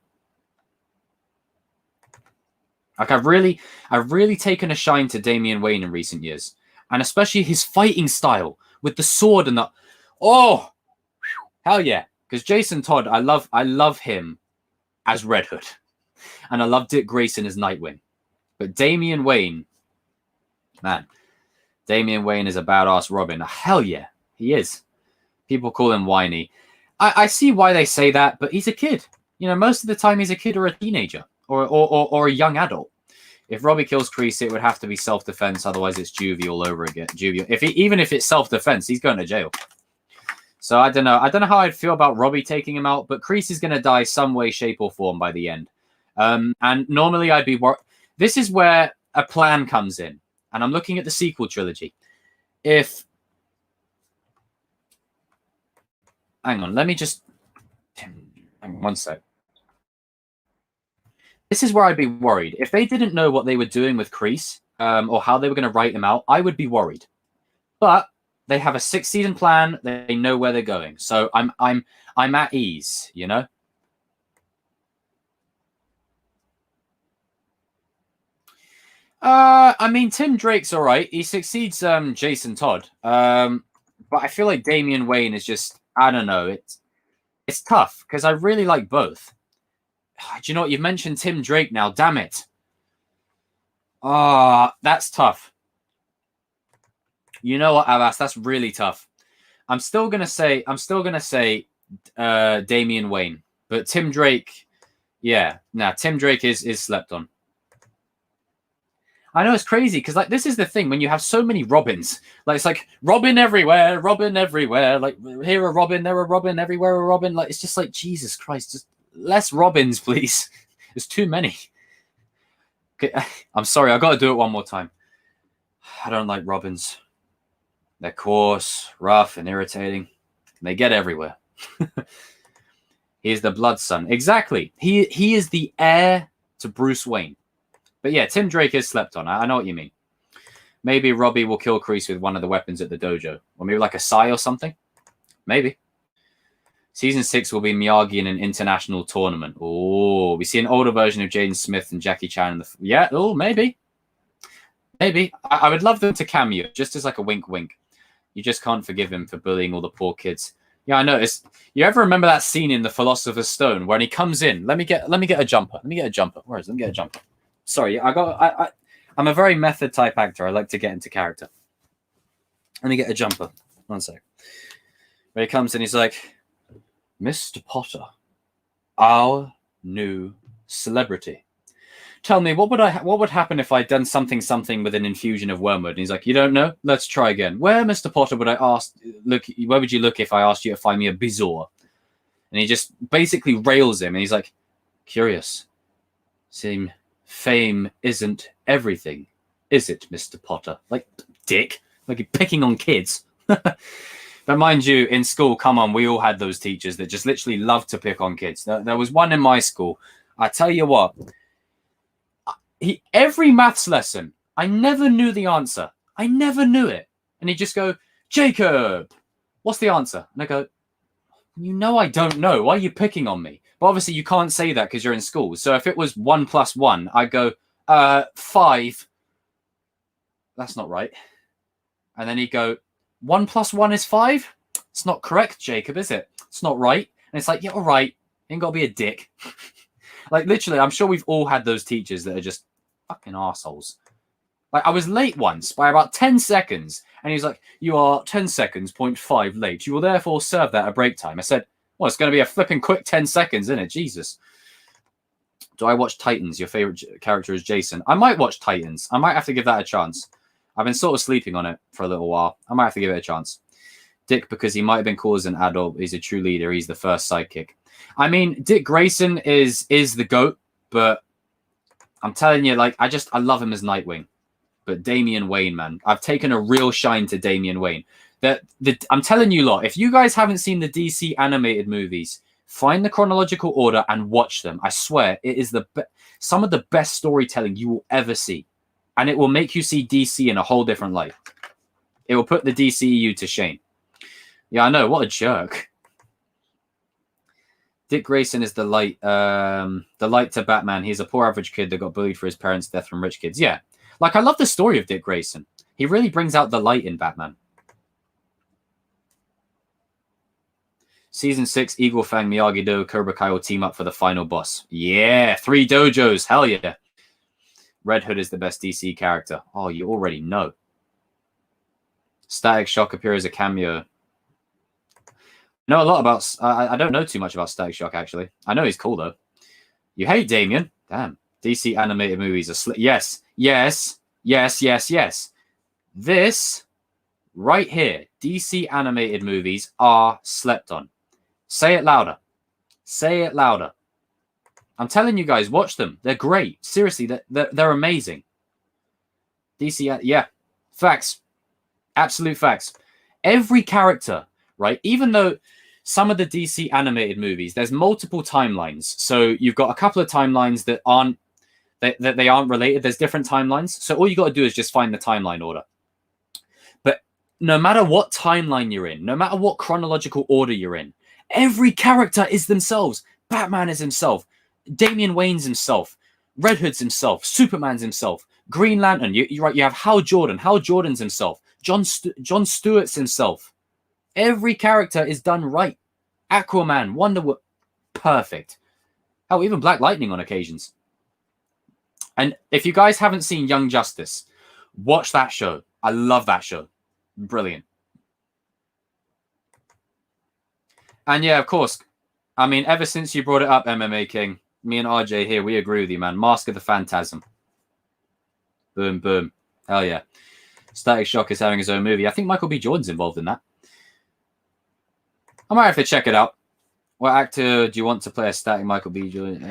Like I've really taken a shine to Damian Wayne in recent years, and especially his fighting style with the sword and the hell yeah. Because Jason Todd, I love him as Red Hood, and I love Dick Grayson as Nightwing. But Damian Wayne, man, Damian Wayne is a badass Robin. Hell yeah, he is. People call him whiny. I see why they say that, but he's a kid. You know, most of the time he's a kid or a teenager or a young adult. If Robbie kills Kreese, it would have to be self-defense. Otherwise, it's juvie all over again. Juvie. Even if it's self-defense, he's going to jail. So I don't know. I don't know how I'd feel about Robbie taking him out, but Kreese is going to die some way, shape, or form by the end. And normally I'd be worried. This is where a plan comes in. And I'm looking at the sequel trilogy. Hang on, let me just... Hang on one sec. This is where I'd be worried. If they didn't know what they were doing with Kreese, or how they were going to write him out, I would be worried. But they have a 6-season plan. They know where they're going. So I'm at ease, you know? I mean, Tim Drake's all right. He succeeds Jason Todd. But I feel like Damian Wayne is just, I don't know. It's tough because I really like both. Do you know what? You've mentioned Tim Drake now. Damn it. That's tough. You know what, Abbas? That's really tough. I'm still gonna say Damian Wayne, but Tim Drake, yeah, Tim Drake is slept on. I know it's crazy because like this is the thing when you have so many Robins, like it's like Robin everywhere, like here a Robin, there a Robin, everywhere a Robin. Like it's just like Jesus Christ, just less Robins, please. There's too many. Okay, I'm sorry, I got to do it one more time. I don't like Robins. They're coarse, rough, and irritating. They get everywhere. He's the blood son. Exactly. He is the heir to Bruce Wayne. But yeah, Tim Drake is slept on. I know what you mean. Maybe Robbie will kill Kreese with one of the weapons at the dojo. Or maybe like a sai or something. Maybe. Season 6 will be Miyagi in an international tournament. Oh, we see an older version of Jaden Smith and Jackie Chan in the... Yeah, maybe. Maybe. I would love them to cameo, just as like a wink-wink. You just can't forgive him for bullying all the poor kids. Yeah, I noticed. You ever remember that scene in The Philosopher's Stone when he comes in? Let me get a jumper. Let me get a jumper. Where is it? Let me get a jumper. Sorry, I'm a very method type actor. I like to get into character. Let me get a jumper. One sec. Where he comes in, he's like, Mr. Potter, our new celebrity. Tell me, what would happen if I'd done something with an infusion of wormwood? And he's like, you don't know? Let's try again. Where, Mr. Potter, where would you look if I asked you to find me a bezoar? And he just basically rails him, and he's like, curious. Fame isn't everything, is it, Mr. Potter? Like, dick. Like, you're picking on kids. But mind you, in school, come on, we all had those teachers that just literally loved to pick on kids. There was one in my school. I tell you what, every maths lesson, I never knew the answer. I never knew it. And he'd just go, Jacob, what's the answer? And I go, you know I don't know. Why are you picking on me? But obviously you can't say that because you're in school. So if it was 1 + 1, I'd go, 5. That's not right. And then he'd go, 1 + 1 is 5? It's not correct, Jacob, is it? It's not right. And it's like, yeah, all right. You ain't got to be a dick. Like, literally, I'm sure we've all had those teachers that are just Fucking assholes. Like, I was late once by about 10 seconds, and he was like, you are 10 seconds, 0.5 late. You will therefore serve that at break time. I said, well, it's going to be a flipping quick 10 seconds, isn't it? Jesus. Do I watch Titans? Your favorite character is Jason. I might watch Titans. I might have to give that a chance. I've been sort of sleeping on it for a little while. I might have to give it a chance. Dick, because he might have been called as an adult. He's a true leader. He's the first sidekick. I mean, Dick Grayson is the GOAT, but I'm telling you, like, I love him as Nightwing. But Damian Wayne, man, I've taken a real shine to Damian Wayne. I'm telling you, lot, if you guys haven't seen the DC animated movies, find the chronological order and watch them. I swear, it is some of the best storytelling you will ever see. And it will make you see DC in a whole different light. It will put the DCEU to shame. Yeah, I know. What a jerk. Dick Grayson is the light to Batman. He's a poor average kid that got bullied for his parents' death from rich kids. Yeah. Like, I love the story of Dick Grayson. He really brings out the light in Batman. Season 6, Eagle Fang, Miyagi-Do, Cobra Kai will team up for the final boss. Yeah, 3 dojos. Hell yeah. Red Hood is the best DC character. Oh, you already know. Static Shock appears as a cameo. I know a lot about... I don't know too much about Static Shock, actually. I know he's cool, though. You hate Damien? Damn. DC animated movies are... Yes. Yes. Yes, yes, yes. This right here, DC animated movies are slept on. Say it louder. Say it louder. I'm telling you guys, watch them. They're great. Seriously, they're amazing. DC, yeah. Facts. Absolute facts. Every character, right? Even though some of the DC animated movies, there's multiple timelines. So you've got a couple of timelines that aren't related. There's different timelines. So all you got to do is just find the timeline order. But no matter what timeline you're in, no matter what chronological order you're in, every character is themselves. Batman is himself. Damian Wayne's himself. Red Hood's himself. Superman's himself. Green Lantern. You're right. You have Hal Jordan. Hal Jordan's himself. John Stewart's himself. Every character is done right. Aquaman, Wonder Woman, perfect. Oh, even Black Lightning on occasions. And if you guys haven't seen Young Justice, watch that show. I love that show. Brilliant. And yeah, of course. I mean, ever since you brought it up, MMA King, me and RJ here, we agree with you, man. Mask of the Phantasm. Boom, boom. Hell yeah. Static Shock is having his own movie. I think Michael B. Jordan's involved in that. I might have to check it out. What actor do you want to play a static Michael B. Jordan?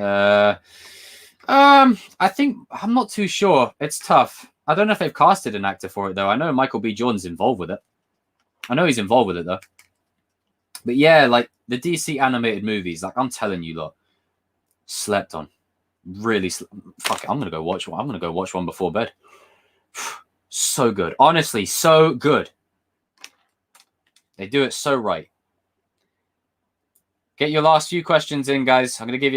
I think I'm not too sure. It's tough. I don't know if they've casted an actor for it though. I know Michael B. Jordan's involved with it. I know he's involved with it though. But yeah, like the DC animated movies, like I'm telling you, look, slept on. Really, fuck it. I'm gonna go watch one. I'm gonna go watch one before bed. So good, honestly, so good. They do it so right. Get your last few questions in, guys. I'm gonna give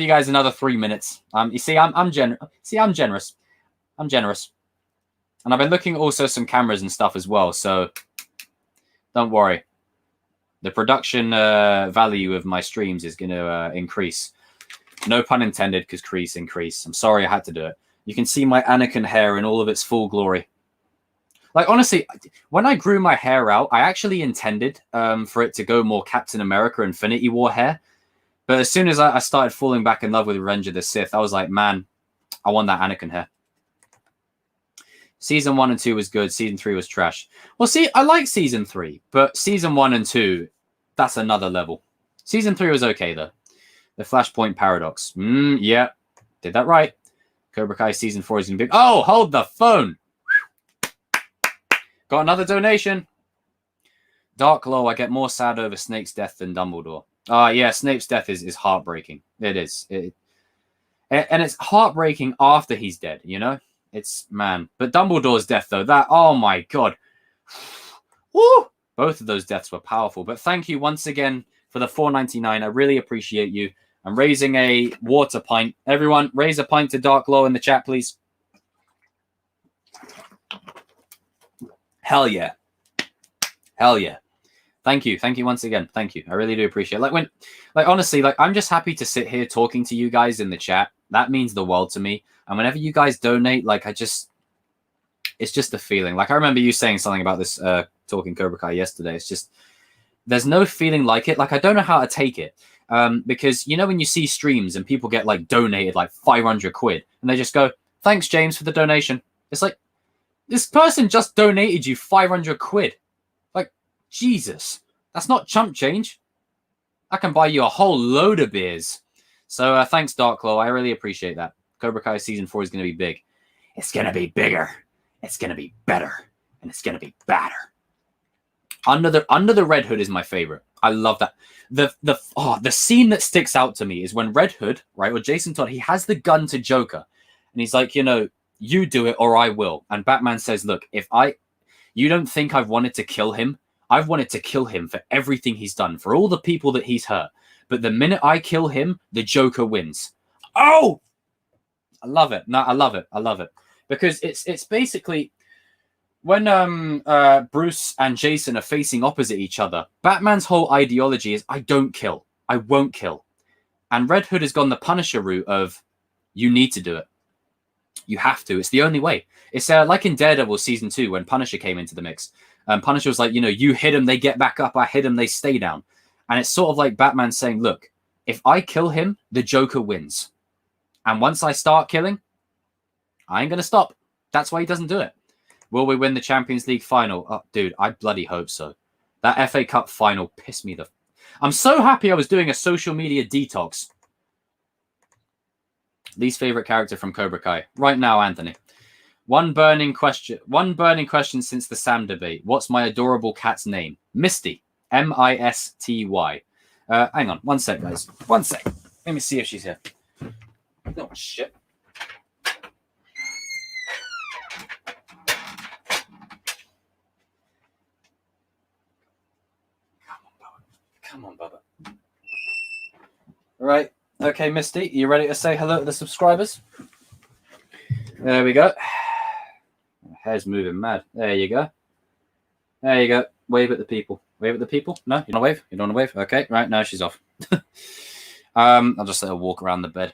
you guys another 3 minutes. You see, I'm generous. I'm generous, and I've been looking at also some cameras and stuff as well. So don't worry. The production value of my streams is gonna increase. No pun intended, because increase. I'm sorry I had to do it. You can see my Anakin hair in all of its full glory. Like, honestly, when I grew my hair out, I actually intended for it to go more Captain America Infinity War hair. But as soon as I started falling back in love with Revenge of the Sith, I was like, man, I want that Anakin hair. Season 1 and 2 was good. Season 3 was trash. Well, see, I like Season 3, but Season 1 and 2, that's another level. Season 3 was okay, though. The Flashpoint Paradox. Yeah, did that right. Cobra Kai Season 4 is going to be... Oh, hold the phone. Got another donation. Dark Law, I get more sad over Snape's death than Dumbledore. Yeah, Snape's death is heartbreaking. It is. And it's heartbreaking after he's dead, you know? It's, man. But Dumbledore's death, though, that, oh my God. Woo! Both of those deaths were powerful. But thank you once again for the $4.99. I really appreciate you. I'm raising a water pint. Everyone, raise a pint to Dark Law in the chat, please. Hell yeah. Hell yeah. Thank you. Thank you once again. Thank you. I really do appreciate it. Like honestly, like I'm just happy to sit here talking to you guys in the chat That means the world to me. And whenever you guys donate, like, it's just a feeling. Like, I remember you saying something about this, talking Cobra Kai yesterday. It's just, there's no feeling like it. Like, I don't know how to take it. Because, you know, when you see streams and people get, like, donated, like, 500 quid, and they just go, thanks, James, for the donation. It's like, this person just donated you 500 quid. Like, Jesus. That's not chump change. I can buy you a whole load of beers. So, thanks, Darklaw. I really appreciate that. Cobra Kai Season 4 is going to be big. It's going to be bigger. It's going to be better. And it's going to be badder. Under the Red Hood is my favorite. I love that. The scene that sticks out to me is when Red Hood, right, or Jason Todd, he has the gun to Joker. And he's like, you know, you do it or I will. And Batman says, look, you don't think I've wanted to kill him? I've wanted to kill him for everything he's done, for all the people that he's hurt. But the minute I kill him, the Joker wins. Oh! I love it. No, I love it. I love it. Because it's basically when Bruce and Jason are facing opposite each other, Batman's whole ideology is, I don't kill. I won't kill. And Red Hood has gone the Punisher route of, you need to do it. You have to. It's the only way. It's like in Daredevil Season 2 when Punisher came into the mix. Punisher was like, you know, you hit them, they get back up. I hit them, they stay down. And it's sort of like Batman saying, look, if I kill him, the Joker wins. And once I start killing, I ain't going to stop. That's why he doesn't do it. Will we win the Champions League final? Oh, dude, I bloody hope so. That FA Cup final pissed me the... I'm so happy I was doing a social media detox. Least favorite character from Cobra Kai. Right now, Anthony. One burning question since the Sam debate. What's my adorable cat's name? Misty. M-I-S-T-Y. Hang on. One sec, guys. One sec. Let me see if she's here. Oh, shit. Come on, Bubba. All right. Okay, Misty, you ready to say hello to the subscribers? There we go. My hair's moving mad. There you go. There you go. Wave at the people. Wave at the people? No? You don't want to wave? You don't want to wave? Okay, right, now she's off. I'll just let her walk around the bed.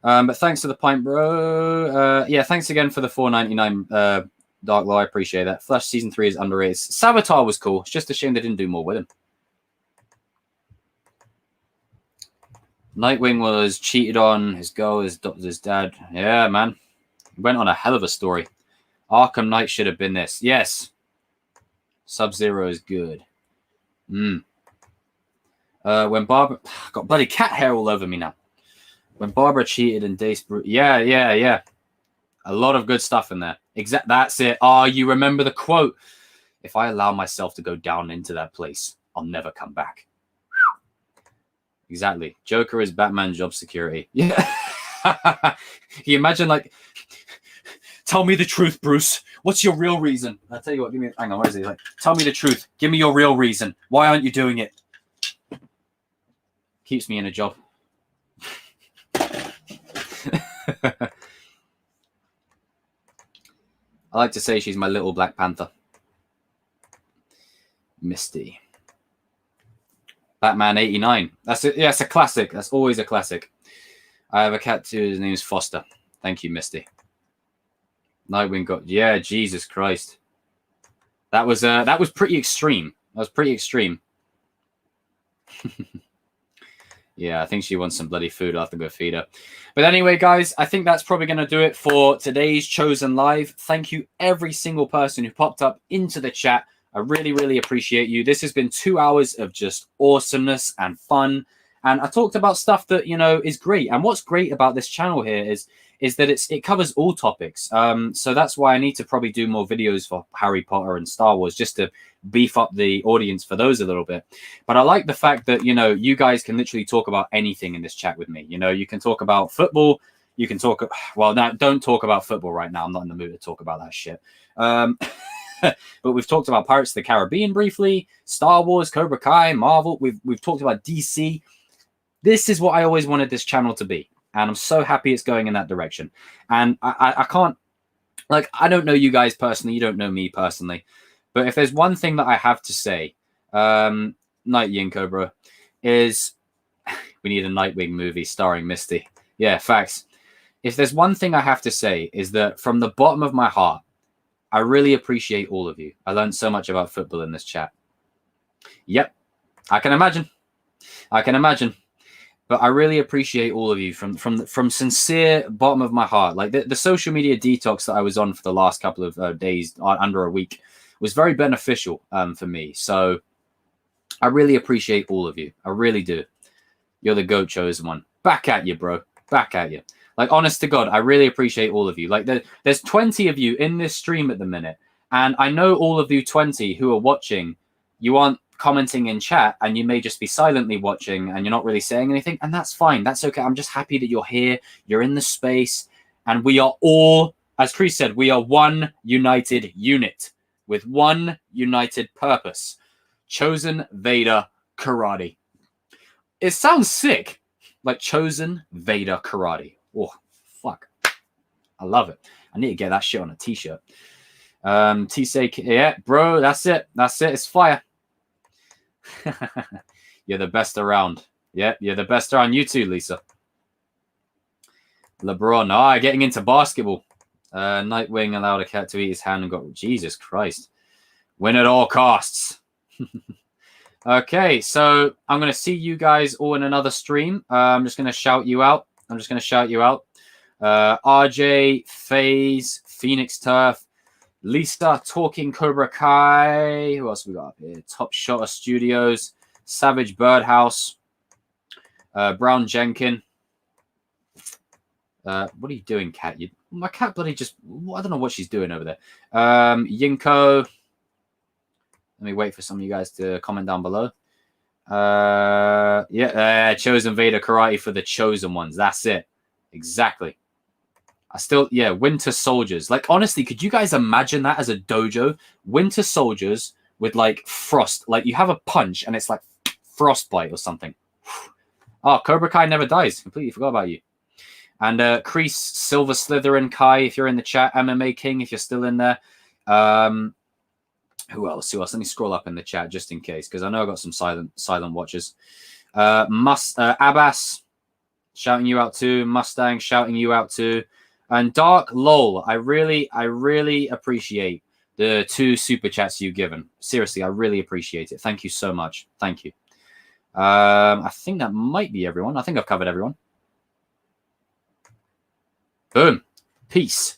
But thanks to the pint, bro. Yeah, thanks again for the $4.99 Dark Law. I appreciate that. Flash Season 3 is underrated. Savitar was cool. It's just a shame they didn't do more with him. Nightwing was cheated on. His girl, his dad. Yeah, man. Went on a hell of a story. Arkham Knight should have been this. Yes. Sub-Zero is good. When Barbara... got bloody cat hair all over me now. When Barbara cheated and Dace... Yeah. A lot of good stuff in there. That's it. Oh, you remember the quote. If I allow myself to go down into that place, I'll never come back. Exactly. Joker is Batman job security. Yeah. Can you imagine, like, tell me the truth, Bruce. What's your real reason? I'll tell you what, hang on, where is he? Like, tell me the truth. Give me your real reason. Why aren't you doing it? Keeps me in a job. I like to say she's my little Black Panther. Misty. Batman 89. That's it. Yeah, it's a classic. That's always a classic. I have a cat too. His name is Foster. Thank you, Misty. Nightwing got... Yeah, Jesus Christ. That was pretty extreme. That was pretty extreme. Yeah, I think she wants some bloody food. I'll have to go feed her. But anyway, guys, I think that's probably going to do it for today's Chosen Live. Thank you, every single person who popped up into the chat. I really, really appreciate you. This has been 2 hours of just awesomeness and fun. And I talked about stuff that, you know, is great. And what's great about this channel here is that it covers all topics. So that's why I need to probably do more videos for Harry Potter and Star Wars, just to beef up the audience for those a little bit. But I like the fact that, you know, you guys can literally talk about anything in this chat with me. You know, you can talk about football. You can talk... Well, now, don't talk about football right now. I'm not in the mood to talk about that shit. But we've talked about Pirates of the Caribbean briefly, Star Wars, Cobra Kai, Marvel. We've talked about DC. This is what I always wanted this channel to be. And I'm so happy it's going in that direction. And I can't... Like, I don't know you guys personally. You don't know me personally. But if there's one thing that I have to say, Night Yin Cobra, is we need a Nightwing movie starring Misty. Yeah, facts. If there's one thing I have to say is that from the bottom of my heart, I really appreciate all of you. I learned so much about football in this chat. Yep, I can imagine. I can imagine. But I really appreciate all of you from sincere bottom of my heart. Like the social media detox that I was on for the last couple of days, under a week, was very beneficial for me. So I really appreciate all of you. I really do. You're the GOAT chosen one. Back at you, bro. Back at you. Like, honest to God, I really appreciate all of you. Like, there's 20 of you in this stream at the minute. And I know all of you 20 who are watching, you aren't commenting in chat, and you may just be silently watching and you're not really saying anything. And that's fine. That's okay. I'm just happy that you're here. You're in the space. And we are all, as Chris said, we are one united unit with one united purpose. Chosen Vader Karate. It sounds sick. Like Chosen Vader Karate. Oh, fuck. I love it. I need to get that shit on a t-shirt. T-say, yeah, bro, that's it. That's it. It's fire. You're the best around. Yeah, you're the best around. You too, Lisa. LeBron. Getting into basketball. Nightwing allowed a cat to eat his hand and got... Jesus Christ. Win at all costs. Okay, so I'm going to see you guys all in another stream. I'm just going to shout you out. RJ, FaZe, Phoenix Turf, Lisa, Talking Cobra Kai. Who else we got up here? Top Shotter Studios, Savage Birdhouse, Brown Jenkin. What are you doing, cat? My cat bloody just... I don't know what she's doing over there. Yinko. Let me wait for some of you guys to comment down below. Chosen Vader Karate for the chosen ones. That's it. Exactly. Winter Soldiers. Like, honestly, could you guys imagine that as a dojo? Winter Soldiers with, like, frost. Like, you have a punch and it's like frostbite or something. Oh, Cobra Kai never dies. Completely forgot about you. And Kreese, Silver Slytherin Kai, if you're in the chat. MMA King, if you're still in there. Who else? Let me scroll up in the chat just in case, because I know I've got some silent watchers. Abbas, shouting you out too. Mustang, shouting you out too. And Dark Lol, I really appreciate the 2 super chats you've given. Seriously, I really appreciate it. Thank you so much. Thank you. I think that might be everyone. I think I've covered everyone. Boom. Peace.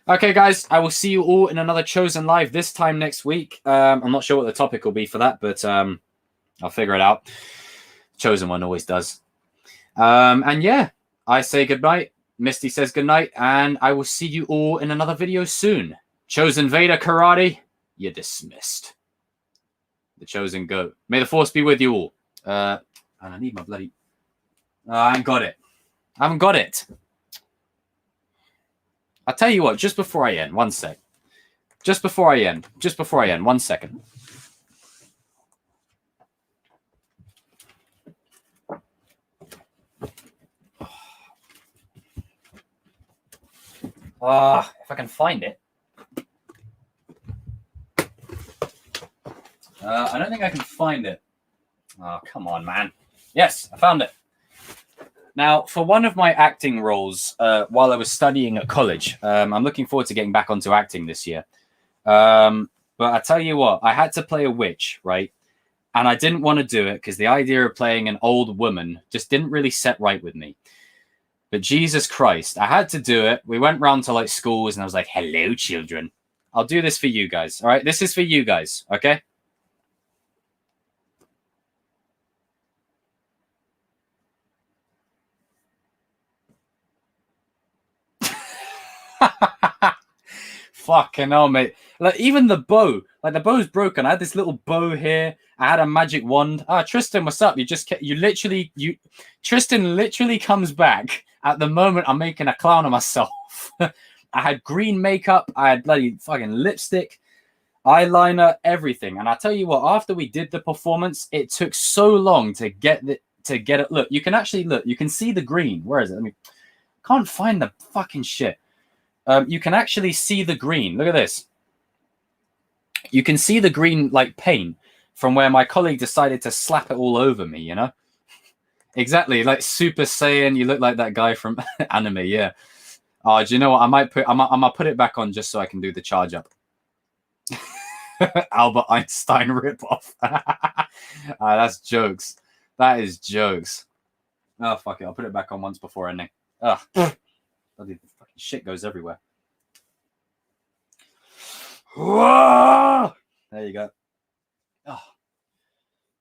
Okay, guys, I will see you all in another Chosen Live this time next week. I'm not sure what the topic will be for that, but I'll figure it out. Chosen one always does. And yeah, I say goodnight. Misty says goodnight, and I will see you all in another video soon. Chosen Vader Karate, you're dismissed. The Chosen GOAT. May the Force be with you all. And I need my bloody... I haven't got it. I haven't got it. I'll tell you what, just before I end, one sec. Just before I end, 1 second. If I can find it. I don't think I can find it. Oh, come on, man. Yes, I found it. Now, for one of my acting roles while I was studying at college, I'm looking forward to getting back onto acting this year. But I tell you what, I had to play a witch, right? And I didn't want to do it because the idea of playing an old woman just didn't really set right with me. But Jesus Christ, I had to do it. We went round to like schools and I was like, hello, children. I'll do this for you guys. All right, this is for you guys, okay? Fucking hell, mate. Like, even the bow. Like, the bow's broken. I had this little bow here. I had a magic wand. Tristan, what's up? Tristan literally comes back at the moment I'm making a clown of myself. I had green makeup. I had bloody fucking lipstick, eyeliner, everything. And I tell you what, after we did the performance, it took so long to get it. Look, you can actually look. You can see the green. Where is it? Can't find the fucking shit. You can actually see the green. Look at this. You can see the green like paint from where my colleague decided to slap it all over me, you know? Exactly, like Super Saiyan. You look like that guy from anime. Yeah. Oh, do you know what? I might put. I'm gonna put it back on just so I can do the charge up. Albert Einstein ripoff. That's jokes. That is jokes. Oh fuck it! I'll put it back on once before ending. Ugh. Bloody fucking shit goes everywhere. Whoa! There you go. Oh,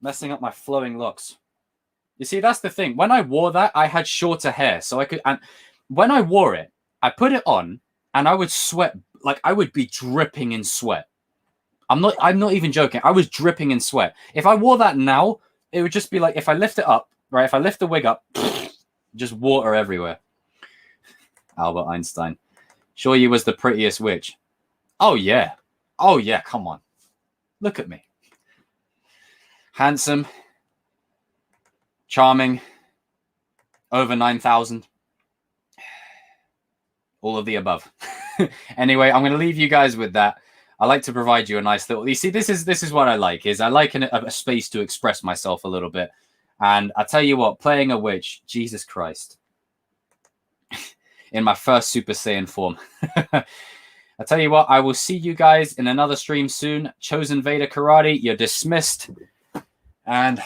messing up my flowing locks. You see, that's the thing. When I wore that, I had shorter hair, so I could. And when I wore it, I put it on, and I would sweat. Like I would be dripping in sweat. I'm not even joking. I was dripping in sweat. If I wore that now, it would just be like if I lift it up, right? If I lift the wig up, just water everywhere. Albert Einstein. Sure, you was the prettiest witch. Oh yeah. Oh yeah, come on. Look at me. Handsome. Charming. Over 9,000. All of the above. Anyway, I'm going to leave you guys with that. I like to provide you a nice little. You see, this is what I like. Is I like a space to express myself a little bit. And I tell you what, playing a witch, Jesus Christ, in my first Super Saiyan form. I tell you what, I will see you guys in another stream soon. Chosen Vader Karate, you're dismissed. And